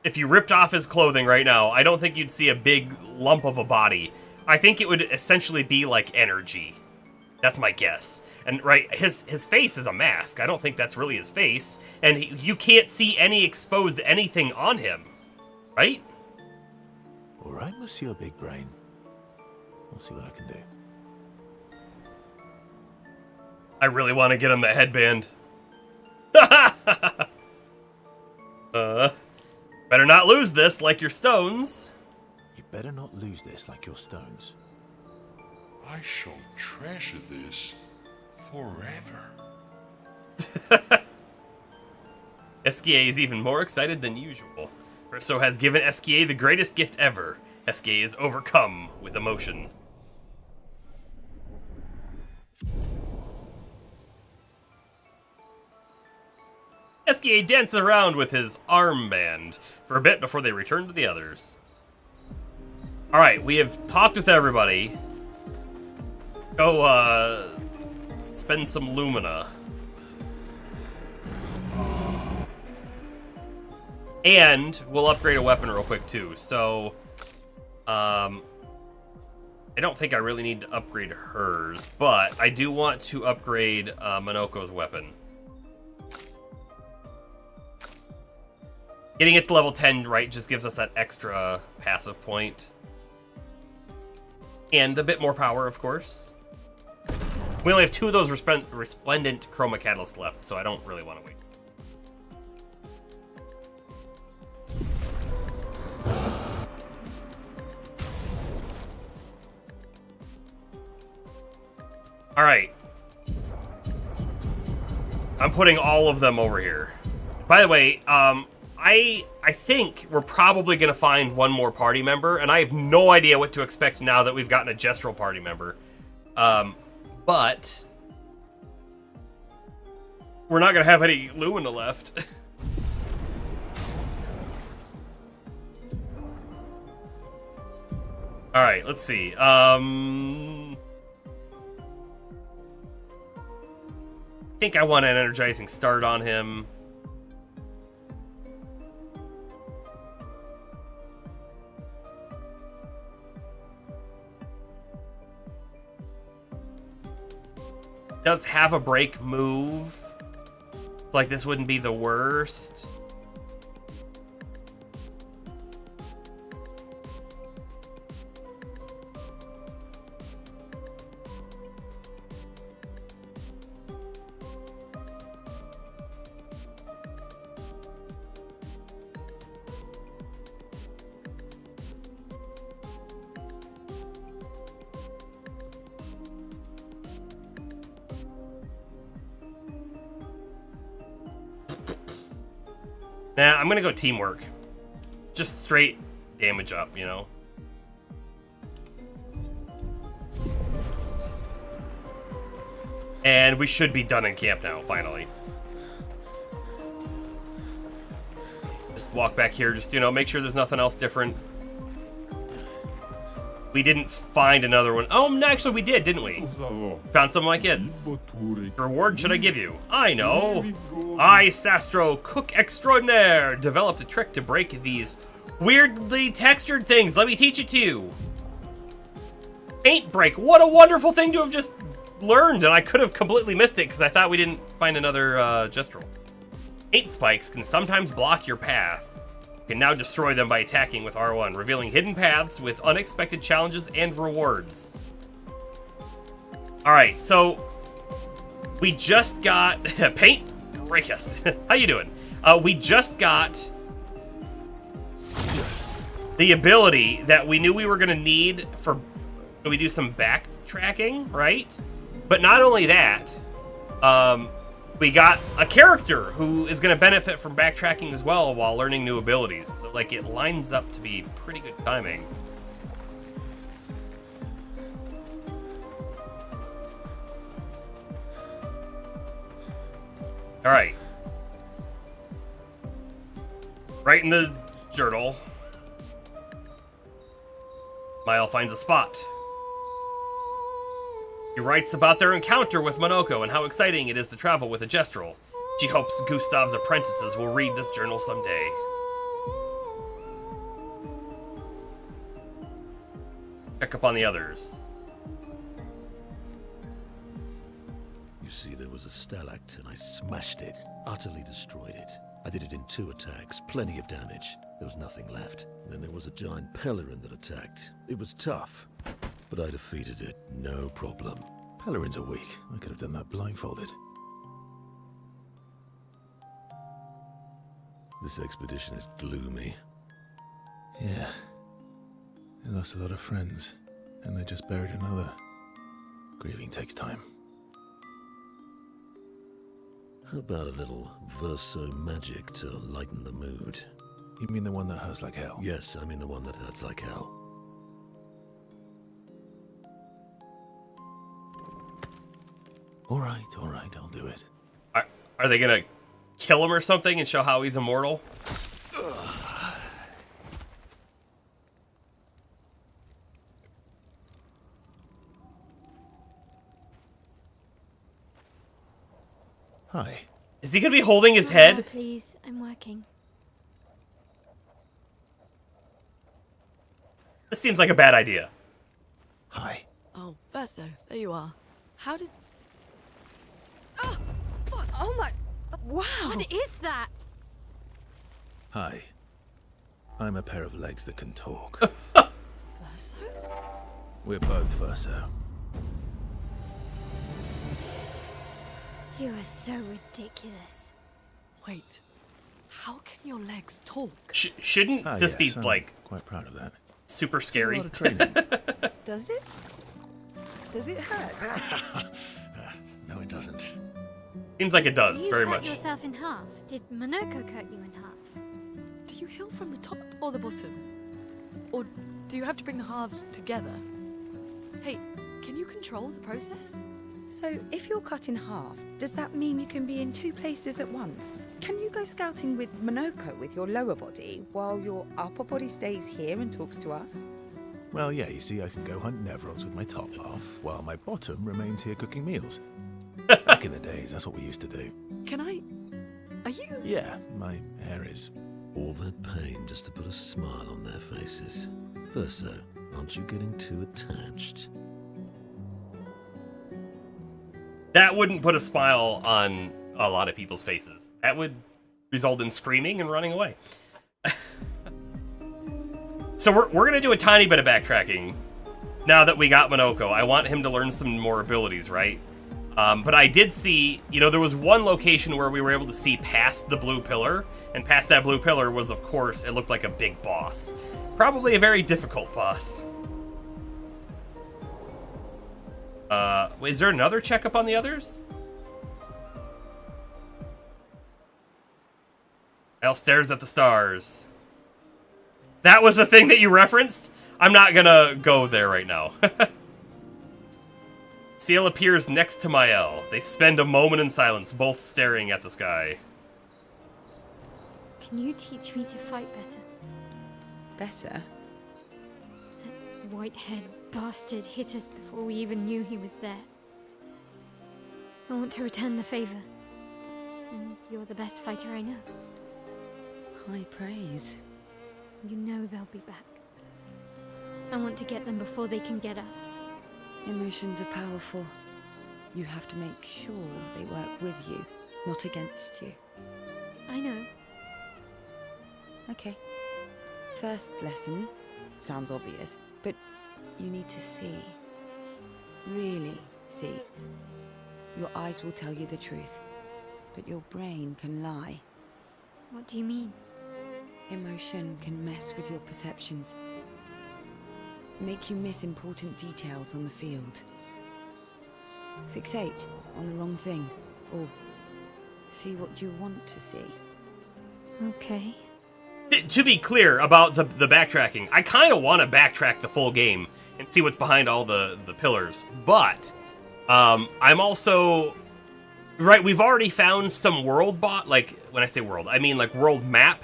If you ripped off his clothing right now, I don't think you'd see a big lump of a body. I think it would essentially be like energy. That's my guess. And right, his face is a mask. I don't think that's really his face. And you can't see any exposed anything on him. Right? All right, Monsieur Big Brain. We'll see what I can do. I really want to get him the headband. Better not lose this like your stones. You better not lose this like your stones. I shall treasure this forever. SKA is even more excited than usual. Verso has given SKA the greatest gift ever. SKA is overcome with emotion. SKA dances around with his armband for a bit before they return to the others. Alright, we have talked with everybody. Go, spend some lumina. And we'll upgrade a weapon real quick, too. So, I don't think I really need to upgrade hers, but I do want to upgrade Minoko's weapon. Getting it to level 10, right, just gives us that extra passive point. And a bit more power, of course. We only have 2 of those resplendent chroma catalysts left, so I don't really want to wait. Alright. I'm putting all of them over here. By the way, I think we're probably going to find one more party member, and I have no idea what to expect now that we've gotten a Gestural party member. But we're not going to have any Lumina left. Alright, let's see. I think I want an energizing start on him. Does have a break move. Like, this wouldn't be the worst. Nah, I'm gonna go teamwork. Just straight damage up, you know? And we should be done in camp now, finally. Just walk back here, just, you know, make sure there's nothing else different. We didn't find another one. Oh, actually we did, didn't we? Found some of my kids. Reward should I give you? I know. I, Sastro, cook extraordinaire, developed a trick to break these weirdly textured things. Let me teach it to you. Paint break. What a wonderful thing to have just learned, and I could have completely missed it because I thought we didn't find another gestural. Paint spikes can sometimes block your path. You can now destroy them by attacking with R1, revealing hidden paths with unexpected challenges and rewards. Alright, so we just got paint break us. How you doing? We just got the ability that we knew we were gonna need for when we do some backtracking, right? But not only that, we got a character who is going to benefit from backtracking as well while learning new abilities. So, like, it lines up to be pretty good timing. All right. Right in the journal, Mile finds a spot. He writes about their encounter with Monoko and how exciting it is to travel with a Gestural. She hopes Gustav's apprentices will read this journal someday. Check up on the others. You see, there was a stalact and I smashed it, utterly destroyed it. I did it in 2 attacks, plenty of damage. There was nothing left. Then there was a giant Pellerin that attacked. It was tough, but I defeated it, no problem. Pellerins are weak. I could have done that blindfolded. This expedition is gloomy. Yeah. They lost a lot of friends, and they just buried another. Grieving takes time. How about a little verso magic to lighten the mood? You mean the one that hurts like hell? Yes, I mean the one that hurts like hell. All right, I'll do it. Are they gonna kill him or something and show how he's immortal? Hi. Is he gonna be holding his Not head? now, please, I'm working. This seems like a bad idea. Hi. Oh, Verso, there you are. How did... Oh, fuck, oh my... Wow! What is that? Hi. I'm a pair of legs that can talk. Verso? We're both Verso. You are so ridiculous. Wait, how can your legs talk? Shouldn't this be, I'm like, quite proud of that. super A scary? lot of training. Does it? Does it hurt? No, it doesn't. Seems like it does, You very cut much. yourself in half. Did Monoko cut you in half? Do you heal from the top or the bottom? Or do you have to bring the halves together? Hey, can you control the process? So, if you're cut in half, does that mean you can be in 2 places at once? Can you go scouting with Monoko with your lower body, while your upper body stays here and talks to us? Well, yeah, you see, I can go hunt Nevrons with my top half, while my bottom remains here cooking meals. Back in the days, that's what we used to do. Can I... Are you... Yeah, my hair is... All that pain just to put a smile on their faces. Verso, aren't you getting too attached? That wouldn't put a smile on a lot of people's faces. That would result in screaming and running away. So we're gonna do a tiny bit of backtracking now that we got Monoko. I want him to learn some more abilities, right? But I did see, you know, there was one location where we were able to see past the blue pillar, and past that blue pillar was, of course, it looked like a big boss. Probably a very difficult boss. Is there another checkup on the others? Al stares at the stars. That was the thing that you referenced? I'm not gonna go there right now. Ciel appears next to Mael. They spend a moment in silence, both staring at the sky. Can you teach me to fight better? Better? That white-haired bastard hit us before we even knew he was there. I want to return the favor. And you're the best fighter I know. High praise. You know they'll be back. I want to get them before they can get us. Emotions are powerful. You have to make sure they work with you, not against you. I know. Okay. First lesson. Sounds obvious, but you need to see. Really see. Your eyes will tell you the truth, but your brain can lie. What do you mean? Emotion can mess with your perceptions. Make you miss important details on the field. Fixate on the wrong thing, or see what you want to see. Okay. To be clear about the backtracking, I kind of want to backtrack the full game and see what's behind all the pillars, but I'm also... Right, we've already found some world like, when I say world, I mean like world map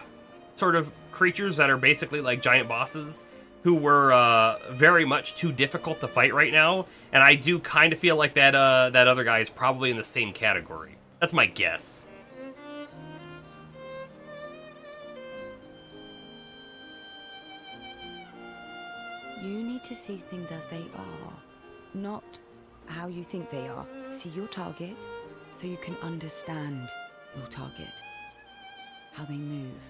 sort of creatures that are basically like giant bosses who were very much too difficult to fight right now, and I do kind of feel like that other guy is probably in the same category. That's my guess. You need to see things as they are, not how you think they are. See your target, so you can understand your target. How they move,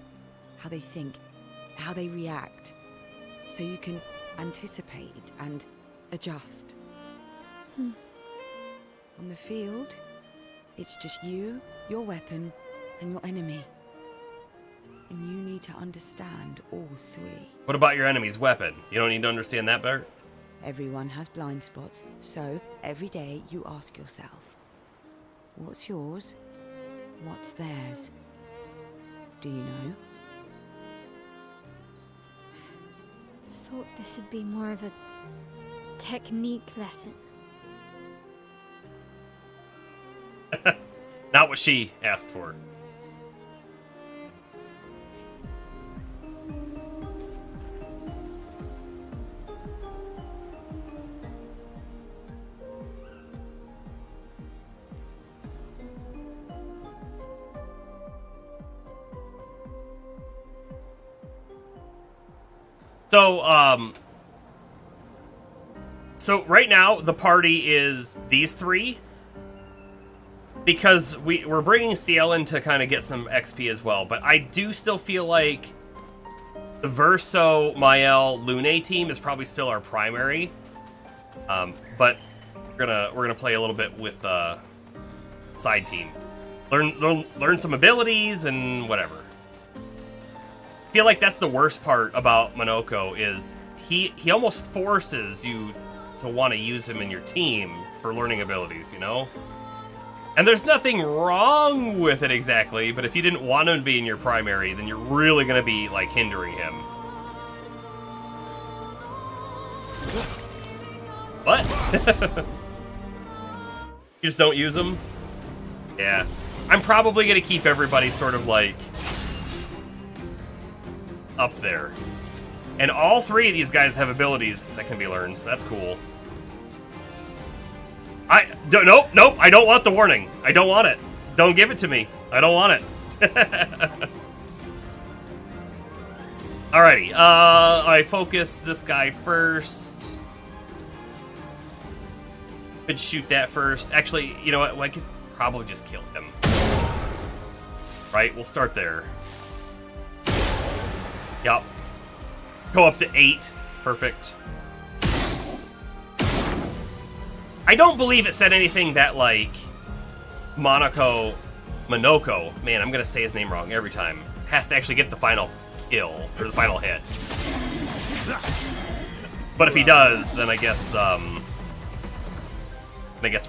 how they think, how they react. So you can anticipate and adjust. On the field, it's just you, your weapon, and your enemy. And you need to understand all three. What about your enemy's weapon? You don't need to understand that better? Everyone has blind spots, so every day you ask yourself, what's yours? What's theirs? Do you know? Thought this would be more of a technique lesson. Not what she asked for. So right now the party is these three, because we're bringing CL in to kind of get some XP as well. But I do still feel like the Verso, Mael, Lune team is probably still our primary. But we're gonna play a little bit with side team, learn some abilities and whatever. I feel like that's the worst part about Monoko is he almost forces you to want to use him in your team for learning abilities, you know? And there's nothing wrong with it exactly, but if you didn't want him to be in your primary, then you're really going to be, like, hindering him. What? You just don't use him? Yeah. I'm probably going to keep everybody sort of, like, up there. And all three of these guys have abilities that can be learned, so that's cool. Nope, I don't want the warning. I don't want it. Don't give it to me. I don't want it. Alrighty, I focus this guy first. Could shoot that first. Actually, you know what? I could probably just kill him. Right, we'll start there. Yup. Go up to 8. Perfect. I don't believe it said anything that, like, Monoko, man, I'm gonna say his name wrong every time, has to actually get the final kill, or the final hit. But if he does, then I guess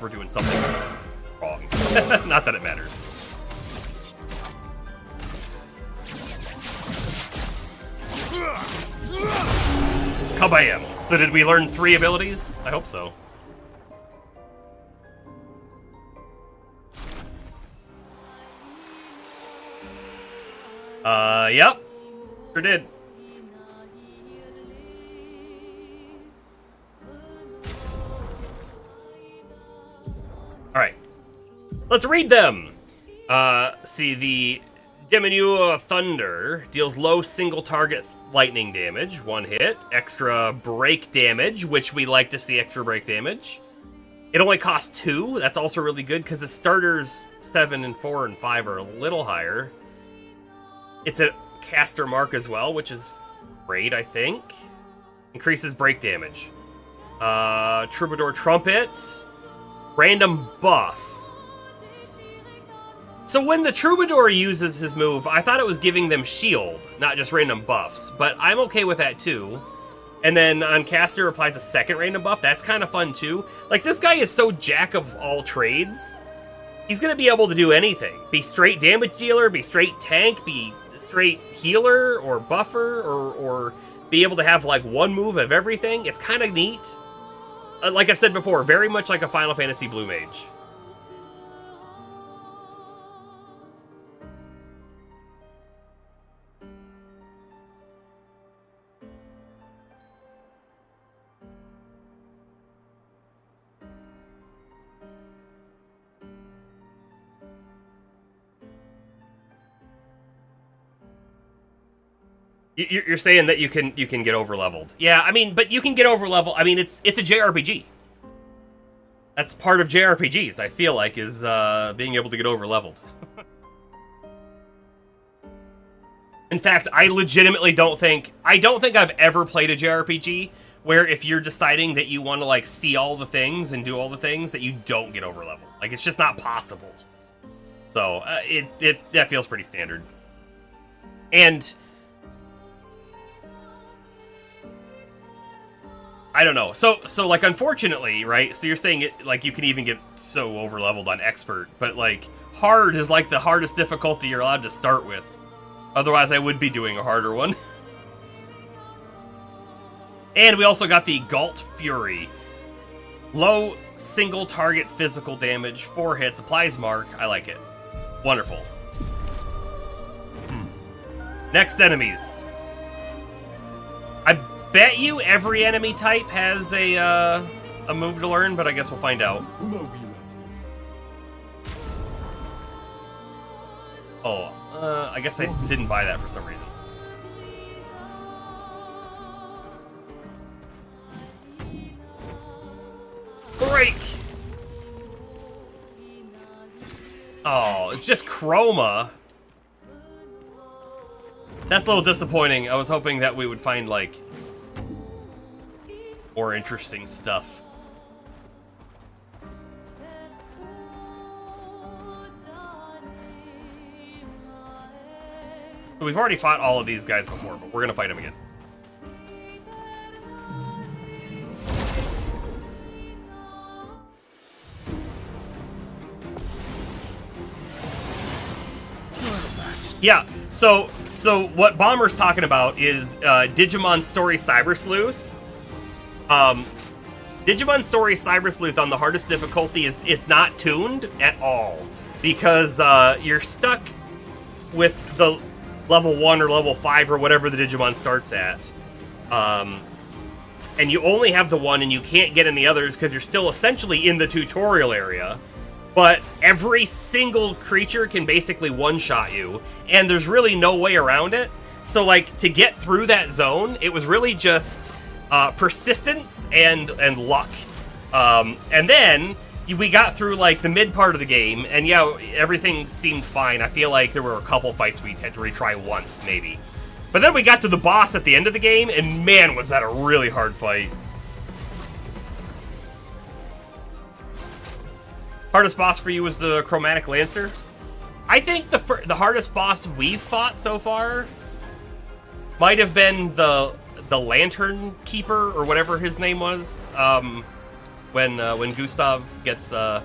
we're doing something wrong. Not that it matters. Kabam! So did we learn 3 abilities? I hope so. Yep. Sure did. Alright. Let's read them! See, the Diminue Thunder deals low single target lightning damage, 1 hit. Extra break damage, which we like to see extra break damage. It only costs 2. That's also really good because the starters 7 and 4 and 5 are a little higher. It's a caster mark as well, which is great, I think. Increases break damage. Troubadour Trumpet. Random buff. So when the Troubadour uses his move, I thought it was giving them shield, not just random buffs. But I'm okay with that too. And then on caster applies a second random buff. That's kind of fun too. Like, this guy is so jack of all trades. He's going to be able to do anything. Be straight damage dealer, be straight tank, be straight healer or buffer, or be able to have like one move of everything. It's kind of neat. Like I said before, very much like a Final Fantasy Blue Mage. You're saying that you can get over leveled. Yeah, I mean, but you can get over leveled. I mean, it's a JRPG. That's part of JRPGs, I feel like, is being able to get over leveled. In fact, I legitimately don't think I've ever played a JRPG where if you're deciding that you want to like see all the things and do all the things, that you don't get over leveled. Like, it's just not possible. So that feels pretty standard. And I don't know. So like, unfortunately, right? So you're saying it like you can even get so over leveled on expert, but like hard is like the hardest difficulty you're allowed to start with. Otherwise, I would be doing a harder one. And we also got the Galt Fury. Low single target physical damage, 4 hits, applies mark. I like it. Wonderful. Next enemies. I bet you every enemy type has a move to learn, but I guess we'll find out. Oh, I guess I didn't buy that for some reason. Break! Oh, it's just Chroma. That's a little disappointing. I was hoping that we would find, like, more interesting stuff. We've already fought all of these guys before, but we're gonna fight them again. Yeah, so what Bomber's talking about is Digimon Story Cyber Sleuth. Digimon Story Cyber Sleuth on the hardest difficulty is not tuned at all, because you're stuck with the level 1 or level 5 or whatever the Digimon starts at. And you only have the one and you can't get any others because you're still essentially in the tutorial area. But every single creature can basically one-shot you, and there's really no way around it. So, like, to get through that zone, it was really just persistence and luck. And then we got through, like, the mid part of the game, and yeah, everything seemed fine. I feel like there were a couple fights we had to retry once, maybe. But then we got to the boss at the end of the game, and man, was that a really hard fight. Hardest boss for you was the Chromatic Lancer? I think the hardest boss we've fought so far might have been the Lantern Keeper, or whatever his name was. When Gustav gets the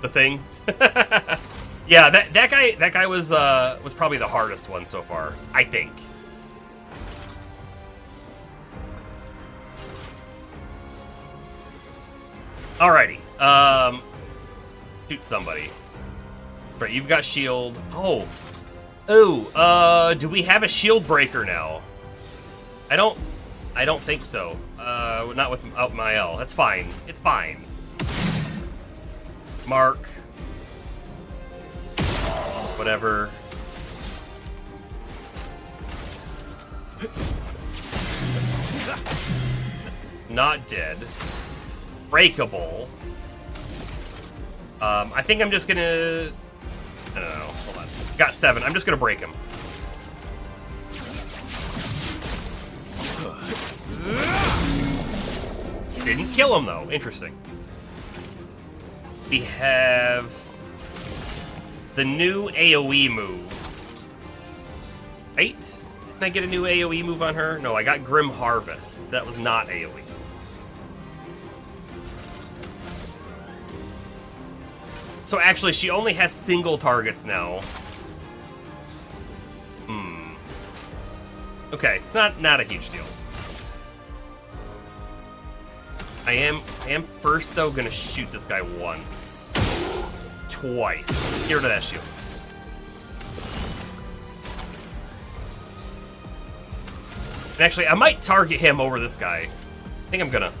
thing. Yeah, that guy was probably the hardest one so far, I think. Alrighty, shoot somebody. Right, you've got shield. Oh, do we have a shield breaker now? I don't think so. Not without Mael. That's fine. It's fine. Mark. Whatever. Not dead. Breakable. I think I'm just gonna... I don't know. Hold on. Got 7. I'm just gonna break him. Didn't kill him, though. Interesting. We have the new AoE move. Right? Didn't I get a new AoE move on her? No, I got Grim Harvest. That was not AoE. So actually, she only has single targets now. Okay, it's not a huge deal. I am first though gonna shoot this guy once, twice. Get rid of that shield. And actually, I might target him over this guy. I think I'm gonna.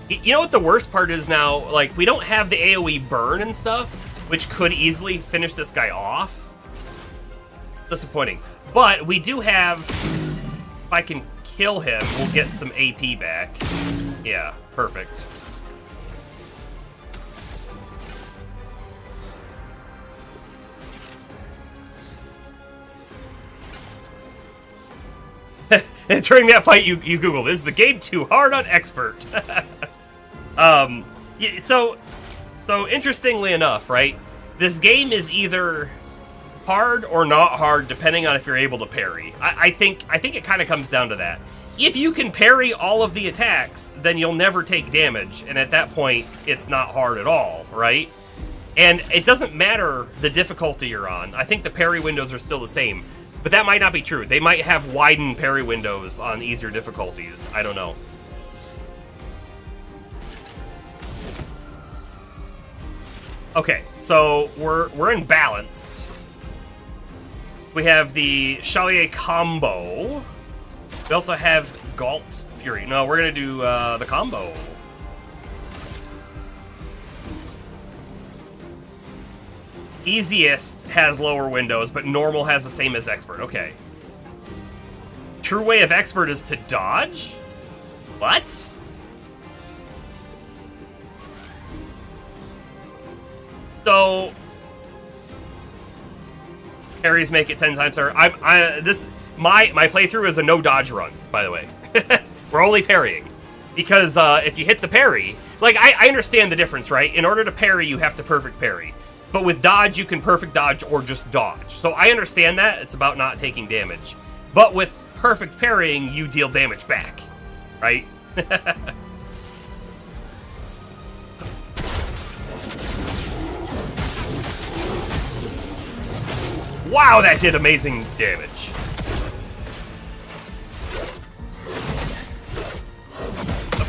You know what the worst part is now? Like, we don't have the AoE burn and stuff, which could easily finish this guy off. Disappointing. But we do have... If I can kill him, we'll get some AP back. Yeah, perfect. And during that fight, you Googled, is the game too hard on expert? So interestingly enough, right? This game is either hard or not hard, depending on if you're able to parry. I think it kind of comes down to that. If you can parry all of the attacks, then you'll never take damage, and at that point, it's not hard at all, right? And it doesn't matter the difficulty you're on. I think the parry windows are still the same. But that might not be true. They might have widened parry windows on easier difficulties. I don't know. Okay, so we're imbalanced. We have the Chalier combo. We also have Galt Fury. No, we're gonna do the combo. Easiest has lower windows, but normal has the same as expert. Okay. True way of expert is to dodge? What? So parries make it 10 times harder. My playthrough is a no dodge run, by the way. We're only parrying. Because if you hit the parry, like I understand the difference, right? In order to parry, you have to perfect parry. But with dodge, you can perfect dodge or just dodge. So I understand that. It's about not taking damage. But with perfect parrying, you deal damage back. Right? Wow, that did amazing damage.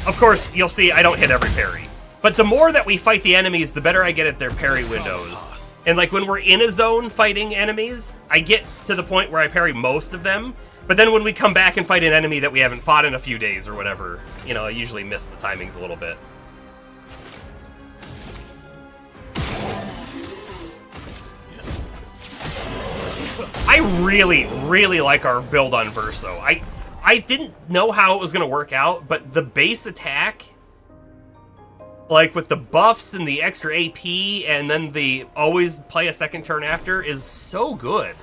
Of course, you'll see I don't hit every parry. But the more that we fight the enemies, the better I get at their parry windows. And like when we're in a zone fighting enemies, I get to the point where I parry most of them. But then when we come back and fight an enemy that we haven't fought in a few days or whatever, you know, I usually miss the timings a little bit. I really, really like our build on Verso. I didn't know how it was going to work out, but the base attack, like with the buffs and the extra AP and then the always play a second turn after, is so good.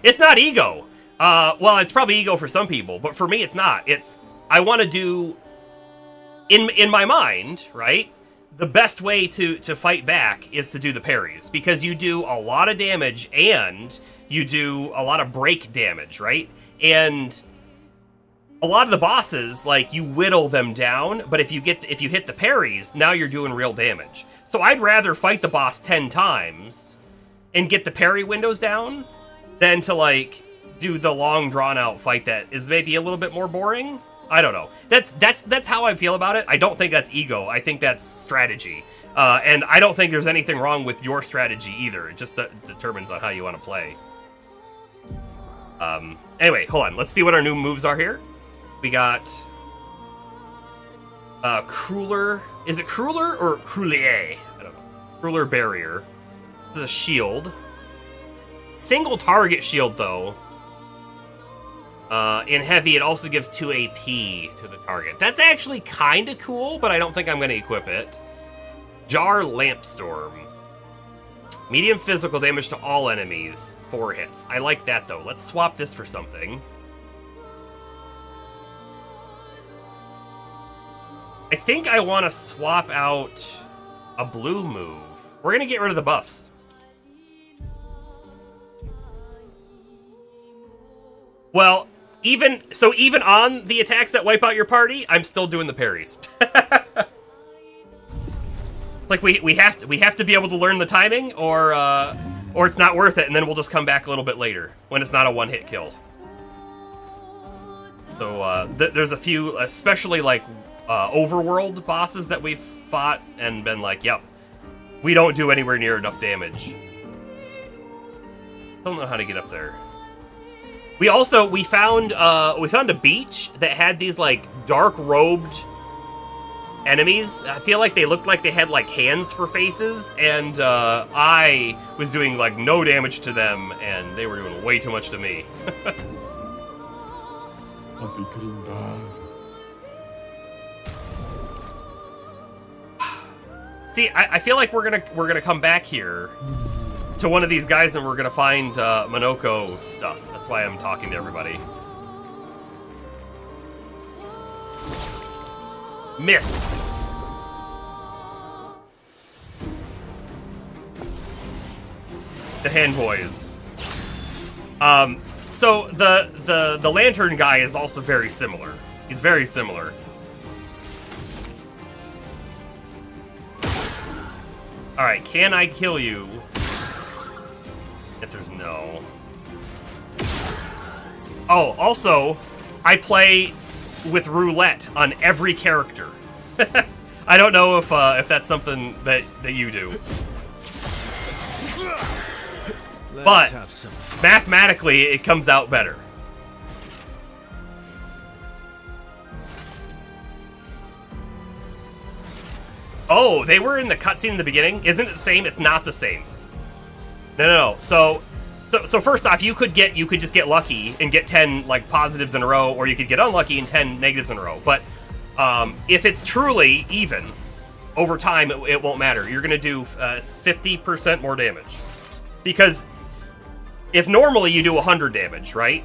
It's not ego. Well, it's probably ego for some people, but for me it's not. It's, I want to do, in my mind, right? The best way to fight back is to do the parries, because you do a lot of damage and you do a lot of break damage, right? And a lot of the bosses, like, you whittle them down, but if you hit the parries, now you're doing real damage. So I'd rather fight the boss 10 times and get the parry windows down than to, like, do the long drawn out fight that is maybe a little bit more boring. I don't know. That's how I feel about it. I don't think that's ego. I think that's strategy. And I don't think there's anything wrong with your strategy either. It just determines on how you want to play. Anyway, hold on. Let's see what our new moves are here. We got Crueler. Is it Crueler or Croulier? I don't know. Crueler Barrier. This is a shield. Single target shield, though. In heavy, it also gives 2 AP to the target. That's actually kind of cool, but I don't think I'm going to equip it. Jar Lampstorm. Medium physical damage to all enemies. 4 hits. I like that, though. Let's swap this for something. I think I want to swap out a blue move. We're going to get rid of the buffs. Well, even on the attacks that wipe out your party, I'm still doing the parries. Like we have to be able to learn the timing, or it's not worth it, and then we'll just come back a little bit later when it's not a one-hit kill. So there's a few, especially like overworld bosses that we've fought and been like, yep, we don't do anywhere near enough damage. Don't know how to get up there. We found a beach that had these like dark robed enemies. I feel like they looked like they had like hands for faces, and I was doing like no damage to them, and they were doing way too much to me. See, I feel like we're gonna come back here to one of these guys, and we're gonna find Monoko stuff. That's why I'm talking to everybody. Miss. The hand boys. So the lantern guy is also very similar. He's very similar. All right, can I kill you? Answer's no. Oh, also, I play with roulette on every character. I don't know if that's something that you do. But mathematically, it comes out better. Oh, they were in the cutscene in the beginning? Isn't it the same? It's not the same. No. So first off, you could just get lucky and get 10 like positives in a row, or you could get unlucky and 10 negatives in a row. But if it's truly even, over time it won't matter. You're gonna do it's 50% more damage, because if normally you do 100 damage, right?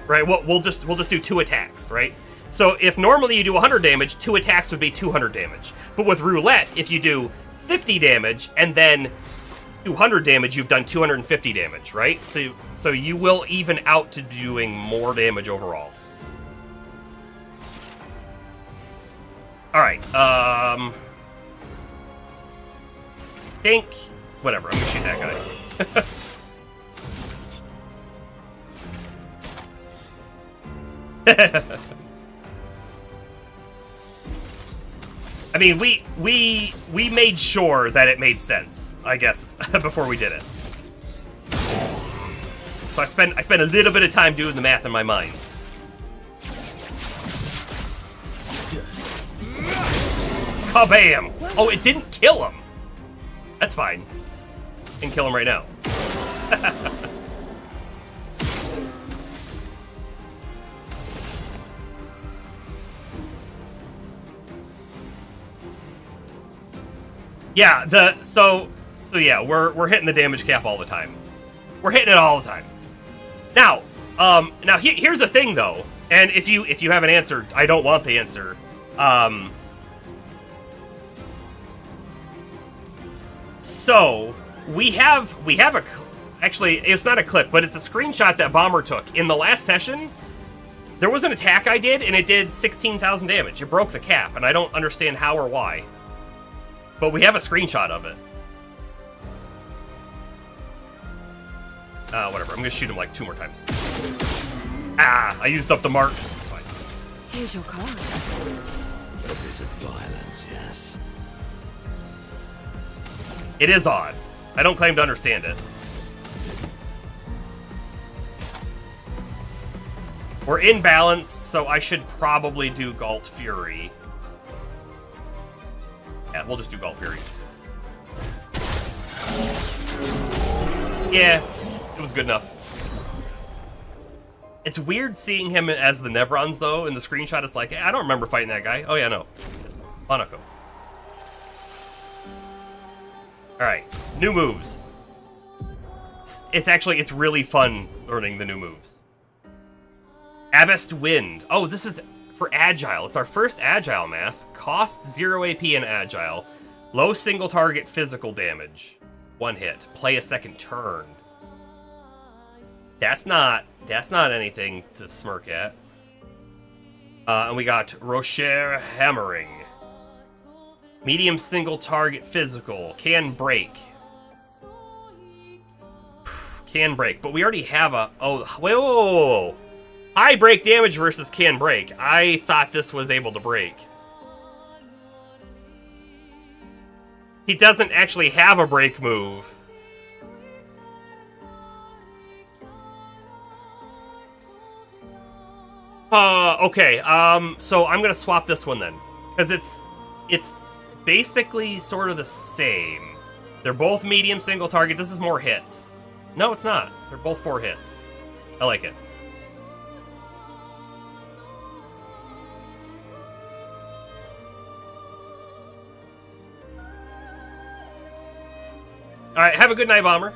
Right. We'll just do 2 attacks, right? So if normally you do 100 damage, 2 attacks would be 200 damage. But with roulette, if you do 50 damage and then 200 damage, you've done 250 damage, right? So you will even out to doing more damage overall. All right. Think whatever. I'm gonna shoot that guy. I mean, we made sure that it made sense, I guess, before we did it. So I spent a little bit of time doing the math in my mind. Kabam! Oh, it didn't kill him. That's fine. Can kill him right now. Yeah, so yeah, we're hitting the damage cap all the time. We're hitting it all the time. Now, here's the thing though, and if you have an answer, I don't want the answer. So we have actually, it's not a clip, but it's a screenshot that Bomber took in the last session. There was an attack I did, and it did 16,000 damage. It broke the cap, and I don't understand how or why. But we have a screenshot of it. Whatever. I'm gonna shoot him like 2 more times. Ah! I used up the mark. It's fine. Here's your card. A bit of violence, yes. It is odd. I don't claim to understand it. We're imbalanced, so I should probably do Galt Fury. Yeah, we'll just do Galt Fury. Yeah, it was good enough. It's weird seeing him as the Nevrons, though. In the screenshot, it's like, hey, I don't remember fighting that guy. Oh, yeah, no. Monaco. Alright, new moves. It's really fun learning the new moves. Abyssed Wind. Oh, this is for Agile. It's our first Agile mask. Costs 0 AP in Agile. Low single target physical damage. 1 hit. Play a second turn. That's not anything to smirk at. And we got Rocher Hammering. Medium single target physical. Can break. Can break. But we already have a... Oh, whoa. High break damage versus can break. I thought this was able to break. He doesn't actually have a break move. Okay, so I'm gonna swap this one then. Because it's basically sort of the same. They're both medium single target. This is more hits. No, it's not. They're both 4 hits. I like it. Alright, have a good night, Bomber.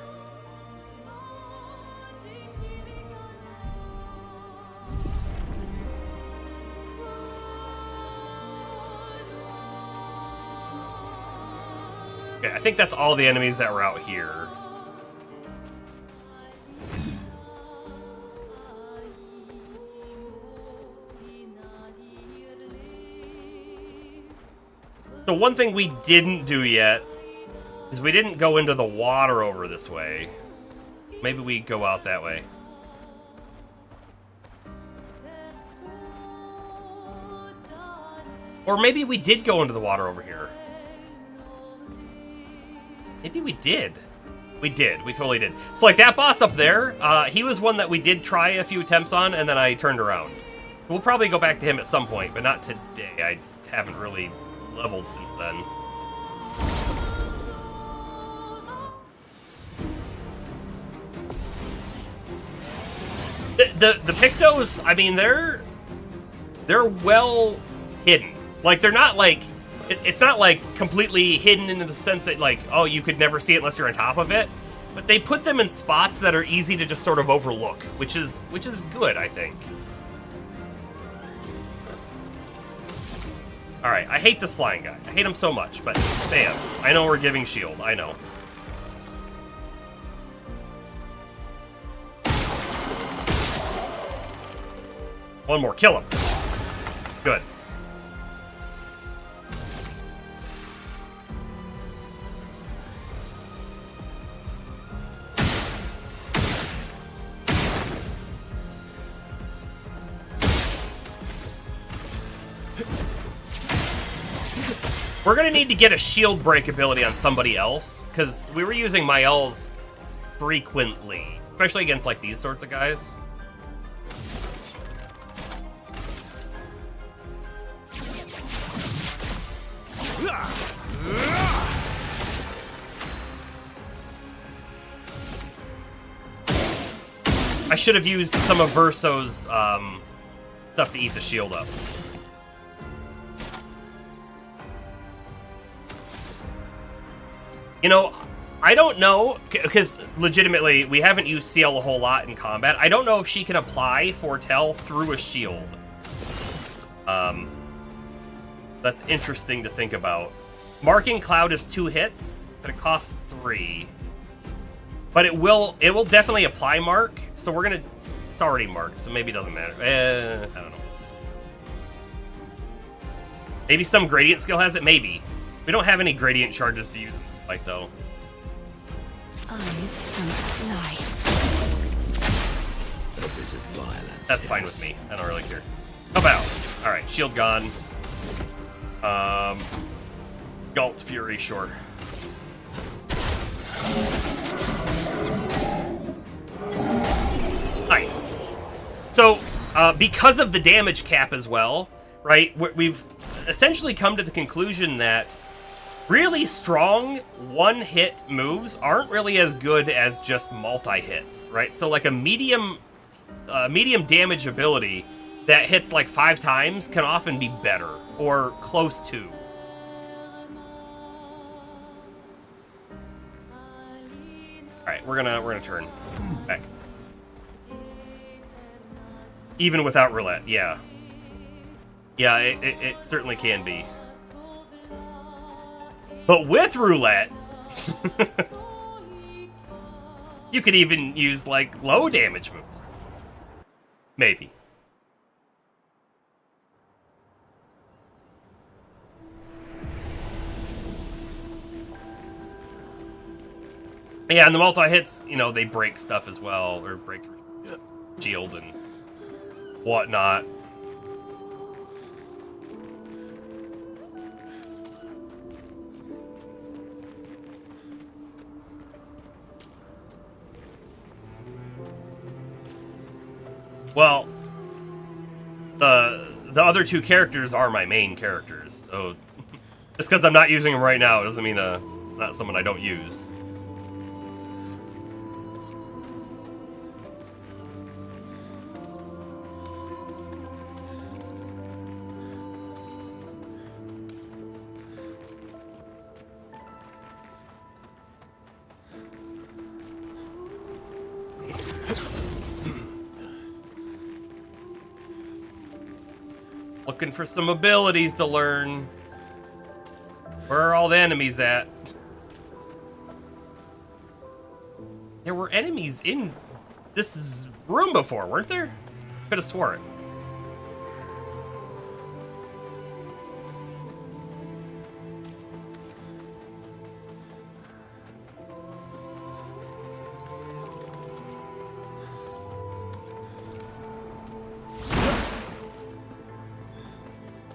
Okay, I think that's all the enemies that were out here. So one thing we didn't do yet is we didn't go into the water over this way. Maybe we go out that way. Or maybe we did go into the water over here. Maybe we did. We did. We totally did. So, like, that boss up there, he was one that we did try a few attempts on, and then I turned around. We'll probably go back to him at some point, but not today. I haven't really leveled since then. The Pictos, I mean, they're well hidden. Like, they're not like... It's not like completely hidden in the sense that, like, oh, you could never see it unless you're on top of it. But they put them in spots that are easy to just sort of overlook, which is good, I think. Alright, I hate this flying guy. I hate him so much, but bam. I know we're giving shield, I know. One more, kill him. Good. We're gonna need to get a shield break ability on somebody else, because we were using Mael's frequently, especially against like these sorts of guys. I should have used some of Verso's stuff to eat the shield up. You know, I don't know, because legitimately, we haven't used CL a whole lot in combat. I don't know if she can apply Foretell through a shield. That's interesting to think about. Marking Cloud is 2 hits, but it costs 3. But it will definitely apply Mark, so we're gonna... It's already marked, so maybe it doesn't matter. I don't know. Maybe some Gradient skill has it? Maybe. We don't have any Gradient charges to use. Like though. Eyes don't lie. Violence, that's fine with me. I don't really care. How about? All right, shield gone. Galt Fury, sure. Nice. So because of the damage cap as well, right? We've essentially come to the conclusion that really strong one-hit moves aren't really as good as just multi-hits, right? So like a medium damage ability that hits like 5 times can often be better or close to. All right, we're gonna turn back. Even without roulette, yeah. Yeah, it certainly can be. But with roulette, you could even use, like, low damage moves. Maybe. Yeah, and the multi-hits, you know, they break stuff as well, or break through shield and whatnot. Well, the other 2 characters are my main characters, so just because I'm not using them right now doesn't mean it's not someone I don't use. Looking for some abilities to learn. Where are all the enemies at? There were enemies in this room before, weren't there? Could have swore it.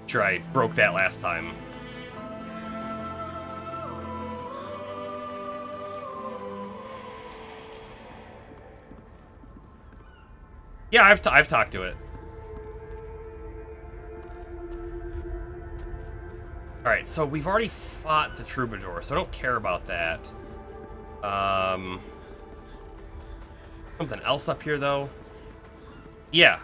Sure, I broke that last time. Yeah, I've talked to it. Alright, so we've already fought the Troubadour, so I don't care about that. Something else up here, though? Yeah.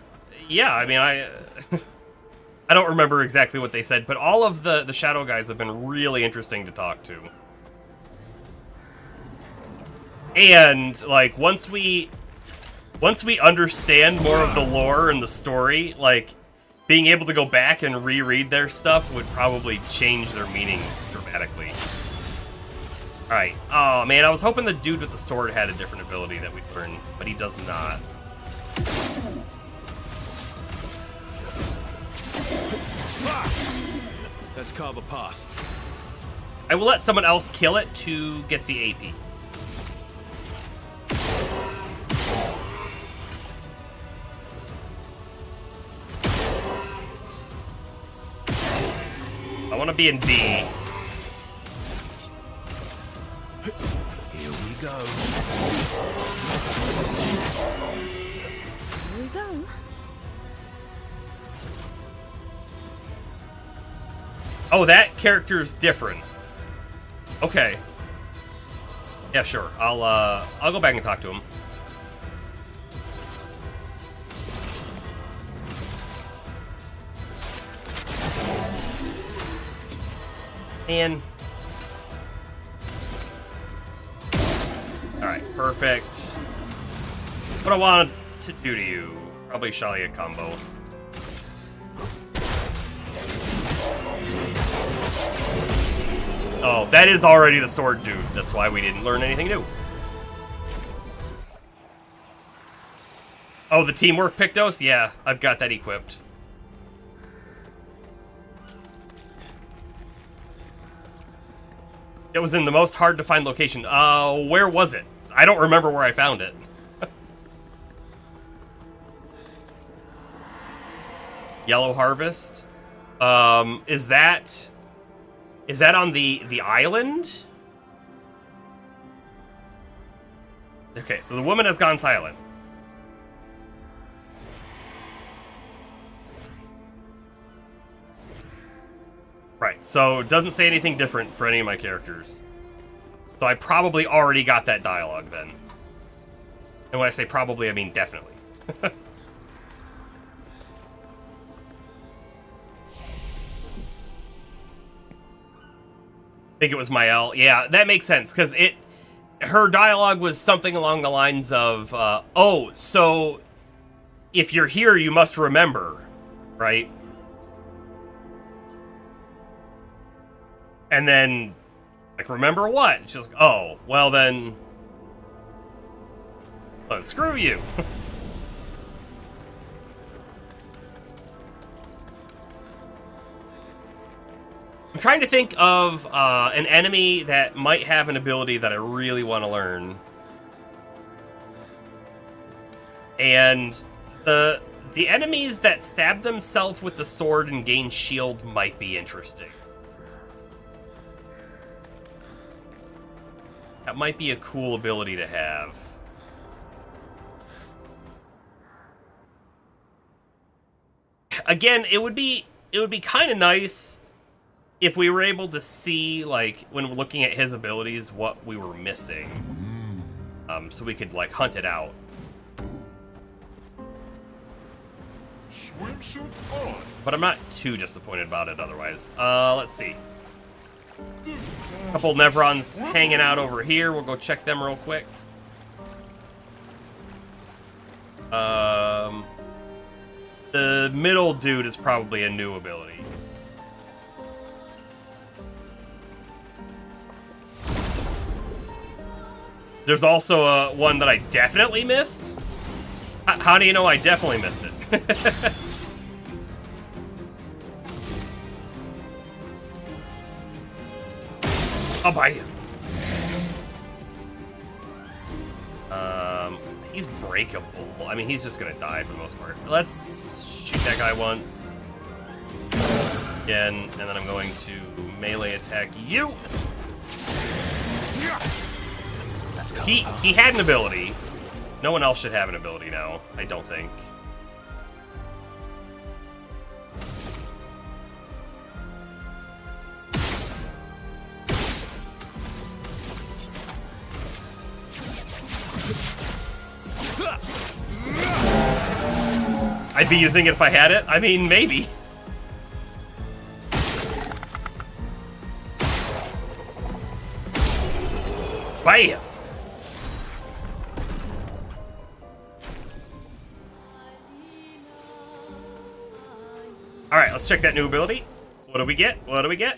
Yeah, I mean, I don't remember exactly what they said, but all of the Shadow guys have been really interesting to talk to. And, like, once we understand more of the lore and the story, like, being able to go back and reread their stuff would probably change their meaning dramatically. Alright. Oh, man, I was hoping the dude with the sword had a different ability that we'd learn, but he does not. Let's carve a path. I will let someone else kill it to get the AP. I want to be in B. Here we go. Here we go. Oh, that character's different. Okay. Yeah, sure. I'll go back and talk to him. And alright, perfect. What I wanted to do to you. Probably Shalia combo. Oh, that is already the sword dude. That's why we didn't learn anything new. Oh, the teamwork Pictos? Yeah, I've got that equipped. It was in the most hard to find location. Where was it? I don't remember where I found it. Yellow Harvest? Is that on the island? Okay, so the woman has gone silent. Right, so it doesn't say anything different for any of my characters. So I probably already got that dialogue then. And when I say probably, I mean definitely. I think it was Mael. Yeah, that makes sense, because her dialogue was something along the lines of, oh, so if you're here, you must remember, right? And then, like, remember what? She's like, oh, well then, screw you. I'm trying to think of an enemy that might have an ability that I really want to learn. And the enemies that stab themselves with the sword and gain shield might be interesting. That might be a cool ability to have. Again, it would be kind of nice if we were able to see, like, when we're looking at his abilities, what we were missing. So we could, like, hunt it out. Swimsuit on. But I'm not too disappointed about it otherwise. Let's see. A couple Nevrons hanging out over here. We'll go check them real quick. The middle dude is probably a new ability. There's also one that I definitely missed. How do you know I definitely missed it? I'll bite him. He's breakable. I mean, he's just gonna die for the most part. Let's shoot that guy once. Again, and then I'm going to melee attack you. He had an ability. No one else should have an ability now, I don't think. I'd be using it if I had it. I mean, maybe. Bam! Alright, let's check that new ability. What do we get? What do we get?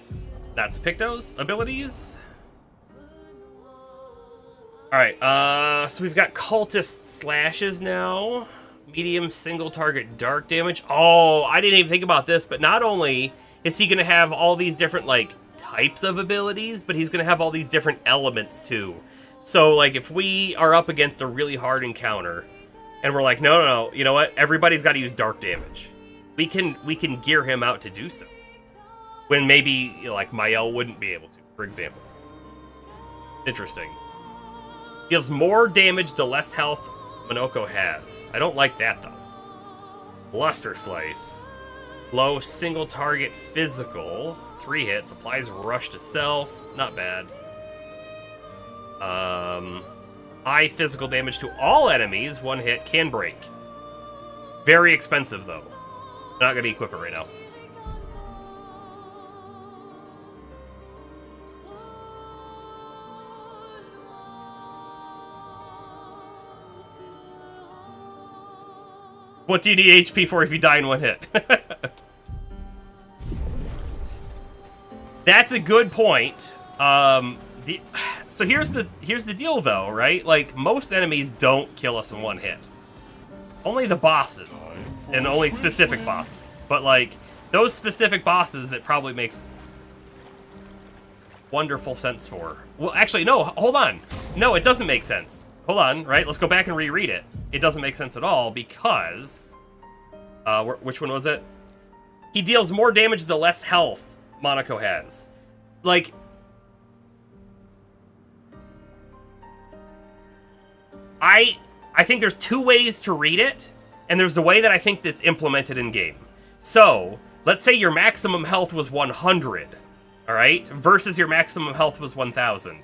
That's Picto's abilities. Alright, so we've got Cultist Slashes now. Medium single target dark damage. Oh, I didn't even think about this, but not only is he going to have all these different, like, types of abilities, but he's going to have all these different elements, too. So, like, if we are up against a really hard encounter, and we're like, no, you know what? Everybody's got to use dark damage. We can gear him out to do so. When maybe, you know, like, Mael wouldn't be able to, for example. Interesting. Deals more damage the less health Monoko has. I don't like that, though. Luster Slice. Low single target physical. 3 hits. Applies rush to self. Not bad. High physical damage to all enemies. 1 hit. Can break. Very expensive, though. Not going to equip it right now. What do you need HP for if you die in 1 hit? That's a good point. So here's the deal, though, right? Like, most enemies don't kill us in 1 hit. Only the bosses, and only specific bosses. But, like, those specific bosses, it probably makes wonderful sense for. Well, actually, no, hold on. No, it doesn't make sense. Hold on, right? Let's go back and reread it. It doesn't make sense at all because... which one was it? He deals more damage the less health Monoko has. Like... I think there's 2 ways to read it, and there's the way that I think that's implemented in-game. So, let's say your maximum health was 100, all right, versus your maximum health was 1,000.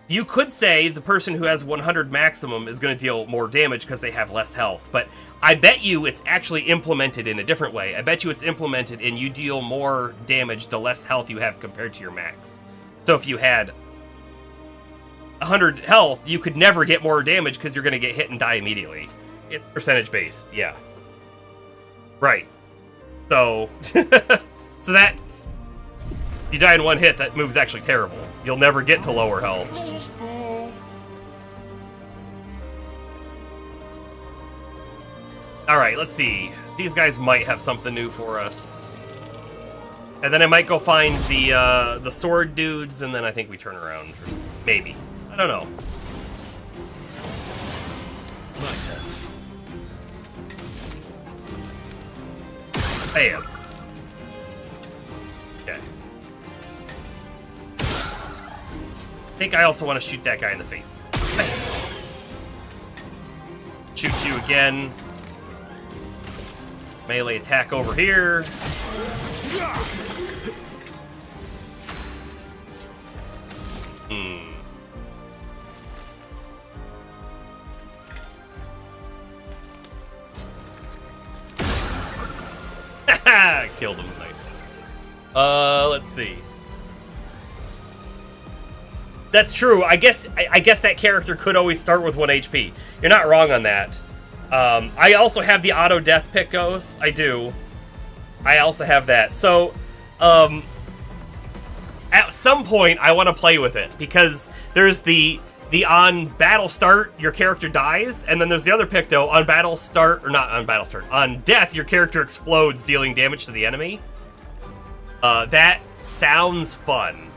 You could say the person who has 100 maximum is going to deal more damage because they have less health, but I bet you it's actually implemented in a different way. I bet you it's implemented in you deal more damage the less health you have compared to your max. So if you had 100 health, you could never get more damage because you're going to get hit and die immediately. It's percentage based, yeah. Right. So, so that, you die in one hit, that move's actually terrible. You'll never get to lower health. Alright, let's see. These guys might have something new for us. And then I might go find the sword dudes, and then I think we turn around. Maybe. I don't know. Bam. Okay. I think I also want to shoot that guy in the face. Bam. Shoot you again. Melee attack over here. Killed him. Nice. Let's see. That's true. I guess that character could always start with 1 HP. You're not wrong on that. I also have the auto death pick goes. I do. I also have that. So, at some point, I want to play with it because there's the on battle start, your character dies, and then there's the other picto on battle start, or not on battle start, on death, your character explodes, dealing damage to the enemy. That sounds fun.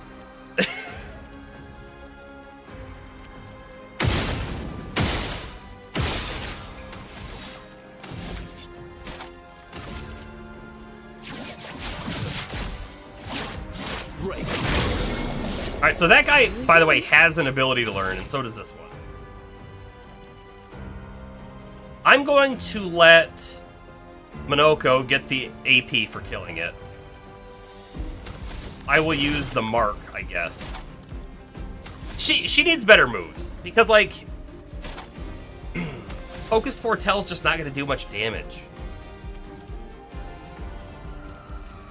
Alright, so that guy, by the way, has an ability to learn, and so does this one. I'm going to let Minoko get the AP for killing it. I will use the mark, I guess. She needs better moves, because, like, Focus Foretell's just not going to do much damage.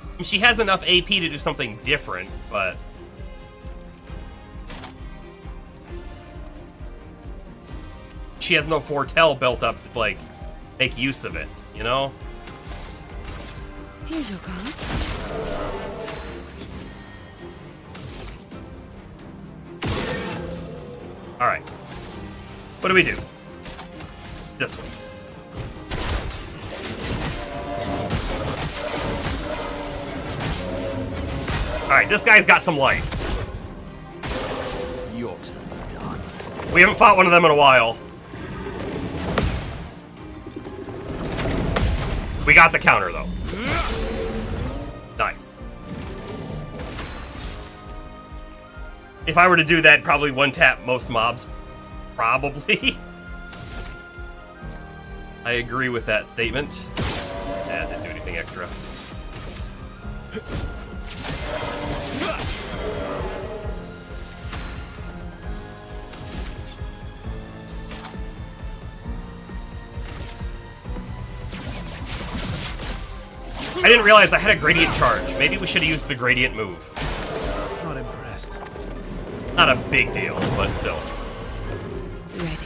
I mean, she has enough AP to do something different, but... she has no foretell built up to, like, make use of it, you know? Here's your card. Alright. What do we do? This one. Alright, this guy's got some life. Your turn to dance. We haven't fought one of them in a while. We got the counter, though. Nice. If I were to do that, probably one-tap most mobs. Probably. I agree with that statement. That didn't do anything extra. I didn't realize I had a gradient charge. Maybe we should have used the gradient move. Not impressed. Not a big deal, but still. Ready.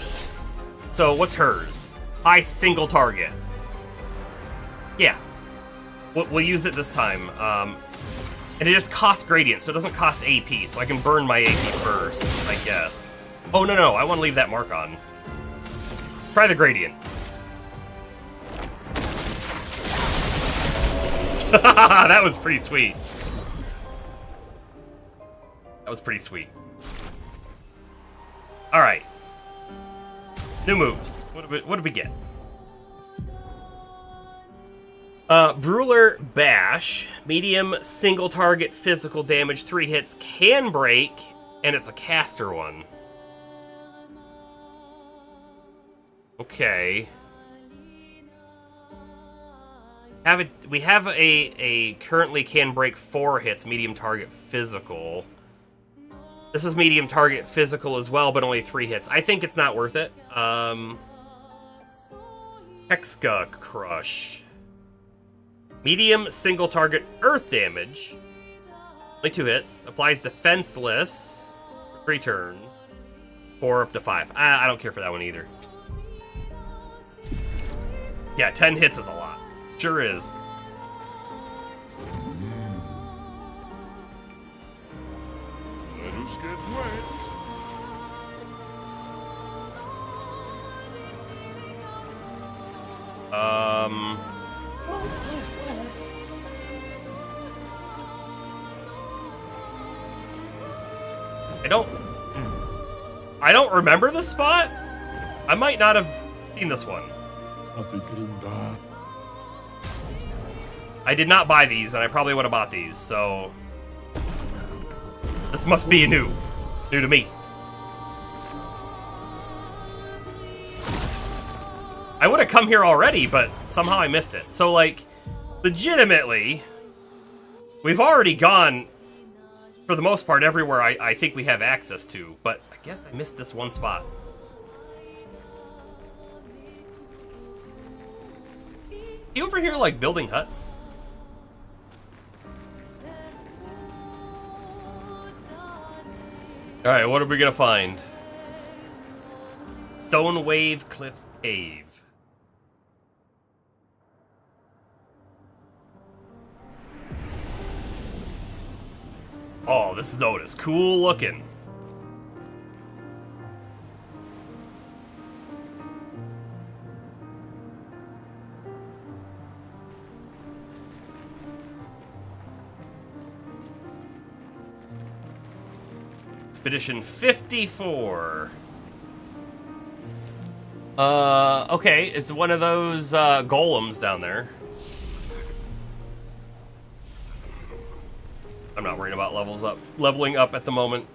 So, what's hers? High single target. Yeah. We'll use it this time. And it just costs gradient, so it doesn't cost AP, so I can burn my AP first, I guess. Oh, no, I want to leave that mark on. Try the gradient. That was pretty sweet. That was pretty sweet. Alright. New moves. What did we get? Brawler Bash. Medium single target physical damage. 3 hits can break. And it's a caster one. Okay. We have a currently can break 4 hits, medium target physical. This is medium target physical as well, but only 3 hits. I think it's not worth it. Hexga Crush. Medium single target earth damage. Only 2 hits. Applies defenseless for 3 turns. 4 up to 5. I don't care for that one either. Yeah, 10 hits is a lot. Sure is. Let us get wet. I don't remember this spot. I might not have seen this one. I did not buy these, and I probably would have bought these, so... This must be new to me. I would have come here already, but somehow I missed it. So, like, legitimately, we've already gone, for the most part, everywhere I think we have access to, but I guess I missed this one spot. You over here, like, building huts? Alright, what are we gonna find? Stone Wave Cliffs Cave. Oh, this zone is cool looking. Expedition 54. Okay, it's one of those golems down there. I'm not worried about leveling up at the moment.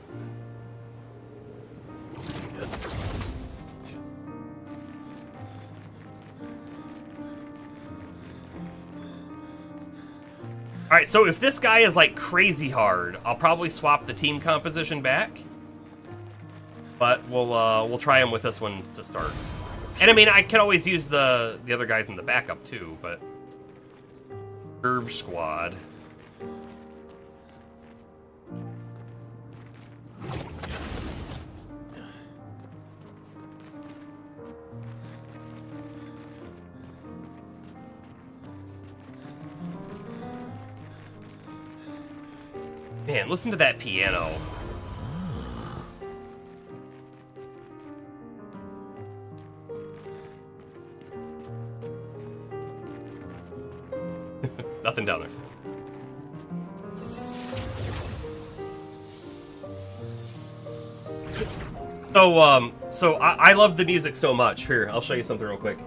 Alright, so if this guy is like crazy hard, I'll probably swap the team composition back. But we'll try him with this one to start. And I mean, I can always use the other guys in the backup too, but... Curve Squad. Man, listen to that piano. Nothing down there. So I love the music so much. Here, I'll show you something real quick.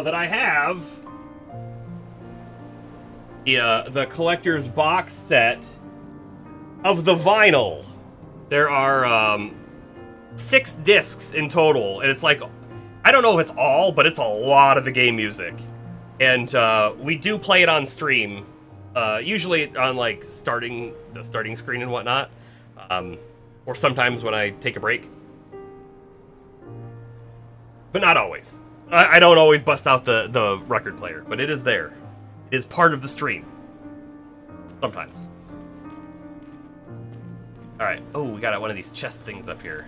That I have the collector's box set of the vinyl. There are 6 discs in total, and it's like, I don't know if it's all, but it's a lot of the game music. And we do play it on stream, usually on like the starting screen and whatnot, or sometimes when I take a break, but not always. I don't always bust out the record player, but it is there. It is part of the stream. Sometimes. Alright. Oh, we got one of these chest things up here.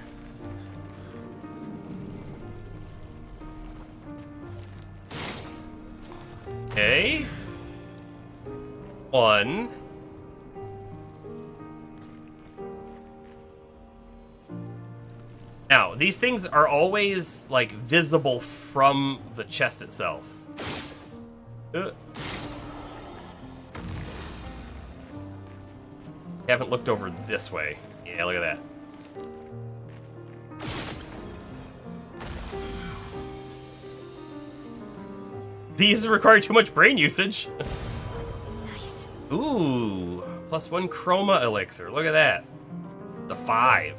Okay. 1. Now, these things are always, like, visible from the chest itself. Haven't looked over this way. Yeah, look at that. These require too much brain usage. Nice. Ooh, +1 chroma elixir. Look at that. The 5.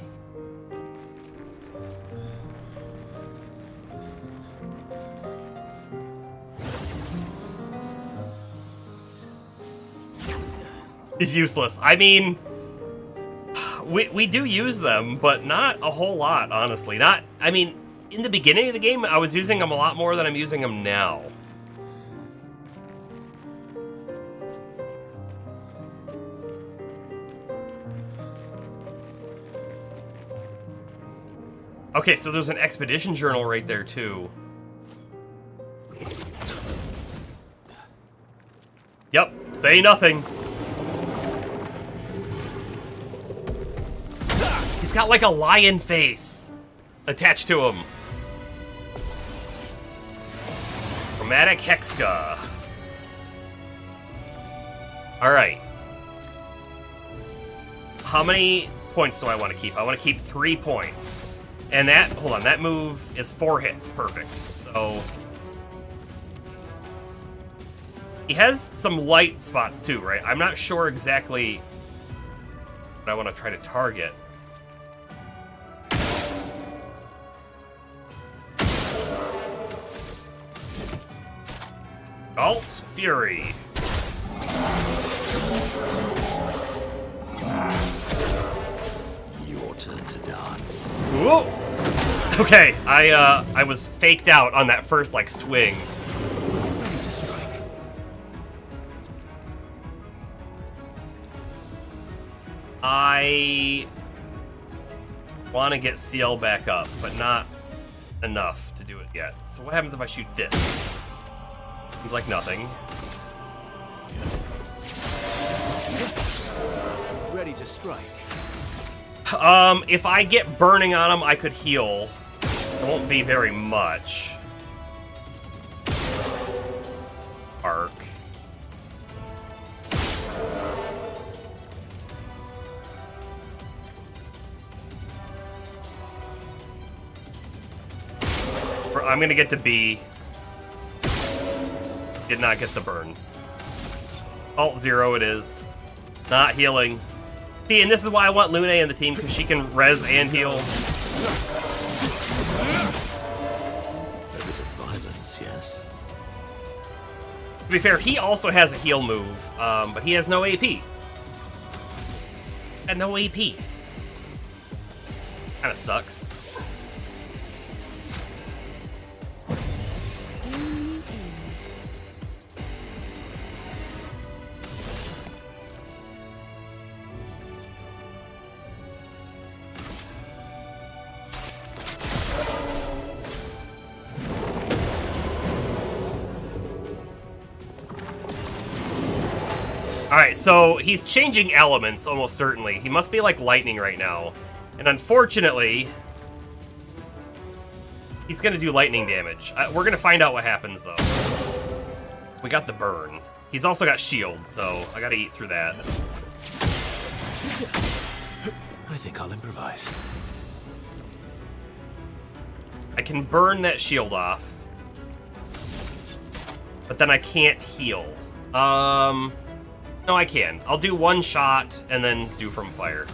is useless. I mean, we do use them, but not a whole lot, honestly. I mean, in the beginning of the game, I was using them a lot more than I'm using them now. Okay, so there's an expedition journal right there, too. Yep, say nothing. He's got like a lion face attached to him. Chromatic Hexka. Alright. How many points do I want to keep? I want to keep 3 points. And that, hold on, that move is 4 hits. Perfect. So he has some light spots too, right? I'm not sure exactly what I want to try to target. Alt Fury. Your turn to dance. Whoa. Okay, I was faked out on that first like swing. Ready to strike. I want to get CL back up, but not enough to do it yet. So what happens if I shoot this? Seems like nothing. Ready to strike. If I get burning on him, I could heal. It won't be very much. Arc. I'm gonna get to B. Did not get the burn. Alt 0 it is. Not healing. See, and this is why I want Lune in the team, because she can res and heal. A bit of violence, yes. To be fair, he also has a heal move, but he has no AP. And no AP. Kinda sucks. Alright, so he's changing elements, almost certainly. He must be like lightning right now. And unfortunately, he's gonna do lightning damage. We're gonna find out what happens, though. We got the burn. He's also got shield, so I gotta eat through that. I think I'll improvise. I can burn that shield off. But then I can't heal. No, I can. I'll do one shot and then do from fire.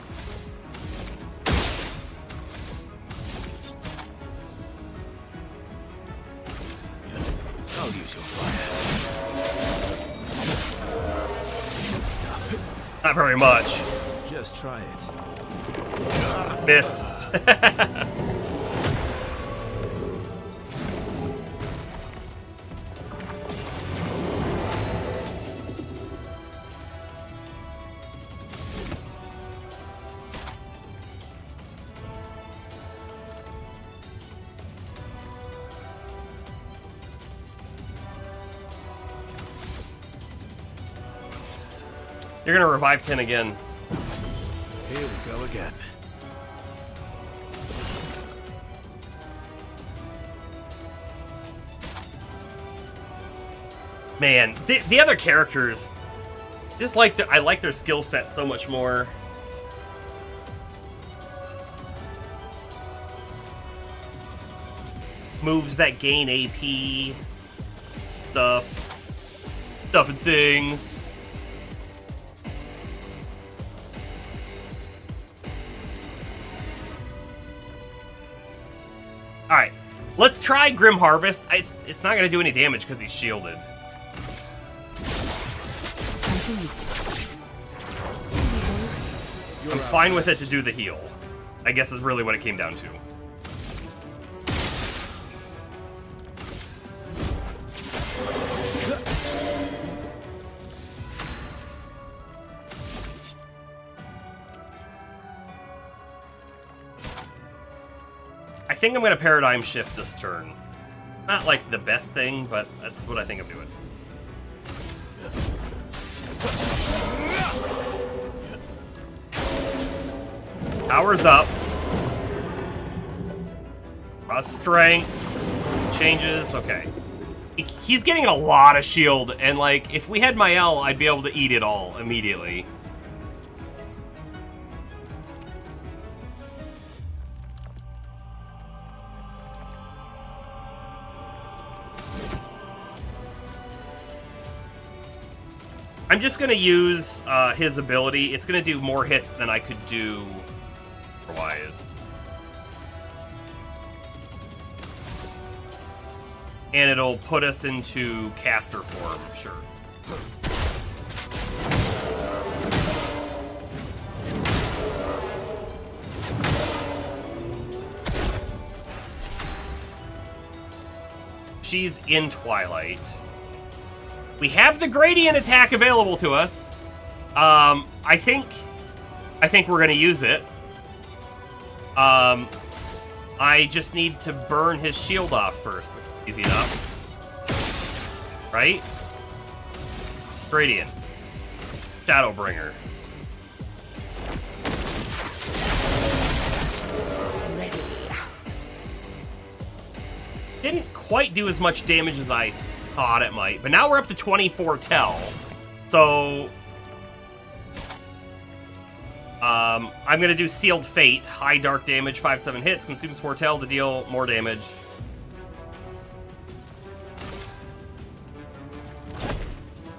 I'll use your fire. Good stuff. Not very much. Just try it. Missed. You're gonna revive 10 again. Here we go again. Man, the other characters, just like I like their skill set so much more. Moves that gain AP, stuff and things. Alright, let's try Grim Harvest. It's not going to do any damage because he's shielded. I'm fine with it to do the heal. I guess is really what it came down to. I think I'm going to paradigm shift this turn. Not like the best thing, but that's what I think I'm doing. Power's up. Raw strength. Changes. Okay. He's getting a lot of shield, and like, if we had Mael, I'd be able to eat it all immediately. I'm just gonna use his ability. It's gonna do more hits than I could do otherwise. And it'll put us into caster form, sure. She's in Twilight. We have the gradient attack available to us. I think we're gonna use it. I just need to burn his shield off first, which is easy enough. Right? Gradient. Shadowbringer. Ready. Didn't quite do as much damage as I thought it might, but now we're up to 24 tel. So I'm gonna do Sealed Fate. High dark damage, 5/7 hits, consumes 4 tel to deal more damage.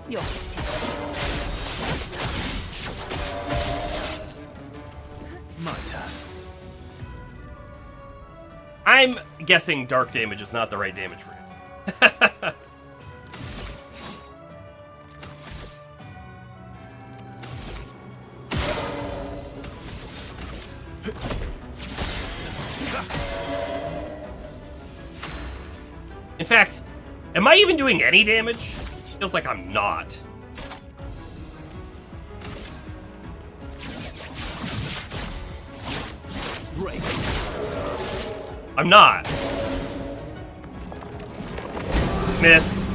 Your fate is sealed. My turn. I'm guessing dark damage is not the right damage for him. In fact, am I even doing any damage? Feels like I'm not. Break. I'm not. Missed.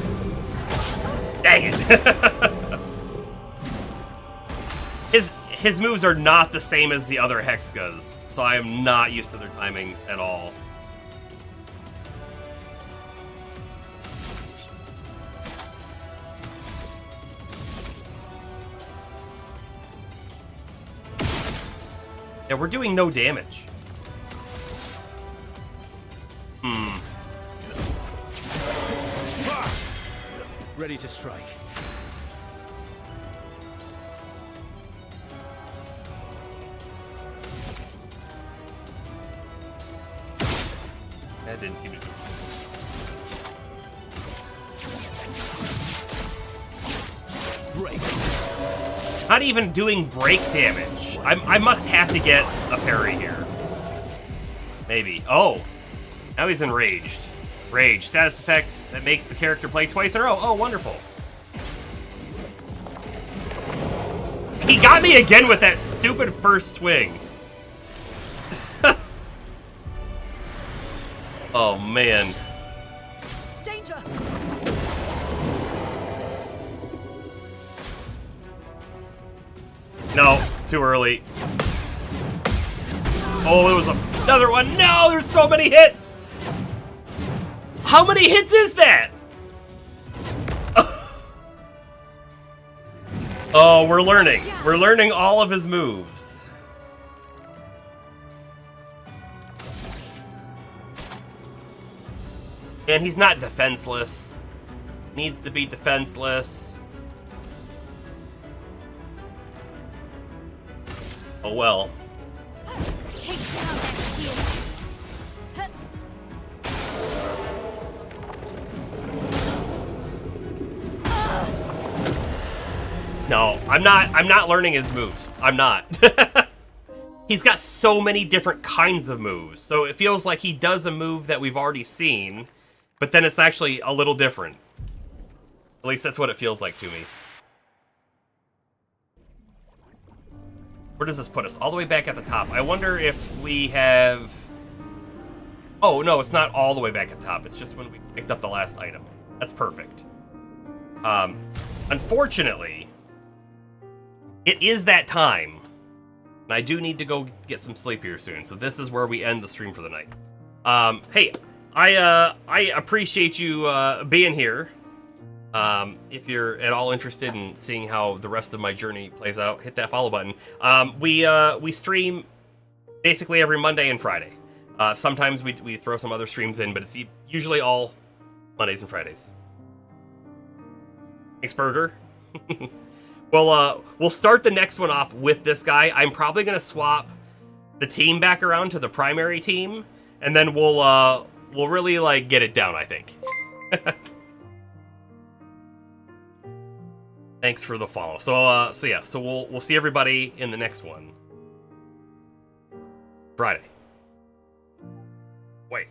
Dang it. His moves are not the same as the other Hexgas, so I am not used to their timings at all. Yeah, we're doing no damage. Ready to strike. That didn't seem to do it. Break. Not even doing break damage. I must have to get a parry here. Maybe. Oh. Now he's enraged. Rage. Status effect that makes the character play twice in a row. Oh, wonderful. He got me again with that stupid first swing. Oh, man. Danger! No, too early. Oh, there was another one. No, there's so many hits. How many hits is that? Oh, we're learning. We're learning all of his moves. And he's not defenseless. Needs to be defenseless. Oh well. Take down that shield. No, I'm not learning his moves. I'm not. he's got so many different kinds of moves. So it feels like he does a move that we've already seen, but then it's actually a little different. At least that's what it feels like to me. Where does this put us? All the way back at the top. I wonder if we have... Oh, no, it's not all the way back at the top. It's just when we picked up the last item. That's perfect. Unfortunately, it is that time. And I do need to go get some sleep here soon. So this is where we end the stream for the night. Hey, I appreciate you being here. If you're at all interested in seeing how the rest of my journey plays out, hit that follow button. We stream basically every Monday and Friday. Sometimes we throw some other streams in, but it's usually all Mondays and Fridays. Thanks, Burger. We'll start the next one off with this guy. I'm probably gonna swap the team back around to the primary team, and then we'll really like get it down, I think. Thanks for the follow. So we'll see everybody in the next one. Friday. Wait.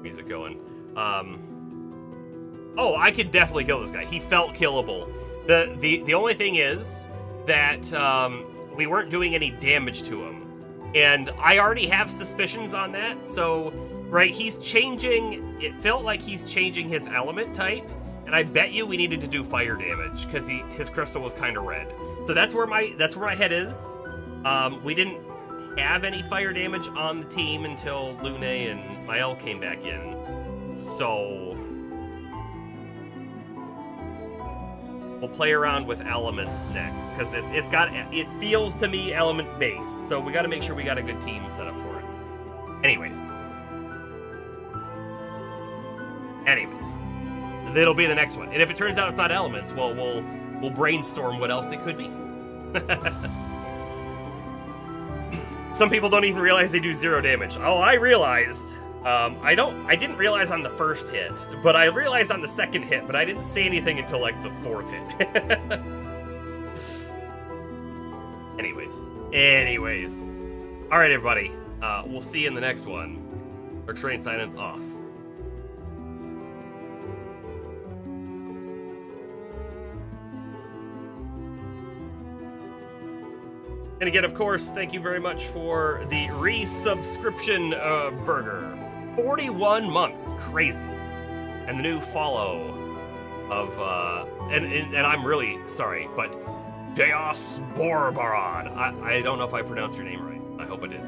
Music going. Oh, I could definitely kill this guy. He felt killable. The only thing is that we weren't doing any damage to him. And I already have suspicions on that. So, right, he's changing. It felt like he's changing his element type. And I bet you we needed to do fire damage because his crystal was kind of red. So that's where my head is. We didn't have any fire damage on the team until Lune and Mael came back in. So we'll play around with elements next because it feels to me element based. So we got to make sure we got a good team set up for it. Anyways. It'll be the next one. And if it turns out it's not elements, well, we'll brainstorm what else it could be. Some people don't even realize they do 0 damage. Oh, I realized. I didn't realize on the first hit, but I realized on the second hit, but I didn't say anything until like the 4th hit. Anyways. All right, everybody. We'll see you in the next one. Our train signing off. And again, of course, thank you very much for the resubscription, Burger. 41 months, crazy. And the new follow of, and I'm really sorry, but Deos Borbaron. I don't know if I pronounced your name right. I hope I did.